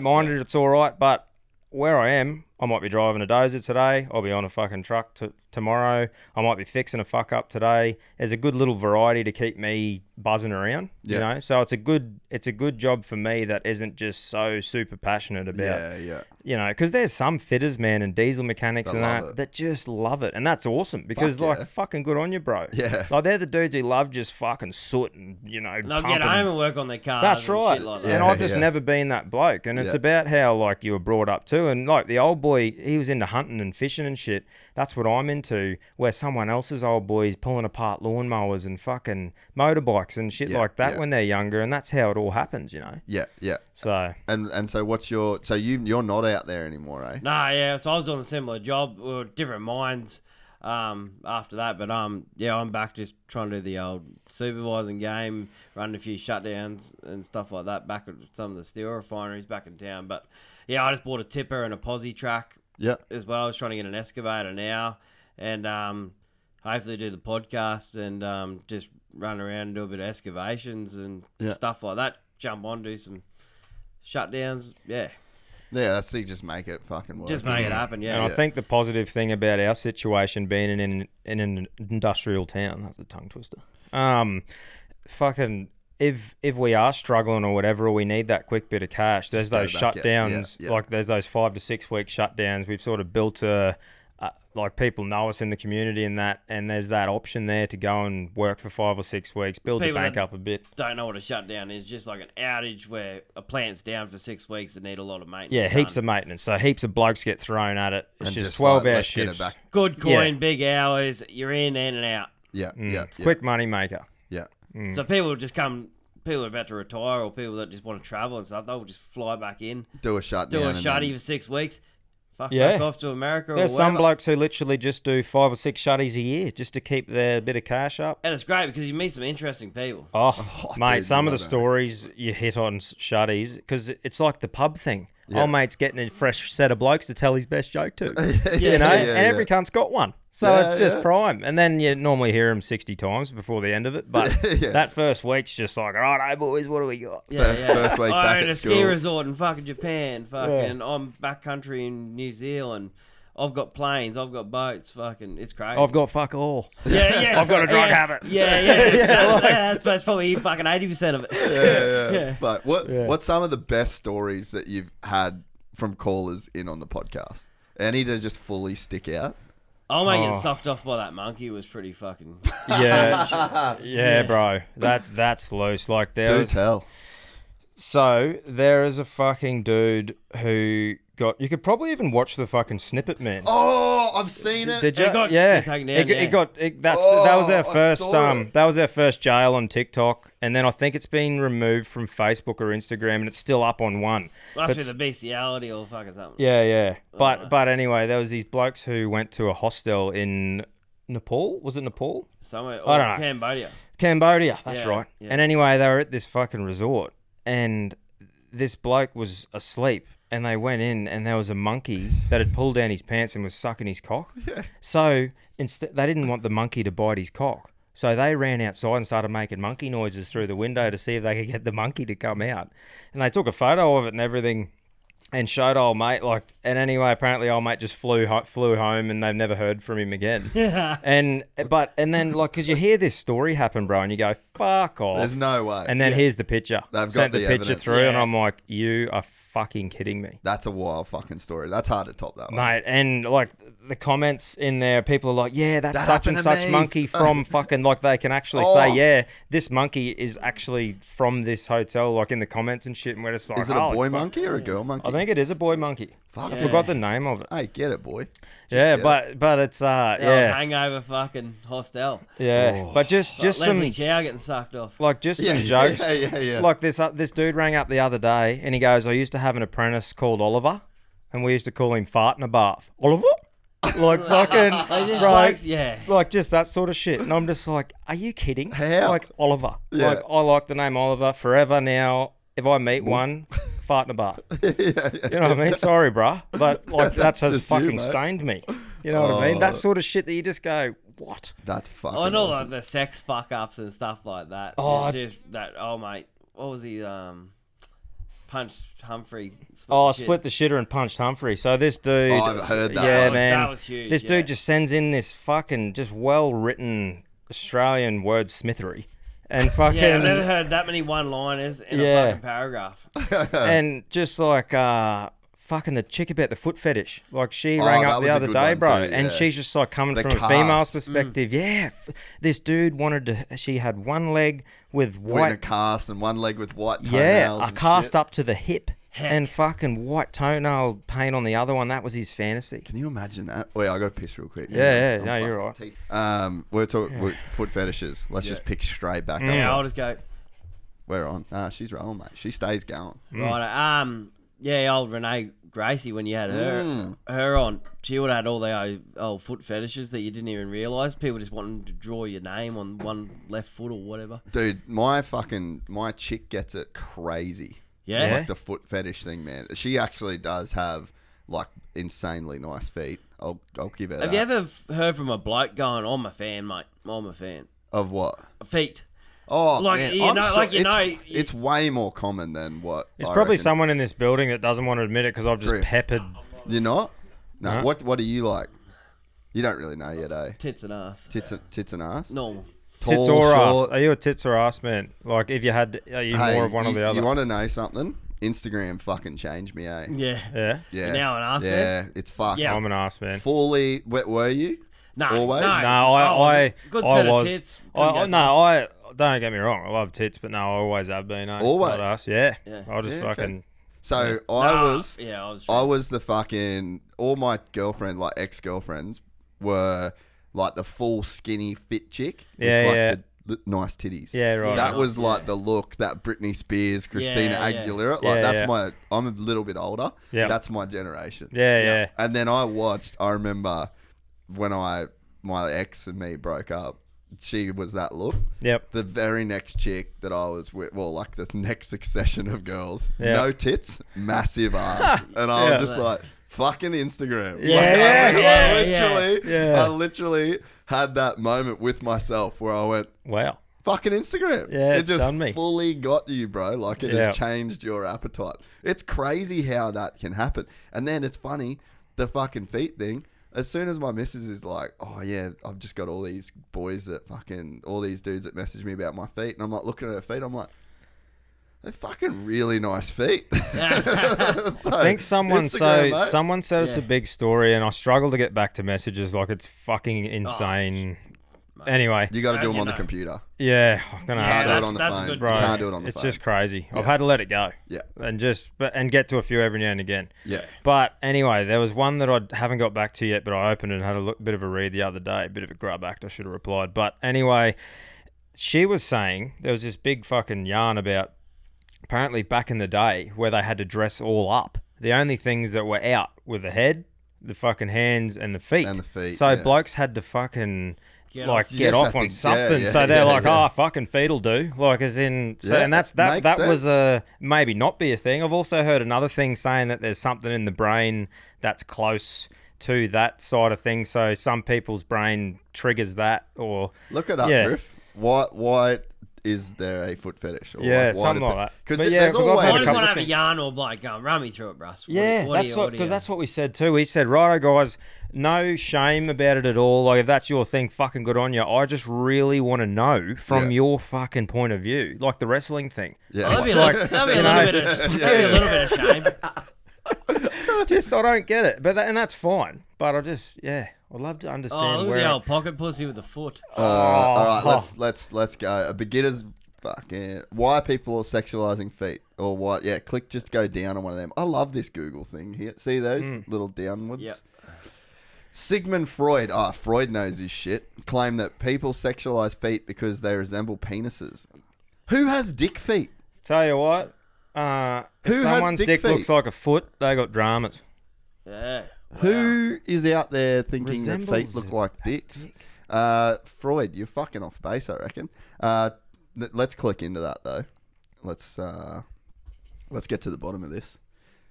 mind it. It's all right. But where I am, I might be driving a dozer today. I'll be on a fucking truck tomorrow. I might be fixing a fuck up today. There's a good little variety to keep me buzzing around. You know, so it's a good job for me that isn't just so super passionate about. You know, because there's some fitters, man, and diesel mechanics that just love it, and that's awesome because fucking good on you, bro. Yeah, like they're the dudes who love just fucking soot and they'll get home and work on their cars. That's right. Shit like that. And I've just never been that bloke, and it's about how you were brought up too, and the old boy, he was into hunting and fishing and shit. That's what I'm into. Where someone else's old boy is pulling apart lawnmowers and fucking motorbikes and shit like that when they're younger, and that's how it all happens, you know. Yeah, yeah. So and so what's your you're not out there anymore, eh? Nah, yeah. So I was doing a similar job, or different mines after that, but I'm back just trying to do the old supervising game, running a few shutdowns and stuff like that back at some of the steel refineries back in town. But yeah, I just bought a tipper and a posi track. As well. I was trying to get an excavator now, and hopefully do the podcast and just run around and do a bit of excavations and stuff like that. Jump on, do some shutdowns. Yeah, that's it. Just make it fucking work. Just make it happen. Yeah. And I think the positive thing about our situation being in an industrial town, that's a tongue twister. Fucking. If we are struggling or whatever, or we need that quick bit of cash, there's those shutdowns, there's those 5 to 6 week shutdowns. We've sort of built people know us in the community and there's that option there to go and work for 5 or 6 weeks, build the bank up a bit. Don't know what a shutdown is, just like an outage where a plant's down for 6 weeks and need a lot of maintenance. Yeah, heaps of maintenance. So heaps of blokes get thrown at it. It's just 12-hour shifts. Good coin, big hours, you're in and out. Yeah. Quick money maker. Yeah. So people are about to retire or people that just want to travel and stuff, they'll just fly back in. Do a shutdown. For 6 weeks. Back off to America. There's some blokes who literally just do 5 or 6 shutties a year just to keep their bit of cash up. And it's great because you meet some interesting people. Oh mate, dude, some of the stories you hit on shutties, because it's like the pub thing. Old mate's getting a fresh set of blokes to tell his best joke to. And every cunt's got one. So it's just prime. And then you normally hear them 60 times before the end of it. But that first week's just like, all right, boys, what do we got? First week back I'm in at a ski resort in fucking Japan. I'm backcountry in New Zealand. I've got planes, I've got boats, fucking, it's crazy. I've got fuck all. Yeah. I've got a drug habit. That's probably fucking 80% of it. Yeah. But what's some of the best stories that you've had from callers in on the podcast? Any to just fully stick out? Oh, mate, getting sucked off by that monkey was pretty fucking... Yeah, bro. That's loose. Do tell. So, there is a fucking dude who got... You could probably even watch the fucking snippet, man. Oh, I've seen it. Did you? Taken down, that was our first... that was our first jail on TikTok, and then I think it's been removed from Facebook or Instagram, and it's still up on one. Must be the bestiality or fucking something. Yeah. But anyway, there was these blokes who went to a hostel in Nepal. Was it Nepal? Somewhere. I don't know. Cambodia, that's right. Yeah. And anyway, they were at this fucking resort, and this bloke was asleep, and they went in, and there was a monkey that had pulled down his pants and was sucking his cock. Yeah. So instead, they didn't want the monkey to bite his cock. So they ran outside and started making monkey noises through the window to see if they could get the monkey to come out. And they took a photo of it and everything and showed old mate. And anyway, apparently old mate just flew home and they've never heard from him again. Yeah. And then, because you hear this story happen, bro, and you go, fuck off. There's no way. And then here's the picture. They've got Sent the picture evidence. through, and I'm like, you are fucking kidding me. That's a wild fucking story. That's hard to top that one. Mate, and the comments in there, people are like, yeah, that's That such and happened to such me. monkey from fucking, they can actually say, yeah, this monkey is actually from this hotel, in the comments and shit. And we're just like, Is it a boy monkey or a girl monkey? I think it is a boy monkey. Fuck. I forgot the name of it. Hey, get it, boy. But it's, hangover fucking hostel. Yeah. Oh. But just Leslie some, Chow getting sucked off. just some jokes. Yeah. This dude rang up the other day and he goes, I used to have an apprentice called Oliver and we used to call him Fart in a Bath. Oliver? Fucking, Blokes, yeah. Just that sort of shit. And I'm just like, are you kidding? How? Oliver. Yeah. I like the name Oliver forever now. If I meet one, fart in a bath. yeah. You know what I mean? Sorry, bruh. But that's has just you, fucking mate. stained me. You know what I mean? That sort of shit that you just go, what? That's fucking I know awesome. the sex fuck ups and stuff like that. Oh, It's just that. Oh mate, what was he? Punched Humphrey. Split the shitter and punched Humphrey. So this dude, I've heard that. Yeah, That man. That was huge. This dude just sends in this fucking just well written Australian word smithery. And fucking Yeah, I've never heard that many one-liners in a fucking paragraph. and just fucking the chick about the foot fetish. She Oh, rang that up the was a other good day, one bro. too, And yeah. she's just coming The from a cast. female's perspective. Yeah. This dude she had one leg with Wearing a white. cast and one leg with white toenails. Yeah, a and cast shit. up to the hip. Heck. And fucking white toenail paint on the other one. That was his fantasy. Can you imagine that? Wait, I got to piss real quick. Yeah, I'm no, you're fucking right. teeth. We're talking foot fetishes. Let's just pick straight back Yeah, up. I'll just go. We're on. She's rolling, mate. She stays going. Right. Yeah, old Renee Gracie, when you had her on, she would have had all the old foot fetishes that you didn't even realise. People just wanting to draw your name on one left foot or whatever. Dude, my chick gets it crazy. Yeah. Like the foot fetish thing, man. She actually does have insanely nice feet. I'll give her that. Have you ever heard from a bloke going, I'm a fan, mate. I'm a fan. Of what? Feet. Oh, Like, man. you I'm know, sure like, you know- it's way more common than what. It's I probably reckon. someone in this building that doesn't want to admit it because I've just Griff. peppered. You're not? No. No. What do you like? You don't really know yet, eh? Tits and ass. Tits and ass? Normal. Tits Tall, or short? ass? Are you a tits or ass man? If you had, are you Hey, more of one or the other? You want to know something? Instagram fucking changed me, eh? Yeah. Yeah. Yeah. You're now an ass yeah, man? it's fucked. Yeah. I'm an ass man. Fully, were you? No. Always? No. No, I Good I set was. of tits. Don't get me wrong. I love tits, but no, I always have been. Always? Not us. Yeah. Yeah. I'll just Yeah, okay. fucking. So Nah, I was the fucking, all my girlfriend, ex-girlfriends were the full skinny fit chick. Yeah, with, yeah. The nice titties. Yeah, right. That was Yeah. the look, that Britney Spears, Christina Yeah, Aguilera. Yeah, That's yeah. I'm a little bit older. Yeah. That's my generation. Yeah. And then I remember when my ex and me broke up, she was that look. Yep. The very next chick that I was with, the next succession of girls, Yeah. no tits, massive ass. And I Yeah. was just like, fucking Instagram. Yeah. I literally had that moment with myself where I went, Wow. fucking Instagram. Yeah, it it's just done me. fully got you, bro. It Yeah. has changed your appetite. It's crazy how that can happen. And then it's funny, the fucking feet thing. As soon as my missus is like, oh yeah, I've just got all these boys all these dudes that message me about my feet. And I'm like looking at her feet, I'm like, they're fucking really nice feet. I think someone Instagram, mate. someone sent us a big story, and I struggle to get back to messages. It's fucking insane. Anyway, You got to do As them you on the know. computer. yeah, I'm gonna You have can't to. do it on the that's a phone. good- You Bro, can't do it on the it's phone. just crazy. Yeah. I've had to let it go. Yeah. And get to a few every now and again. Yeah. But anyway, there was one that I haven't got back to yet, but I opened it and had a bit of a read the other day. A bit of a grub act. I should have replied. But anyway, she was saying there was this big fucking yarn about apparently back in the day where they had to dress all up. The only things that were out were the head, the fucking hands, and the feet. And the feet, So yeah. blokes had to fucking get off on something. So they're like, fucking feet'll do. Like, as in, so, and that was maybe not be a thing. I've also heard another thing saying that there's something in the brain that's close to that side of things. So some people's brain triggers that, or look it up, Griff. Why is there a foot fetish? Or something like that. Because there's always. I just want to have a yarn or like, run me through it, Russ. Because that's what we said too. We said, righto, guys, no shame about it at all. Like, if that's your thing, fucking good on you. I just really want to know from your fucking point of view, like the wrestling thing. Yeah, that'd be a little bit of shame. Just I don't get it, and that's fine. But I just I'd love to understand. Look at the old pocket pussy with the foot. All right, let's go. A beginner's why people are sexualizing feet, or what? Yeah, click just go down on one of them. I love this Google thing here. See those little downwards? Yep. Sigmund Freud, Freud knows his shit, claimed that people sexualize feet because they resemble penises. Who has dick feet? Tell you what, if someone's dick looks like a foot, they got dramas. Yeah. Wow. Who is out there thinking that feet look like dicks? Freud, you're fucking off base, I reckon. Let's click into that though. Let's get to the bottom of this.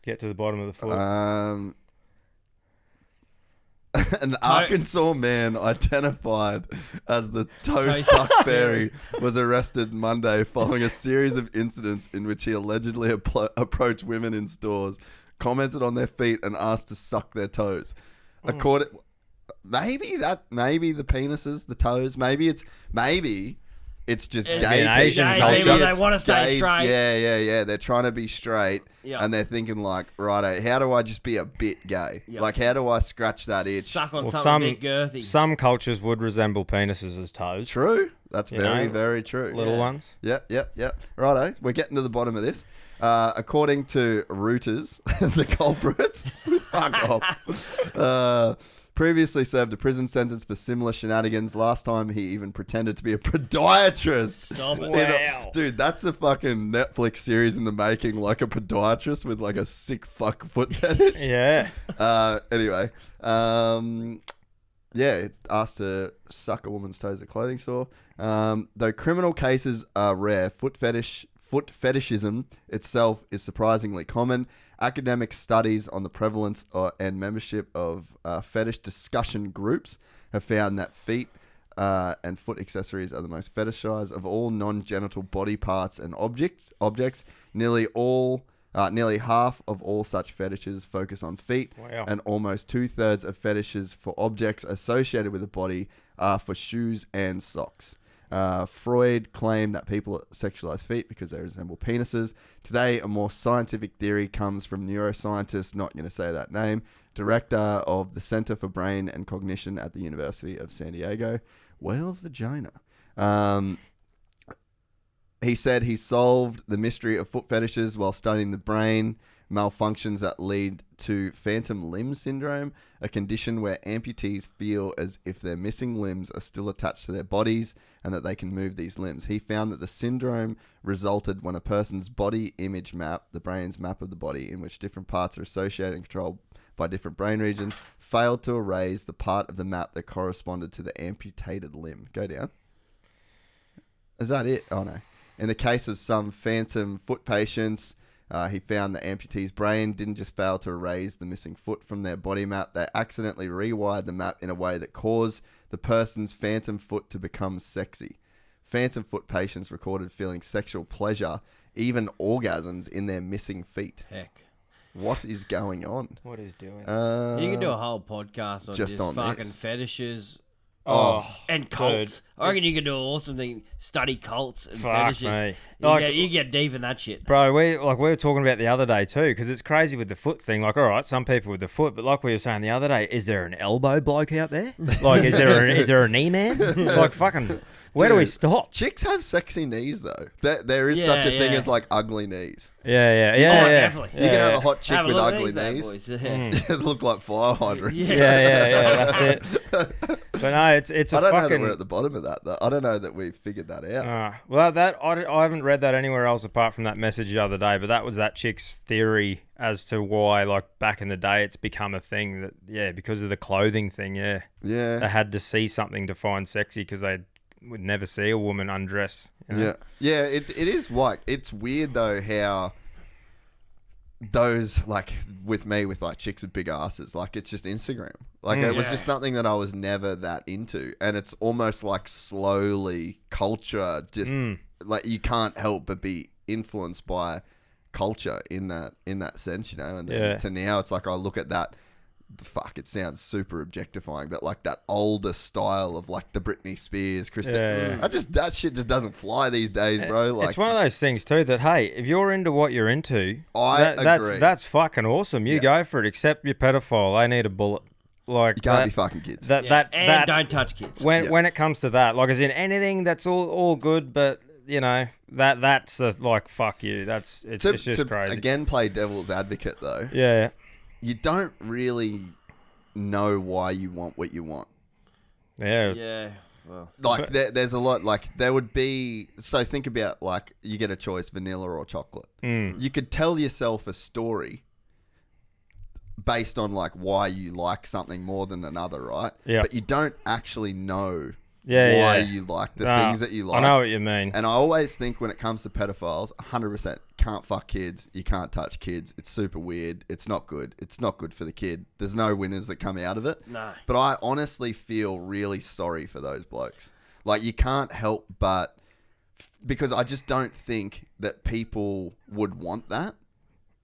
Get to the bottom of the foot. An Arkansas man identified as the toe suck fairy was arrested Monday following a series of incidents in which he allegedly approached women in stores, commented on their feet, and asked to suck their toes. Maybe the penises, the toes. Maybe it's just gay Asian people. They want to stay straight. Yeah. They're trying to be straight, and they're thinking like, righto, how do I just be a bit gay? Yep. Like, how do I scratch that itch? Suck on something big girthy. Some cultures would resemble penises as toes. True. That's very true. Little ones. Yep. Righto, we're getting to the bottom of this. According to Reuters, the culprits, fuck off. Previously served a prison sentence for similar shenanigans. Last time he even pretended to be a podiatrist. Stop it. Wow. Dude, that's a fucking Netflix series in the making, like a podiatrist with like a sick fuck foot fetish. Yeah. Anyway, asked to suck a woman's toes at a clothing store. Though criminal cases are rare, foot fetishism itself is surprisingly common. Academic studies on the prevalence and membership of fetish discussion groups have found that feet and foot accessories are the most fetishized of all non-genital body parts and objects. Nearly half of all such fetishes focus on feet, and almost 2/3 of fetishes for objects associated with the body are for shoes and socks. Freud claimed that people sexualize feet because they resemble penises. Today, a more scientific theory comes from neuroscientist, not going to say that name, director of the Center for Brain and Cognition at the University of San Diego, Wales Vagina. He said he solved the mystery of foot fetishes while studying the brain malfunctions that lead to phantom limb syndrome, a condition where amputees feel as if their missing limbs are still attached to their bodies and that they can move these limbs. He found that the syndrome resulted when a person's body image map, the brain's map of the body, in which different parts are associated and controlled by different brain regions, failed to erase the part of the map that corresponded to the amputated limb. Go down. Is that it? Oh, no. In the case of some phantom foot patients, he found the amputee's brain didn't just fail to erase the missing foot from their body map, they accidentally rewired the map in a way that caused the person's phantom foot to become sexy. Phantom foot patients recorded feeling sexual pleasure, even orgasms, in their missing feet. Heck. What is going on? What is doing? You can do a whole podcast on just fucking this. Fetishes. And cults. Dude. I reckon you could do an awesome thing. Study cults and Fuck fetishes. me. You get deep in that shit. Bro, we were talking about the other day too, because it's crazy with the foot thing. Like, all right, some people with the foot, but like we were saying the other day, is there an elbow bloke out there? Like, is there a knee man? Like, fucking, where do we stop? Chicks have sexy knees though. There is such a thing as like ugly knees. Yeah. Definitely. You can have a hot chick with ugly knees. It look like fire hydrants. Yeah, that's it. But no, it's a I don't know fucking. that we're at the bottom of that, though. I don't know that we've figured that out. Well, that I haven't read that anywhere else apart from that message the other day, but that was that chick's theory as to why, like, back in the day, it's become a thing that, because of the clothing thing, Yeah. They had to see something to find sexy because they would never see a woman undress. You know? Yeah, it is like, it's weird, though, how those, like, with me, with, like, chicks with big asses, like, it's just Instagram. Like, it was just something that I was never that into. And it's almost like slowly culture just, like, you can't help but be influenced by culture in that sense, you know? And then to now, it's like I look at that, it sounds super objectifying, but like that older style of like the Britney Spears, Kristen, that shit just doesn't fly these days, bro. Like, it's one of those things too that, hey, if you're into what you're into, agree. That's fucking awesome. You go for it. Except you're pedophile. They need a bullet. Like, you can't be fucking kids. And don't touch kids. When it comes to that, like, as in anything, that's all good, but you know that's the, like, fuck you. It's just crazy. Again, play devil's advocate though. Yeah. You don't really know why you want what you want. Yeah. Yeah. Well, like there's a lot, like there would be, so think about, like, you get a choice, vanilla or chocolate. You could tell yourself a story based on like why you like something more than another, right? Yeah. But you don't actually know why you like the things that you like. I know what you mean. And I always think when it comes to pedophiles, 100% can't fuck kids. You can't touch kids. It's super weird. It's not good. It's not good for the kid. There's no winners that come out of it. No. But I honestly feel really sorry for those blokes. Like, you can't help but, because I just don't think that people would want that.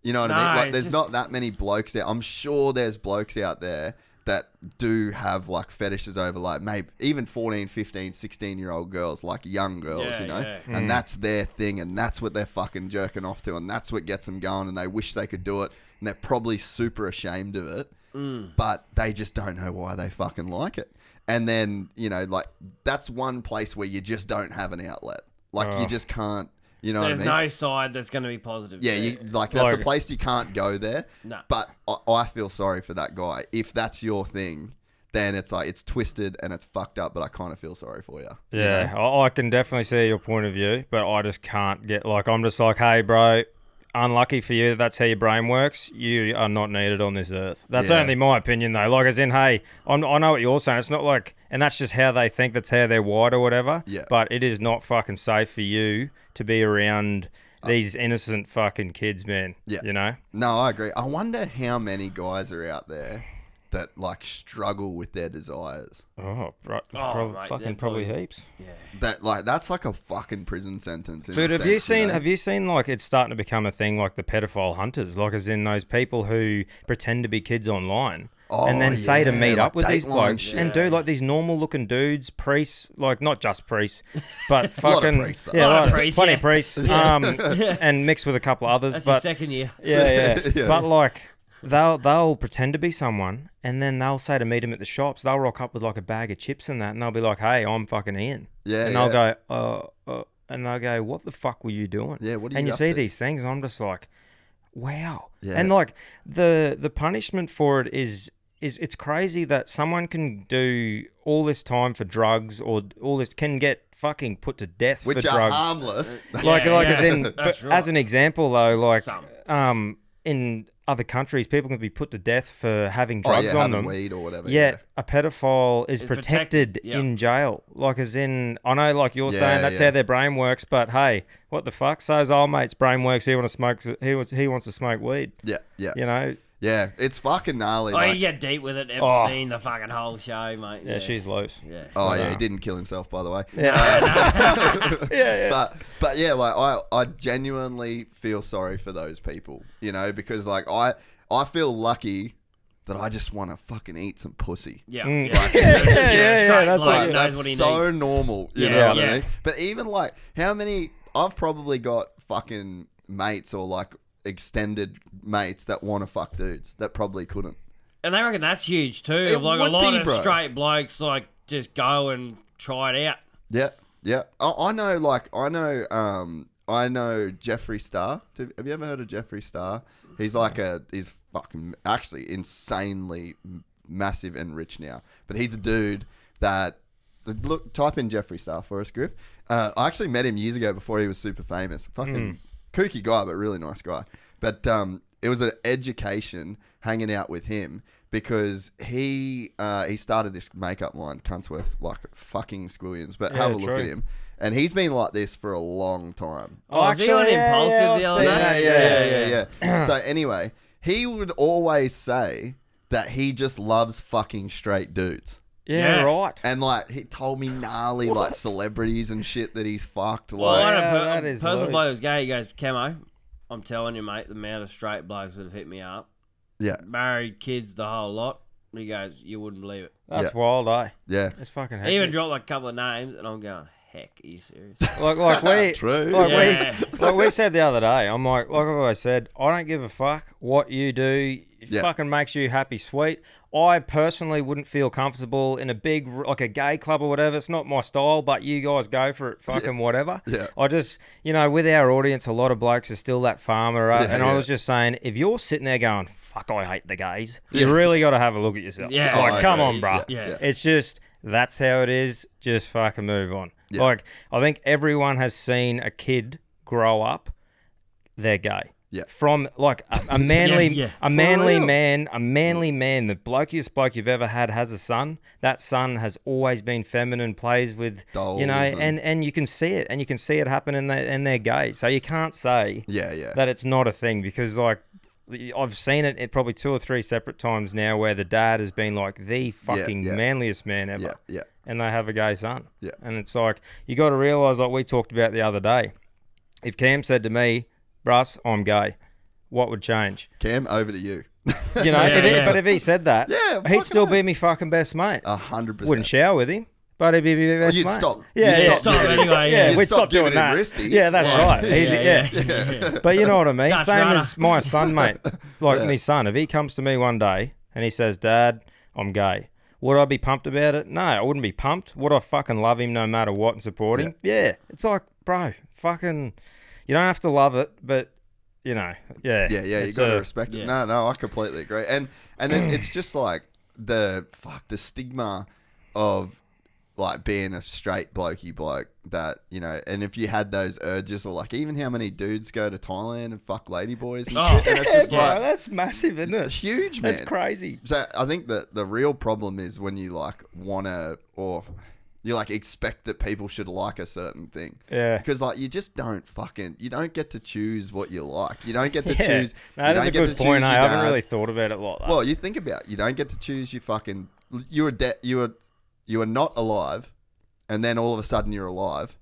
You know what I mean? Like, there's not that many blokes out. I'm sure there's blokes out there that do have like fetishes over like maybe even 14, 15, 16-year-old girls, like young girls, you know? Yeah. And that's their thing, and that's what they're fucking jerking off to, and that's what gets them going, and they wish they could do it, and they're probably super ashamed of it, but they just don't know why they fucking like it. And then, you know, like, that's one place where you just don't have an outlet. Like, you just can't. You know There's what I mean? no side that's going to be positive. Yeah, that's a place you can't go there. No. But I feel sorry for that guy. If that's your thing, then it's like, it's twisted and it's fucked up, but I kind of feel sorry for you. Yeah, you know? I can definitely see your point of view, but I just can't get, like, I'm just like, hey, bro, unlucky for you, that's how your brain works. You are not needed on this earth. That's only my opinion, though. Like, as in, hey, I know what you're saying. It's not like, and that's just how they think, that's how they're wired or whatever. Yeah. But it is not fucking safe for you to be around these innocent fucking kids, man. Yeah. You know? No, I agree. I wonder how many guys are out there that, like, struggle with their desires. Probably heaps. Yeah. That's like a fucking prison sentence. Dude, have you seen like, it's starting to become a thing, like the pedophile hunters, like, as in those people who pretend to be kids online. And then say to meet up with these blokes and do like these normal looking dudes, priests, like not just priests, but fucking plenty of priests, and mixed with a couple of others. That's but your second year. Yeah. But like they'll pretend to be someone, and then they'll say to meet him at the shops. They'll rock up with like a bag of chips and that, and they'll be like, "Hey, I'm fucking Ian." And they'll go, and they'll go, "What the fuck were you doing?" Yeah, what are you? And you see these things, and I'm just like, wow. Yeah. And like the punishment for it is it's crazy that someone can do all this time for drugs, or all this can get fucking put to death for drugs. Which are harmless. As in, as an example though, like in other countries, people can be put to death for having drugs on them. Weed or whatever. Yet a pedophile is protected in jail. Like, as in, I know, like you're saying, that's how their brain works. But hey, what the fuck? So his old mate's brain works. He wants to smoke weed. Yeah. You know. Yeah, it's fucking gnarly. Oh, you get deep with it, Epstein, the fucking whole show, mate. Yeah, she's loose. Yeah. Oh, yeah, he didn't kill himself, by the way. Yeah. But yeah, like, I genuinely feel sorry for those people, you know, because, like, I feel lucky that I just want to fucking eat some pussy. Yeah. Like, that's what knows what he so needs. normal, you know what I mean? But even, like, I've probably got fucking mates or, like, extended mates that want to fuck dudes that probably couldn't. And they reckon that's huge too. Like, a lot of straight blokes, like, just go and try it out. Yeah. I know Jeffree Star. Have you ever heard of Jeffree Star? He's like he's fucking actually insanely massive and rich now. But he's a dude that look, type in Jeffree Star for us, Griff. I actually met him years ago before he was super famous. Fucking kooky guy, but really nice guy. But it was an education hanging out with him because he started this makeup line, cunts worth like fucking squillions. But have a look at him. And he's been like this for a long time. Oh, was he on Impulsive the other day? Yeah. So anyway, he would always say that he just loves fucking straight dudes. Yeah, right. And like he told me gnarly like celebrities and shit that he's fucked. Well, Like, I know person bloke was gay. He goes, Camo, I'm telling you, mate, the amount of straight blokes that have hit me up. Yeah. Married, kids, the whole lot. He goes, you wouldn't believe it. That's wild, eh? Yeah. It's fucking. He even dropped like a couple of names, and I'm going, heck, are you serious? Like we, True. Like we said the other day, I'm like I've always said, I don't give a fuck what you do. It fucking makes you happy, sweet. I personally wouldn't feel comfortable in a big, like a gay club or whatever. It's not my style, but you guys go for it, fucking whatever. Yeah. I just, with our audience, a lot of blokes are still that farmer. And I was just saying, if you're sitting there going, fuck, I hate the gays, you really got to have a look at yourself. Yeah. Like, come on, bro. Yeah. It's just, that's how it is. Just fucking move on. Yeah. Like, I think everyone has seen a kid grow up, they're gay. Yeah. From like a manly, a manly real. man, the blokiest bloke you've ever had has a son. That son has always been feminine, plays with, Dolls and you can see it, and you can see it happen, and they're gay. So you can't say that it's not a thing because like I've seen it at probably 2 or 3 separate times now where the dad has been like the fucking manliest man ever. Yeah. And they have a gay son. Yeah. And it's like, you got to realise, like we talked about the other day, if Cam said to me, Bruss, I'm gay, what would change? Cam, over to you. But if he said that, he'd still be me fucking best mate. 100%. Wouldn't shower with him, but he'd be my best You'd mate. stop. You'd stop anyway. Yeah, You'd we'd stop stop doing giving him that. wristies. Yeah, that's right. Yeah. But you know what I mean? Dutch Same runner. as my son, mate. Like my son, if he comes to me one day and he says, Dad, I'm gay, would I be pumped about it? No, I wouldn't be pumped. Would I fucking love him no matter what and support him? Yeah. It's like, bro, fucking, you don't have to love it, but, you got to respect it. No, I completely agree. And it's just like the stigma of like being a straight blokey bloke that, and if you had those urges or like even how many dudes go to Thailand and fuck ladyboys and shit. And it's just like, that's massive, isn't it? It's huge, man. That's crazy. So I think that the real problem is when you like want to, or you like expect that people should like a certain thing. Yeah. Because like you just don't you don't get to choose what you like. You don't get to choose. No, that's a good point. I haven't really thought about it like that. Well, you think about it. You don't get to choose your fucking, you are not alive. And then all of a sudden you're alive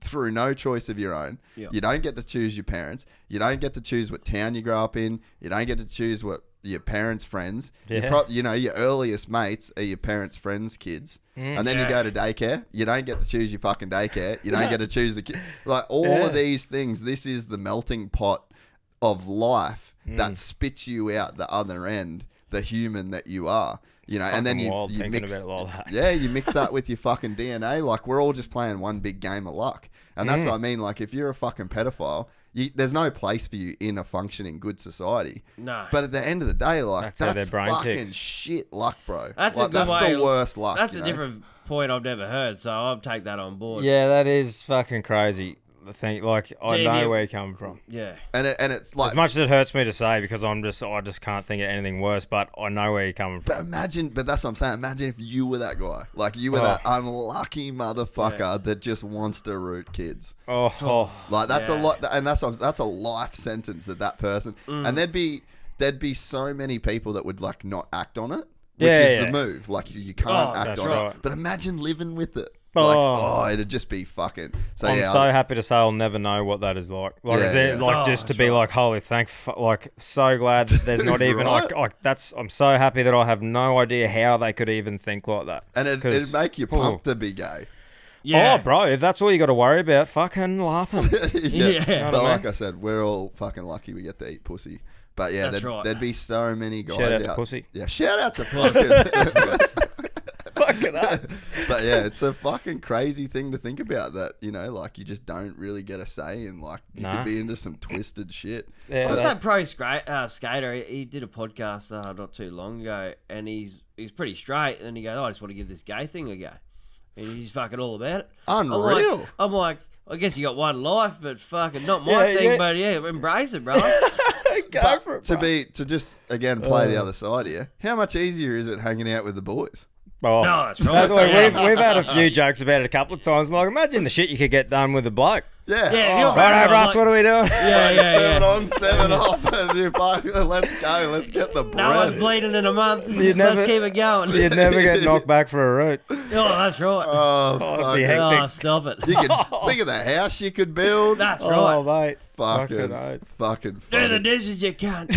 through no choice of your own. Yep. You don't get to choose your parents. You don't get to choose what town you grow up in. You don't get to choose what your parents' friends. Yeah. Your earliest mates are your parents' friends' kids. And then you go to daycare. You don't get to choose your fucking daycare. You don't get to choose the kid. Like all of these things, this is the melting pot of life that spits you out the other end, the human that you are. And then you mix about it like that. You mix that with your fucking DNA. Like we're all just playing one big game of luck, and that's what I mean. Like if you're a fucking pedophile, there's no place for you in a functioning good society. No. But at the end of the day, like that's fucking shit luck, bro. That's like, a good way. That's the worst luck. That's a different point I've never heard, so I'll take that on board. Yeah, that is fucking crazy. I know where you're coming from. Yeah. And it's like, as much as it hurts me to say because I just can't think of anything worse, but I know where you're coming from. But that's what I'm saying. Imagine if you were that guy. Like you were that unlucky motherfucker that just wants to root kids. Like that's a lot, and that's a life sentence of that person. And there'd be so many people that would like not act on it, which is the move. Like you can't act on it. But imagine living with it. Like, it'd just be fucking. So I'm so happy to say I'll never know what that is like. Just to be like, holy so glad that there's not even I'm so happy that I have no idea how they could even think like that. And it'd make you pumped to be gay. Yeah. Oh, bro, if that's all you got to worry about, fucking laughing. But like I said, we're all fucking lucky we get to eat pussy. But yeah, there'd be so many guys shout out to pussy. Yeah, shout out to fucking. Fucking up. But yeah, it's a fucking crazy thing to think about that, like you just don't really get a say in, like you could be into some twisted shit. Yeah, what's that pro skater? He did a podcast not too long ago, and he's pretty straight, and he goes, I just want to give this gay thing a go. And he's fucking all about it. Unreal. I'm like, I guess you got one life, but fucking not my thing. But embrace it, bro. Go for it, bro. To just again play the other side here. How much easier is it hanging out with the boys? Oh, no, that's right. We've had a few jokes about it a couple of times. Like, imagine the shit you could get done with a bloke. Yeah. Right, Russ, what are we doing? 7 on, 7 off. And you're like, let's go. Let's get the bread. No one's bleeding in a month. Let's keep it going. You'd never get knocked back for a root. Oh, that's right. Oh, stop it. You can think of the house you could build. That's right. Oh, mate. Fucking do the dishes you can't.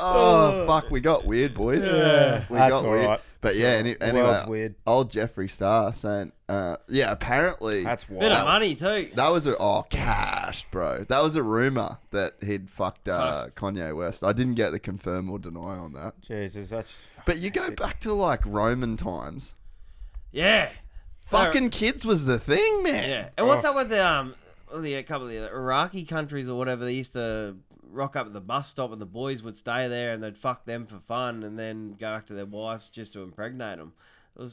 Oh, fuck, we got weird, boys. Yeah, we that's got all weird. right. But yeah, anyway, weird. Old Jeffree Star saying, apparently. That's wild. Bit of money, too. That was cash, bro. That was a rumor that he'd fucked Kanye West. I didn't get the confirm or deny on that. Jesus, that's... But you go back to, like, Roman times. Yeah. Fucking kids was the thing, man. Yeah. And what's up with a couple of the Iraqi countries or whatever? They used to rock up at the bus stop and the boys would stay there and they'd fuck them for fun and then go back to their wives just to impregnate them. You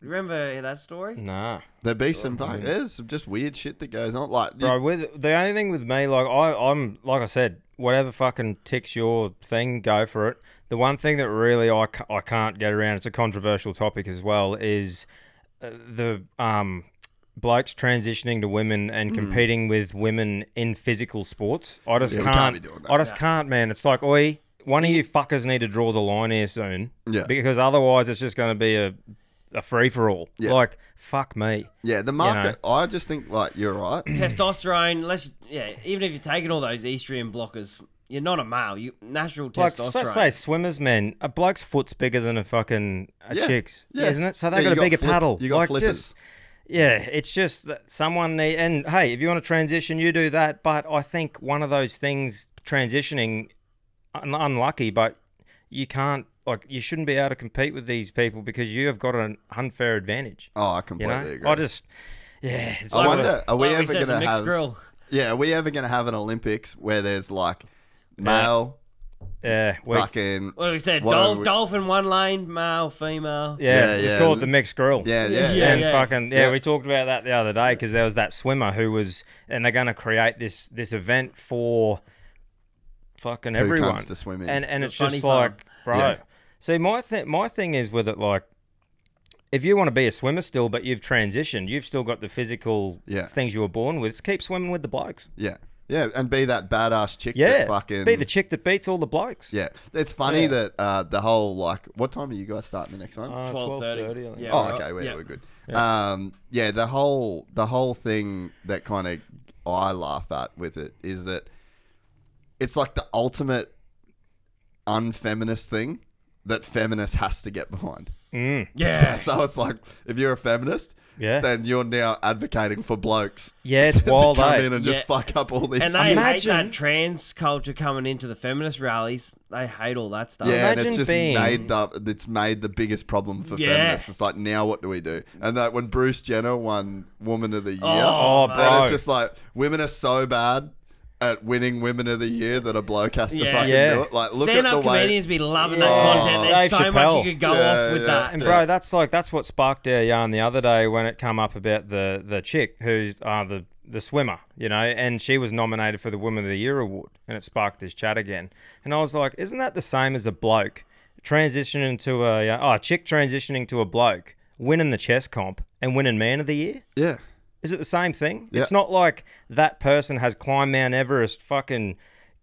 remember that story? Nah. There'd be there's some just weird shit that goes on. Like, bro, the only thing with me, like, I'm like I said, whatever fucking ticks your thing, go for it. The one thing that really I can't get around, it's a controversial topic as well, is the blokes transitioning to women and competing with women in physical sports. I just can't. I just can't, man. It's like, oi, one of you fuckers need to draw the line here soon. Yeah. Because otherwise, it's just going to be a free for all. Yeah. Like, fuck me. Yeah, the market. You know? I just think, like, you're right. Testosterone. Even if you're taking all those estrogen blockers, you're not a male. You natural testosterone. Let's say swimmers, man. A bloke's foot's bigger than a chick's, isn't it? So they got a bigger paddle. You got flippers. Yeah, it's just that someone need, and hey, if you want to transition, you do that. But I think one of those things, transitioning, unlucky, but you can't, like, you shouldn't be able to compete with these people because you have got an unfair advantage. Oh, I completely agree. It's I wonder, are we ever going to have? Grill. Yeah, are we ever going to have an Olympics where there's like male? Yeah, fucking. What we said, dolphin one lane, male, female. Yeah, it's called the mixed grill. Yeah. We talked about that the other day because there was that swimmer who was, and they're going to create this event for fucking everyone to swim in. And it's just like, bro. Yeah. See, my thing is with it, like, if you want to be a swimmer still, but you've transitioned, you've still got the physical things you were born with. Keep swimming with the blokes. Yeah. Yeah, and be that badass chick that fucking... be the chick that beats all the blokes. Yeah. It's funny that the whole, like... What time are you guys starting the next one? 12:30. Yeah, okay, we're good. Yeah. The whole thing that kind of I laugh at with it is that it's like the ultimate unfeminist thing that feminist has to get behind. Yeah. So it's like, if you're a feminist... Yeah. Then you're now advocating for blokes. Yeah, it's wild, to come in and just fuck up all these. And they hate that trans culture coming into the feminist rallies. They hate all that stuff. Yeah, and it's just made up. It's made the biggest problem for feminists. It's like, now what do we do? And that when Bruce Jenner won Woman of the Year, then it's just like, women are so bad at winning Women of the Year that a bloke has to fucking do it. Like, look at the way comedians be loving that content. There's so much you could go off with that. And bro, that's what sparked our yarn the other day when it come up about the chick who's the swimmer, you know, and she was nominated for the Women of the Year award, and it sparked this chat again. And I was like, isn't that the same as a bloke transitioning to a chick transitioning to a bloke, winning the chess comp and winning Man of the Year? Yeah. Is it the same thing? Yeah. It's not like that person has climbed Mount Everest, fucking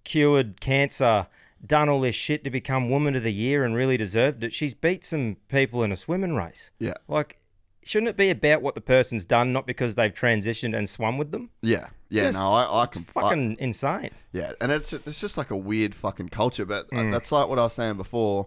cured cancer, done all this shit to become Woman of the Year and really deserved it. She's beat some people in a swimming race. Yeah. Like, shouldn't it be about what the person's done, not because they've transitioned and swum with them? Yeah. Yeah, I can... fucking insane. Yeah, and it's just like a weird fucking culture, but that's like what I was saying before.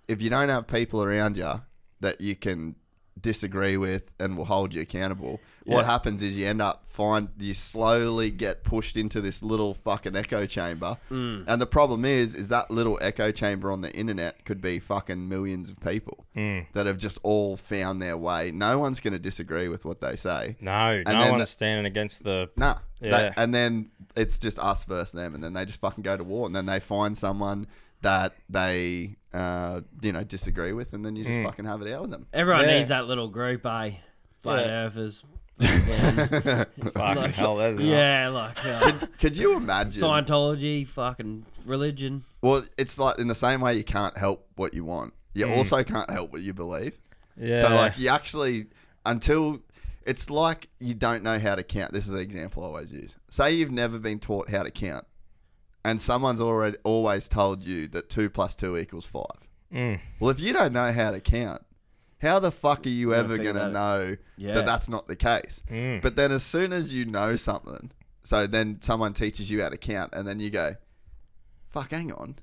If you don't have people around you that you can disagree with and will hold you accountable, what happens is you slowly get pushed into this little fucking echo chamber, and the problem is that little echo chamber on the internet could be fucking millions of people that have just all found their way. No one's going to disagree with what they say. No one's standing against the... No. And then it's just us versus them, and then they just fucking go to war, and then they find someone that they disagree with, and then you just fucking have it out with them. Everyone needs that little group, eh? Flat earthers. Fucking hell, that's Could you imagine Scientology, fucking religion? Well, it's like in the same way you can't help what you want, you also can't help what you believe. Yeah. So like you actually until it's like you don't know how to count. This is the example I always use. Say you've never been taught how to count, and someone's always told you that 2 + 2 = 5. Well, if you don't know how to count, how the fuck are you ever going to know that that's not the case? But then as soon as you know something, so then someone teaches you how to count, and then you go, fuck, hang on.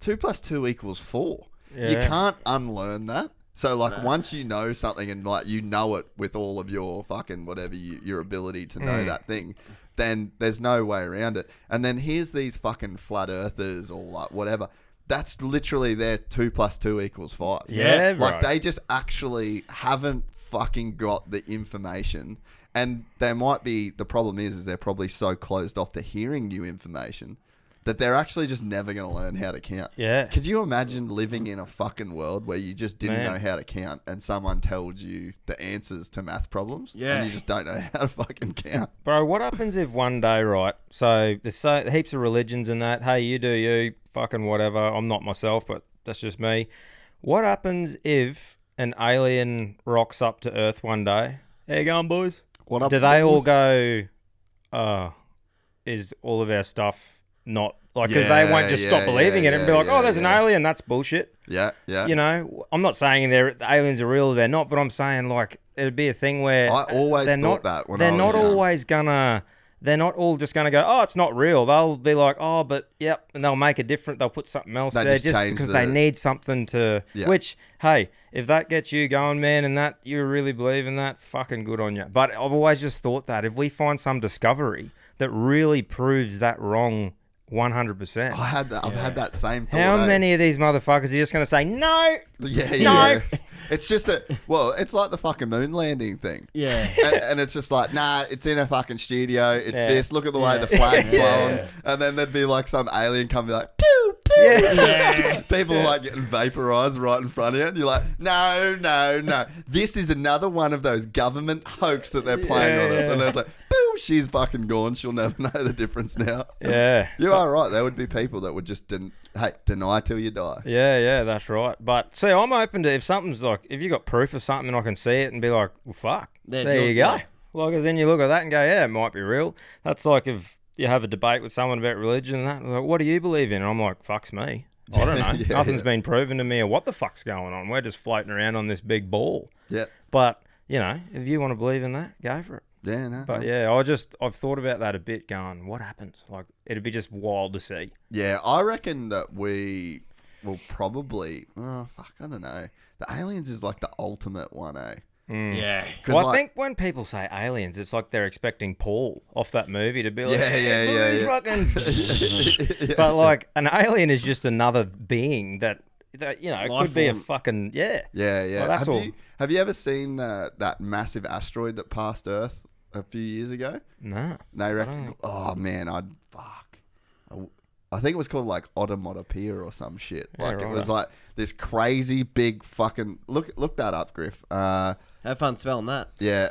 2 + 2 = 4. Yeah. You can't unlearn that. So like once you know something and like you know it with all of your fucking whatever your ability to know that thing, then there's no way around it. And then here's these fucking flat earthers or like whatever. That's literally their 2 + 2 = 5. Yeah, like they just actually haven't fucking got the information. And there might be, the problem is they're probably so closed off to hearing new information that they're actually just never going to learn how to count. Yeah. Could you imagine living in a fucking world where you just didn't know how to count and someone told you the answers to math problems and you just don't know how to fucking count? Bro, what happens if one day, right, so there's heaps of religions and that, hey, you do you, fucking whatever, I'm not myself, but that's just me. What happens if an alien rocks up to Earth one day? How you going, boys? What up, do they all go, is all of our stuff not like, because they won't just stop believing in it and be like, there's an alien, that's bullshit. Yeah. You know, I'm not saying the aliens are real or they're not, but I'm saying like it'd be a thing where I always thought that when they're I was not young. always gonna. They're not all just going to go, it's not real. They'll be like, but yep, and they'll make a different. They'll put something else there just because they need something to. Yeah. Which, hey, if that gets you going, man, and that you really believe in that, fucking good on you. But I've always just thought that if we find some discovery that really proves that wrong 100%. I had that. I've had that same thought. How many of these motherfuckers are just going to say no? Yeah. It's just it's like the fucking moon landing thing. Yeah. And it's just like, nah, it's in a fucking studio. It's this. Look at the way the flag's blown. And then there'd be like some alien come be like, pew, pew. Yeah. People are like getting vaporized right in front of you. And you're like, no. This is another one of those government hoax that they're playing on us. And it's like, boo, she's fucking gone. She'll never know the difference now. Yeah. You are right. There would be people that would just deny till you die. Yeah, that's right. But see, I'm open to if something's like, if you got proof of something and I can see it and be like, well, fuck, there you go. Like, then you look at that and go, yeah, it might be real. That's like if you have a debate with someone about religion and that, like, what do you believe in? And I'm like, fuck's me. I don't know. Nothing's been proven to me or what the fuck's going on. We're just floating around on this big ball. Yeah. But, you know, if you want to believe in that, go for it. Yeah, no. But I've thought about that a bit going, what happens? Like, it'd be just wild to see. Yeah, I reckon that we will probably, I don't know. The aliens is like the ultimate one, eh? Yeah. Well, I think when people say aliens, it's like they're expecting Paul off that movie to be like, fucking. But like, an alien is just another being that you know, it could be a fucking, Yeah. Well, that's have you ever seen that massive asteroid that passed Earth a few years ago? No. They reckon, I think it was called like Onomatopoeia or some shit. Like it was like this crazy big fucking, look that up, Griff. Have fun spelling that. Yeah.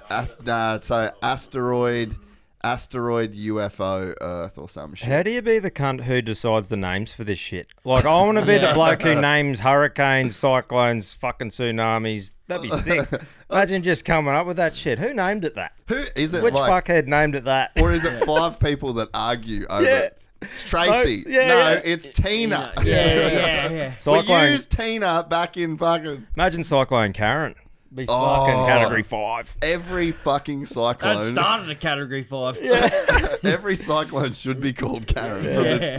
So asteroid UFO Earth or some shit. How do you be the cunt who decides the names for this shit? Like, I want to be the bloke who names hurricanes, cyclones, fucking tsunamis. That'd be sick. Imagine just coming up with that shit. Who named it that? Who is it? Which fuckhead named it that? Or is it 5 people that argue over it? It's Tracy. It's Tina. Yeah. We used Tina back in fucking... Imagine Cyclone Karen. Be fucking category 5. Every fucking cyclone. That started a category 5. Yeah. Every cyclone should be called Karen.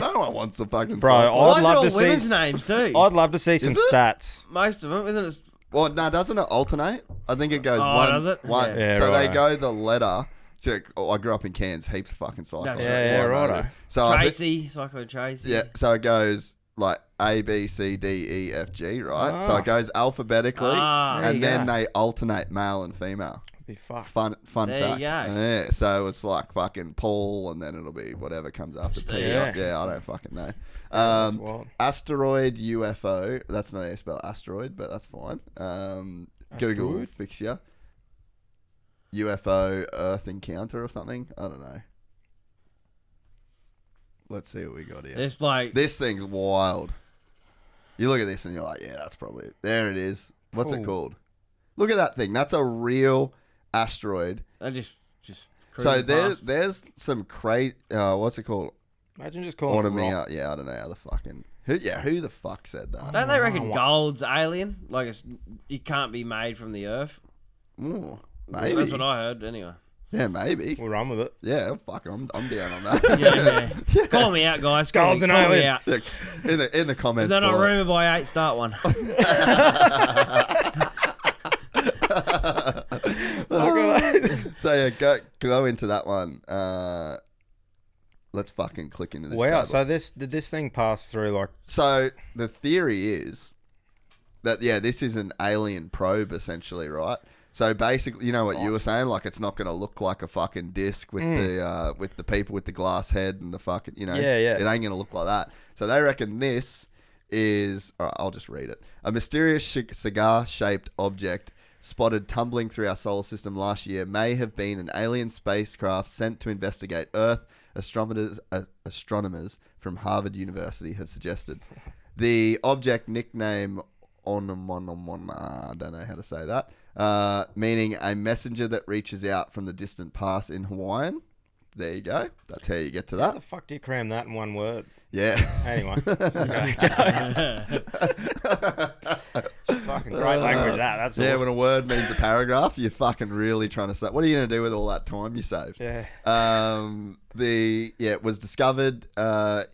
No one wants a fucking Bro, cyclone. Why is it all women's names too? I'd love to see some stats. Most of them, isn't it? Well, no, doesn't it alternate? I think it goes does it? one. Yeah, so right. they go the letter. So I grew up in Cairns, heaps of fucking cyclones. Right. So Tracy, Cyclone Tracy. Yeah, so it goes like A, B, C, D, E, F, G, right? So it goes alphabetically, and then they alternate male and female. Be fucked. Fun There fact. you go. Yeah, so it's like fucking Paul, and then it'll be whatever comes after P. Yeah. Yeah, I don't fucking know. That's wild. Asteroid UFO. That's not how you spell asteroid, but that's fine. Google will fix you. UFO Earth Encounter or something. I don't know. Let's see what we got here. It's like This thing's wild. You look at this and you're like, yeah, that's probably it. There it is. What's it called? Look at that thing. That's a real asteroid. I just So past. there's some crazy. What's it called? Imagine just calling it rock. Yeah, I don't know how the fucking. Who the fuck said that? Don't they reckon gold's alien? Like it can't be made from the earth. Ooh, maybe. That's what I heard. Anyway. Yeah, maybe. We'll run with it. Yeah, fuck. I'm down on that. Yeah. Call me out, guys. Gold's an Call me alien. out. Look, in the comments. If they're not below. rumour by 8, start one. So yeah, go into that one. Let's fucking click into this. Wow. Bible. So did this thing pass through like? So the theory is that this is an alien probe essentially, right? So basically, you know what you were saying, like it's not going to look like a fucking disc with the people with the glass head and the fucking, you know, Yeah. it ain't going to look like that. So they reckon this is, all right, I'll just read it. A mysterious cigar-shaped object spotted tumbling through our solar system last year may have been an alien spacecraft sent to investigate Earth. Astronomers from Harvard University have suggested. The object nickname Onomona, I don't know how to say that, meaning a messenger that reaches out from the distant past in Hawaiian. There you go. That's how you get to How that. the fuck do you cram that in one word? Yeah. Anyway. Fucking great language that's Yeah, awesome. when a word means a paragraph, you're fucking really trying to say. What are you going to do with all that time you saved? Yeah. It was discovered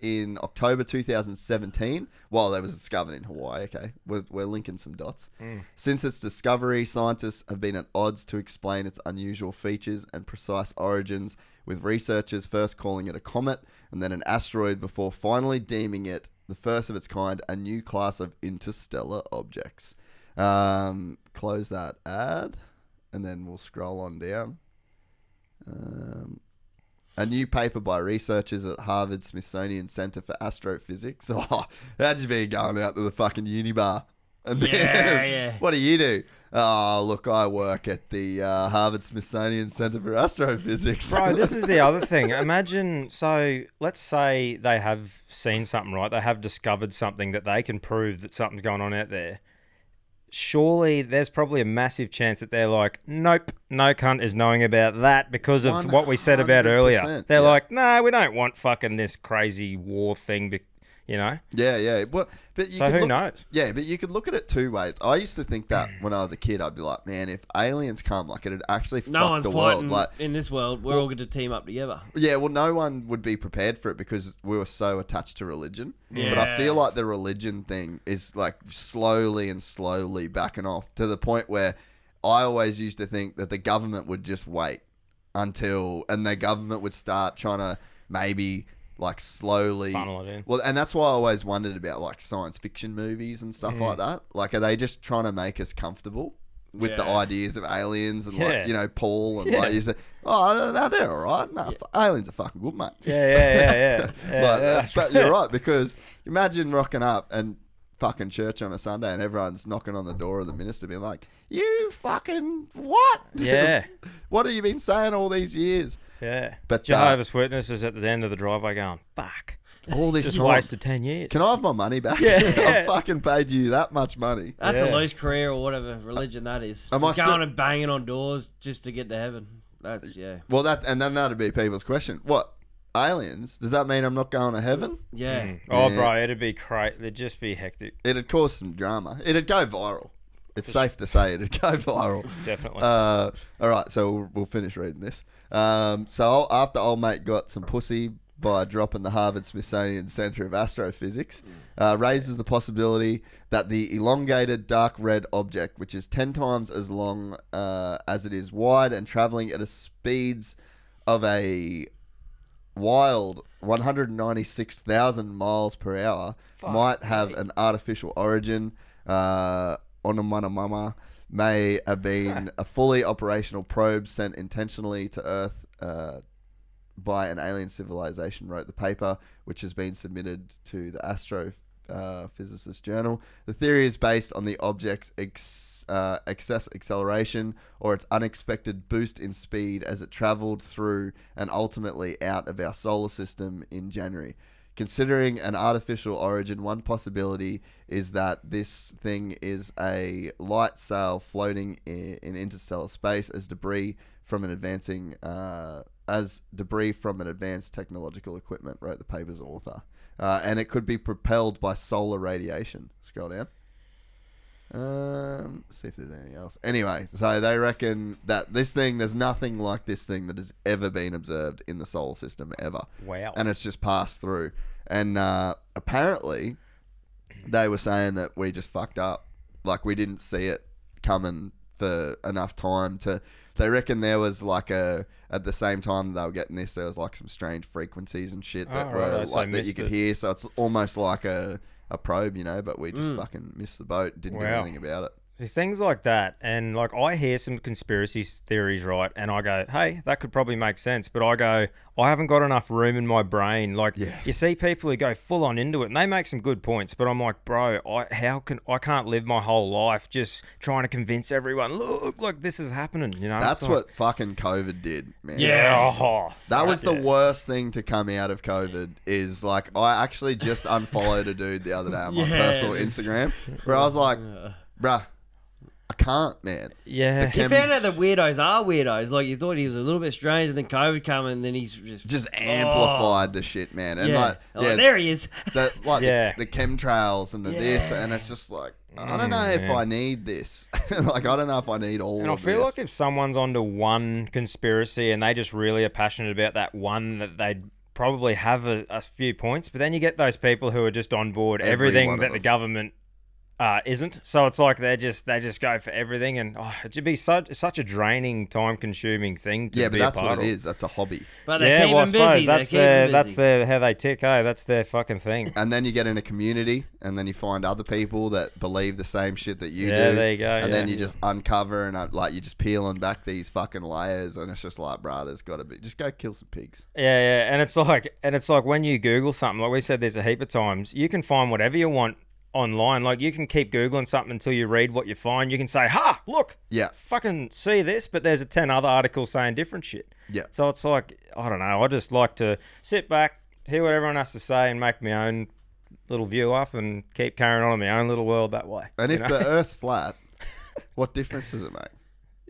in October 2017. Well, it was discovered in Hawaii. Okay, we're linking some dots. Since its discovery, scientists have been at odds to explain its unusual features and precise origins, with researchers first calling it a comet and then an asteroid before finally deeming it the first of its kind, a new class of interstellar objects. Close that ad, and then we'll scroll on down. A new paper by researchers at Harvard Smithsonian Center for Astrophysics. Oh, how'd you been going out to the fucking uni bar? And then, Yeah. What do you do? Oh, look, I work at the Harvard Smithsonian Center for Astrophysics. Bro, this is the other thing. Imagine, so let's say they have seen something, right? They have discovered something that they can prove that something's going on out there. Surely there's probably a massive chance that they're like, nope, no cunt is knowing about that because of what we said about earlier. They're like, no, we don't want fucking this crazy war thing, you know? Yeah. Well, but So who knows? Yeah, but you could look at it two ways. I used to think that when I was a kid, I'd be like, man, if aliens come, like it'd actually No fuck one's the world. fighting Like, in this world. We're all going to team up together. yeah, well, no one would be prepared for it because we were so attached to religion. Yeah. But I feel like the religion thing is like slowly backing off to the point where I always used to think that the government would just wait until, and the government would start trying to maybe like slowly Funnel it in. Well, and that's why I always wondered about like science fiction movies and stuff like that. Like, are they just trying to make us comfortable with the ideas of aliens and like, you know, Paul and like you said, oh, no, they're all right. No, aliens are fucking good, mate. Yeah. But you're right, because imagine rocking up and fucking church on a Sunday and everyone's knocking on the door of the minister being like, you fucking what? Yeah. What have you been saying all these years? Yeah. But Jehovah's Witnesses at the end of the driveway going, fuck. all this Just time. wasted 10 years. Can I have my money back? Yeah. I've fucking paid you that much money. That's a loose career or whatever religion that is. Am I Just going still- and banging on doors just to get to heaven. That's, yeah. Well, then that'd be people's question. What? Aliens? Does that mean I'm not going to heaven? Yeah. Oh, Yeah. bro, it'd be crazy. It'd just be hectic. It'd cause some drama. It'd go viral. It's safe to say it'd go viral. Definitely. All right, so we'll finish reading this. So after old mate got some pussy by dropping the Harvard Smithsonian Center of Astrophysics, raises the possibility that the elongated dark red object, which is 10 times as long as it is wide and traveling at a speeds of a wild 196,000 miles per hour, might have an artificial origin. Onomana may have been a fully operational probe sent intentionally to Earth by an alien civilization, wrote the paper, which has been submitted to the Astrophysicist Journal. The theory is based on the object's excess acceleration or its unexpected boost in speed as it traveled through and ultimately out of our solar system in January. Considering an artificial origin, one possibility is that this thing is a light sail floating in interstellar space as debris from an advanced technological equipment, wrote the paper's author. And it could be propelled by solar radiation. Scroll down. See if there's anything else. Anyway, so they reckon that this thing, there's nothing like this thing that has ever been observed in the solar system ever. Wow. And it's just passed through. And apparently, they were saying that we just fucked up. Like, we didn't see it coming for enough time to... They reckon there was like at the same time they were getting this, there was like some strange frequencies and shit that were like that you could hear. So it's almost like a probe, you know, but we just fucking missed the boat, didn't do anything about it. See, things like that, and like I hear some conspiracy theories, right, and I go, hey, that could probably make sense, but I go, I haven't got enough room in my brain. Like, you see people who go full on into it, and they make some good points, but I'm like, bro, I can't live my whole life just trying to convince everyone, look, like this is happening, you know? That's what fucking COVID did, man. Yeah. That was the worst thing to come out of COVID is like, I actually just unfollowed a dude the other day on my personal Instagram where I was like, bruh, I can't, man. Yeah. He found out that weirdos are weirdos. Like, you thought he was a little bit strange, and then COVID came, and then he's just amplified the shit, man. And like there he is. The chemtrails and the this, and it's just like, I don't know if I need this. Like, I don't know if I need all of this. And I feel like if someone's onto one conspiracy and they just really are passionate about that one, that they'd probably have a few points, but then you get those people who are just on board everything that the government isn't. So it's like they just go for everything, and it should be such a draining, time-consuming thing to be a part of. Yeah, but that's what it is. That's a hobby. But they keep them busy. That's their how they tick. That's their fucking thing. And then you get in a community, and then you find other people that believe the same shit that you do. Yeah, there you go. And then you just uncover, and like you're just peeling back these fucking layers, and it's just like, bro, there's got to be. Just go kill some pigs. Yeah, and it's like when you Google something, like we said, there's a heap of times you can find whatever you want online. Like, you can keep Googling something until you read what you find. You can say, look, fucking see this, but there's 10 other articles saying different shit. Yeah. So it's like, I don't know, I just like to sit back, hear what everyone has to say, and make my own little view up and keep carrying on in my own little world that way. And if the Earth's flat, what difference does it make?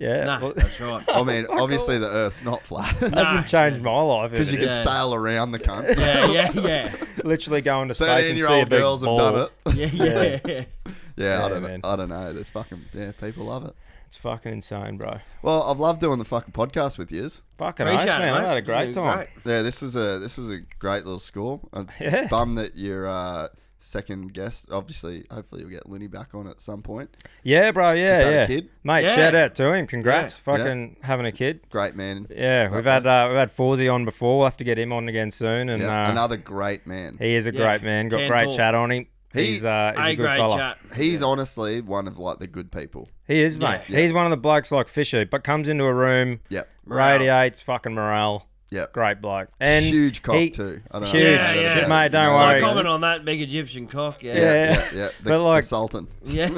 Yeah, no, that's right. I mean, obviously the Earth's not flat. It hasn't changed my life. Because you can sail around the cunt. Yeah. Literally go into space and see a big girls ball. have done it. Yeah, I don't know. There's fucking, people love it. It's fucking insane, bro. Well, I've loved doing the fucking podcast with yous. Fucking nice, man. I had a great time. Great. Yeah, this was a great little score. I'm bummed that you're second guest. Obviously, hopefully you'll get Linny back on at some point. Yeah, bro. Yeah, Just had a kid. Mate, shout out to him. Congrats, having a kid. Great man. Yeah, we've had Forzy on before. We'll have to get him on again soon. And another great man. He is a great man. Got great chat on him. He's a good fella. Chat. He's honestly one of like the good people. He is, mate. Yeah. He's one of the blokes like Fisher, but comes into a room, radiates fucking morale. Yeah, great bloke, and huge cock too. I don't know. Huge, mate. Don't worry. Comment on that big Egyptian cock. But like Sultan. Yeah,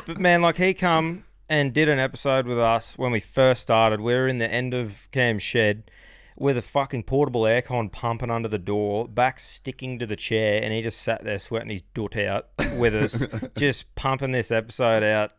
but man, like he come and did an episode with us when we first started. We were in the end of Cam's shed with a fucking portable aircon pumping under the door, back sticking to the chair, and he just sat there sweating his doot out with us, just pumping this episode out.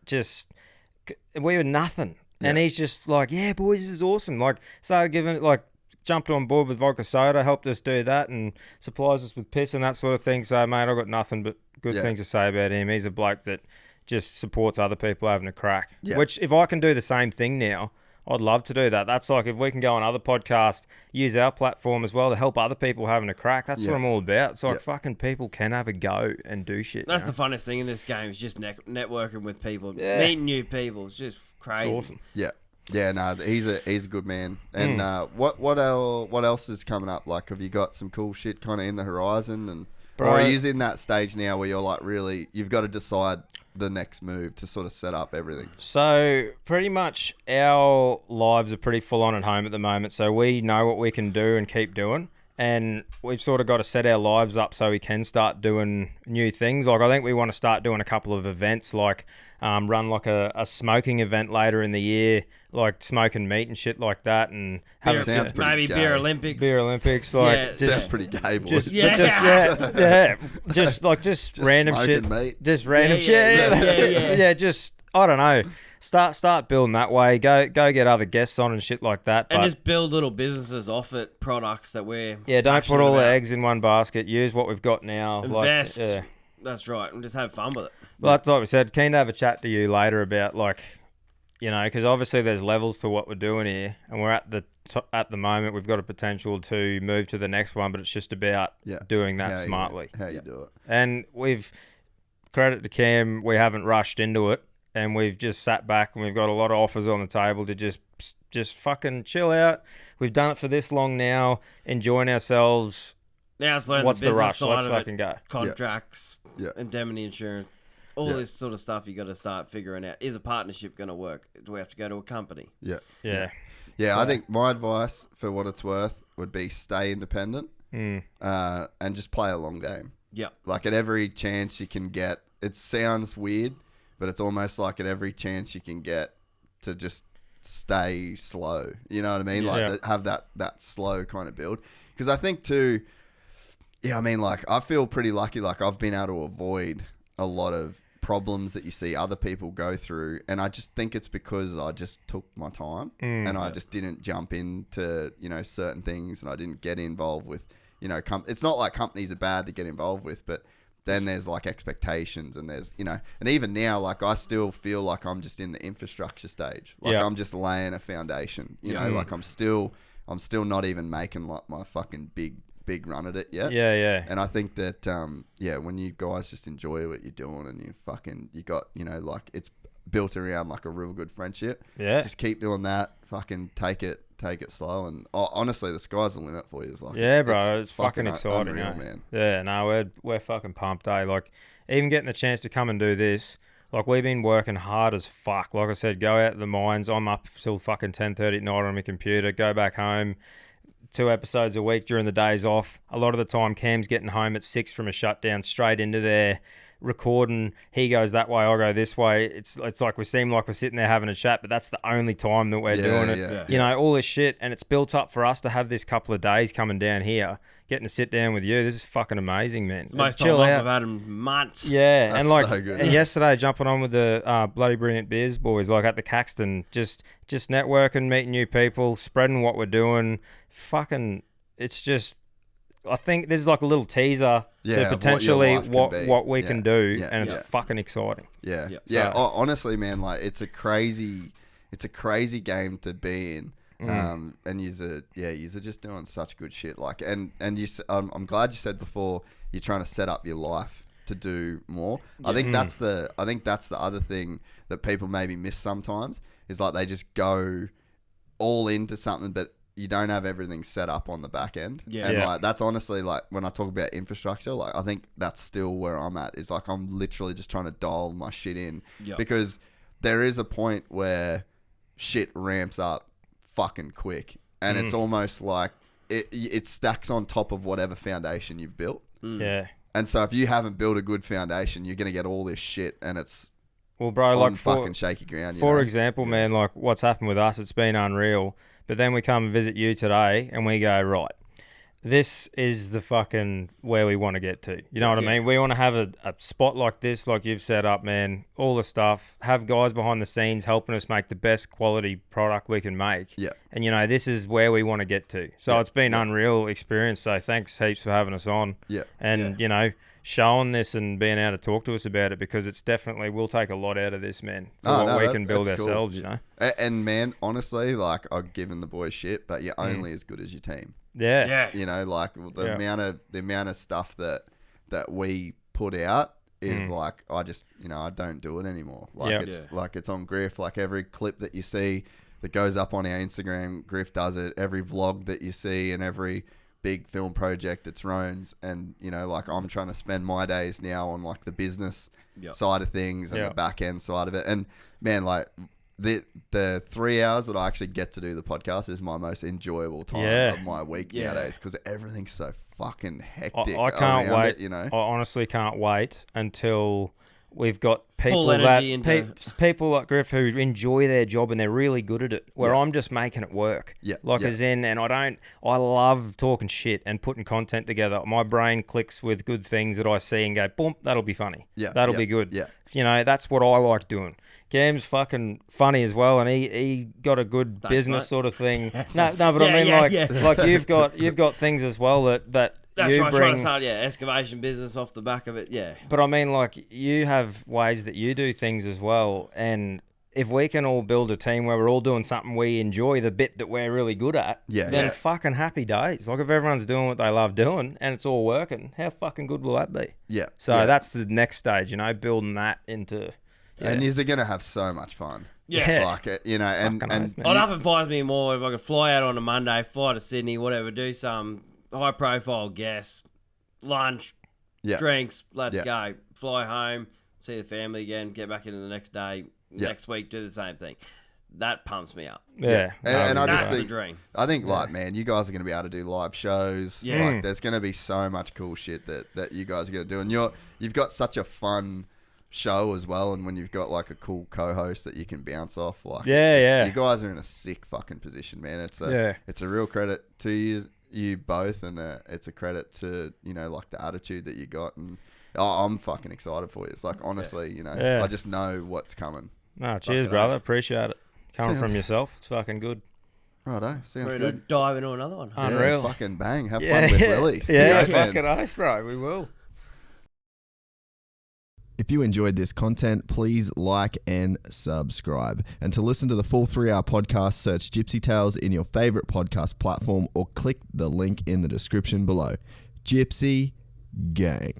We were nothing, and he's just like, "Yeah, boys, this is awesome." Like, started giving it jumped on board with vodka soda, helped us do that, and supplies us with piss and that sort of thing. So, mate, I've got nothing but good things to say about him. He's a bloke that just supports other people having a crack. Yeah. Which, if I can do the same thing now, I'd love to do that. That's like if we can go on other podcasts, use our platform as well to help other people having a crack. That's what I'm all about. It's like fucking people can have a go and do shit. That's the funnest thing in this game is just networking with people, meeting new people. It's just crazy. It's awesome. Yeah. Yeah, no, he's a good man. And what else is coming up? Like, have you got some cool shit kind of in the horizon? And Bro. Or are you in that stage now where you're like really, you've got to decide the next move to sort of set up everything? So pretty much our lives are pretty full on at home at the moment. So we know what we can do and keep doing. And we've sort of got to set our lives up so we can start doing new things. Like I think we want to start doing a couple of events, like run like a smoking event later in the year, like smoking meat and shit like that, and have maybe gay. beer Olympics. Beer Olympics, like Yeah. Sounds pretty gay, boys. Just random shit, meat. just random shit. Yeah, just I don't know. Start building that way. Go get other guests on and shit like that. And just build little businesses off it, products that we're don't put all about. the eggs in one basket. Use what we've got now. Invest. Like, That's right, and just have fun with it. Well, that's like we said. Keen to have a chat to you later about because obviously there's levels to what we're doing here, and we're at the moment we've got a potential to move to the next one, but it's just about doing that smartly. How you do it. And we've credit to Cam, we haven't rushed into it. And we've just sat back and we've got a lot of offers on the table to just fucking chill out. We've done it for this long now, enjoying ourselves. Now it's learning What's the the business rush? side Let's of fucking it, go. contracts, indemnity insurance, all this sort of stuff you got to start figuring out. Is a partnership going to work? Do we have to go to a company? Yeah. I think my advice, for what it's worth, would be stay independent and just play a long game. Yeah. Like at every chance you can get, it sounds weird, but it's almost like at every chance you can get to just stay slow. You know what I mean? Like have that slow kind of build. Because I think too, I mean, like I feel pretty lucky. Like I've been able to avoid a lot of problems that you see other people go through. And I just think it's because I just took my time and I just didn't jump into, certain things, and I didn't get involved with, it's not like companies are bad to get involved with, but then there's like expectations and there's, and even now, like I still feel like I'm just in the infrastructure stage. Like I'm just laying a foundation, like I'm still not even making like my fucking big run at it yet. Yeah. And I think that, when you guys just enjoy what you're doing and you got, like it's built around like a real good friendship. Yeah. Just keep doing that. Fucking take it slow, and honestly, the sky's the limit for you. It's like, it's fucking exciting, unreal, man. Yeah, no, we're fucking pumped, eh? Like, even getting the chance to come and do this, like, we've been working hard as fuck. Like I said, go out to the mines. I'm up till fucking 10:30 at night on my computer. Go back home. 2 episodes a week during the days off. A lot of the time, Cam's getting home at 6 from a shutdown, straight into there, recording. He goes that way, I go this way. It's like we seem like we're sitting there having a chat, but that's the only time that we're doing it. All this shit, and it's built up for us to have this couple of days coming down here, getting to sit down with you. This is fucking amazing, man. It's the most time I've had in months. Yeah, that's and like so good. And yesterday, jumping on with the Bloody Brilliant Beers boys, like at the Caxton, just networking, meeting new people, spreading what we're doing. Fucking, it's just, I think this is like a little teaser to potentially what we can do, and it's fucking exciting. Honestly, man, like it's a crazy game to be in. And you're just doing such good shit. Like, and I'm glad you said before you're trying to set up your life to do more. I think that's the other thing that people maybe miss sometimes, is like they just go all into something, but you don't have everything set up on the back end. Like that's honestly, like when I talk about infrastructure, like I think that's still where I'm at. Is like I'm literally just trying to dial my shit in, because there is a point where shit ramps up fucking quick, and it's almost like it stacks on top of whatever foundation you've built. And so if you haven't built a good foundation, you're gonna get all this shit, and it's like fucking shaky ground. For example, man, like what's happened with us, it's been unreal. But then we come and visit you today, and we go, right, this is the fucking where we want to get to. You know what I mean? We want to have a spot like this, like you've set up, man, all the stuff, have guys behind the scenes helping us make the best quality product we can make. And, this is where we want to get to. So it's been unreal experience. So thanks heaps for having us on. And, showing this and being able to talk to us about it, because it's definitely, we'll take a lot out of this, man, for what we can build ourselves, cool. And man, honestly, like I've given the boys shit, but you're only as good as your team. Like the amount of stuff that we put out is like, I just, I don't do it anymore. Like it's on Griff. Like every clip that you see that goes up on our Instagram, Griff does it. Every vlog that you see and every big film project. It's Roan's, and like I'm trying to spend my days now on like the business side of things and the back end side of it. And man, like the 3 hours that I actually get to do the podcast is my most enjoyable time of my week nowadays, because everything's so fucking hectic. I can't wait. I honestly can't wait until we've got people people like Griff who enjoy their job and they're really good at it, where I'm just making it work. As in, and I love talking shit and putting content together. My brain clicks with good things that I see and go, boom, that'll be funny. That'll be good. That's what I like doing. Cam's fucking funny as well, and he got a good business sort of thing. No, but I mean, like you've got things as well that that's you right. bring, Trying to start excavation business off the back of it. But I mean, like, you have ways that you do things as well, and if we can all build a team where we're all doing something we enjoy, the bit that we're really good at, then fucking happy days. Like, if everyone's doing what they love doing and it's all working, how fucking good will that be? So that's the next stage, building that into. And you're going to have so much fun. Like it, and nothing fires me more if I could fly out on a Monday, fly to Sydney, whatever, do some high profile guests, lunch, drinks, let's go, fly home, see the family again, get back into the next day, next week, do the same thing. That pumps me up. And I just that's think, the dream. I think like, man, you guys are going to be able to do live shows. Like, there's going to be so much cool shit that you guys are going to do, and you've got such a fun show as well, and when you've got like a cool co-host that you can bounce off, like you guys are in a sick fucking position, man. It's a real credit to you both, and it's a credit to like the attitude that you got, and I'm fucking excited for you. It's like, honestly, I just know what's coming. No, cheers, brother. Appreciate it coming from yourself. It's fucking good. Righto, sounds We're good. Dive into another one. Unreal. Fucking bang. Have fun with Lily. Fucking oath, bro. We will. If you enjoyed this content, please like and subscribe. And to listen to the full 3-hour podcast, search Gypsy Tales in your favorite podcast platform or click the link in the description below. Gypsy Gang.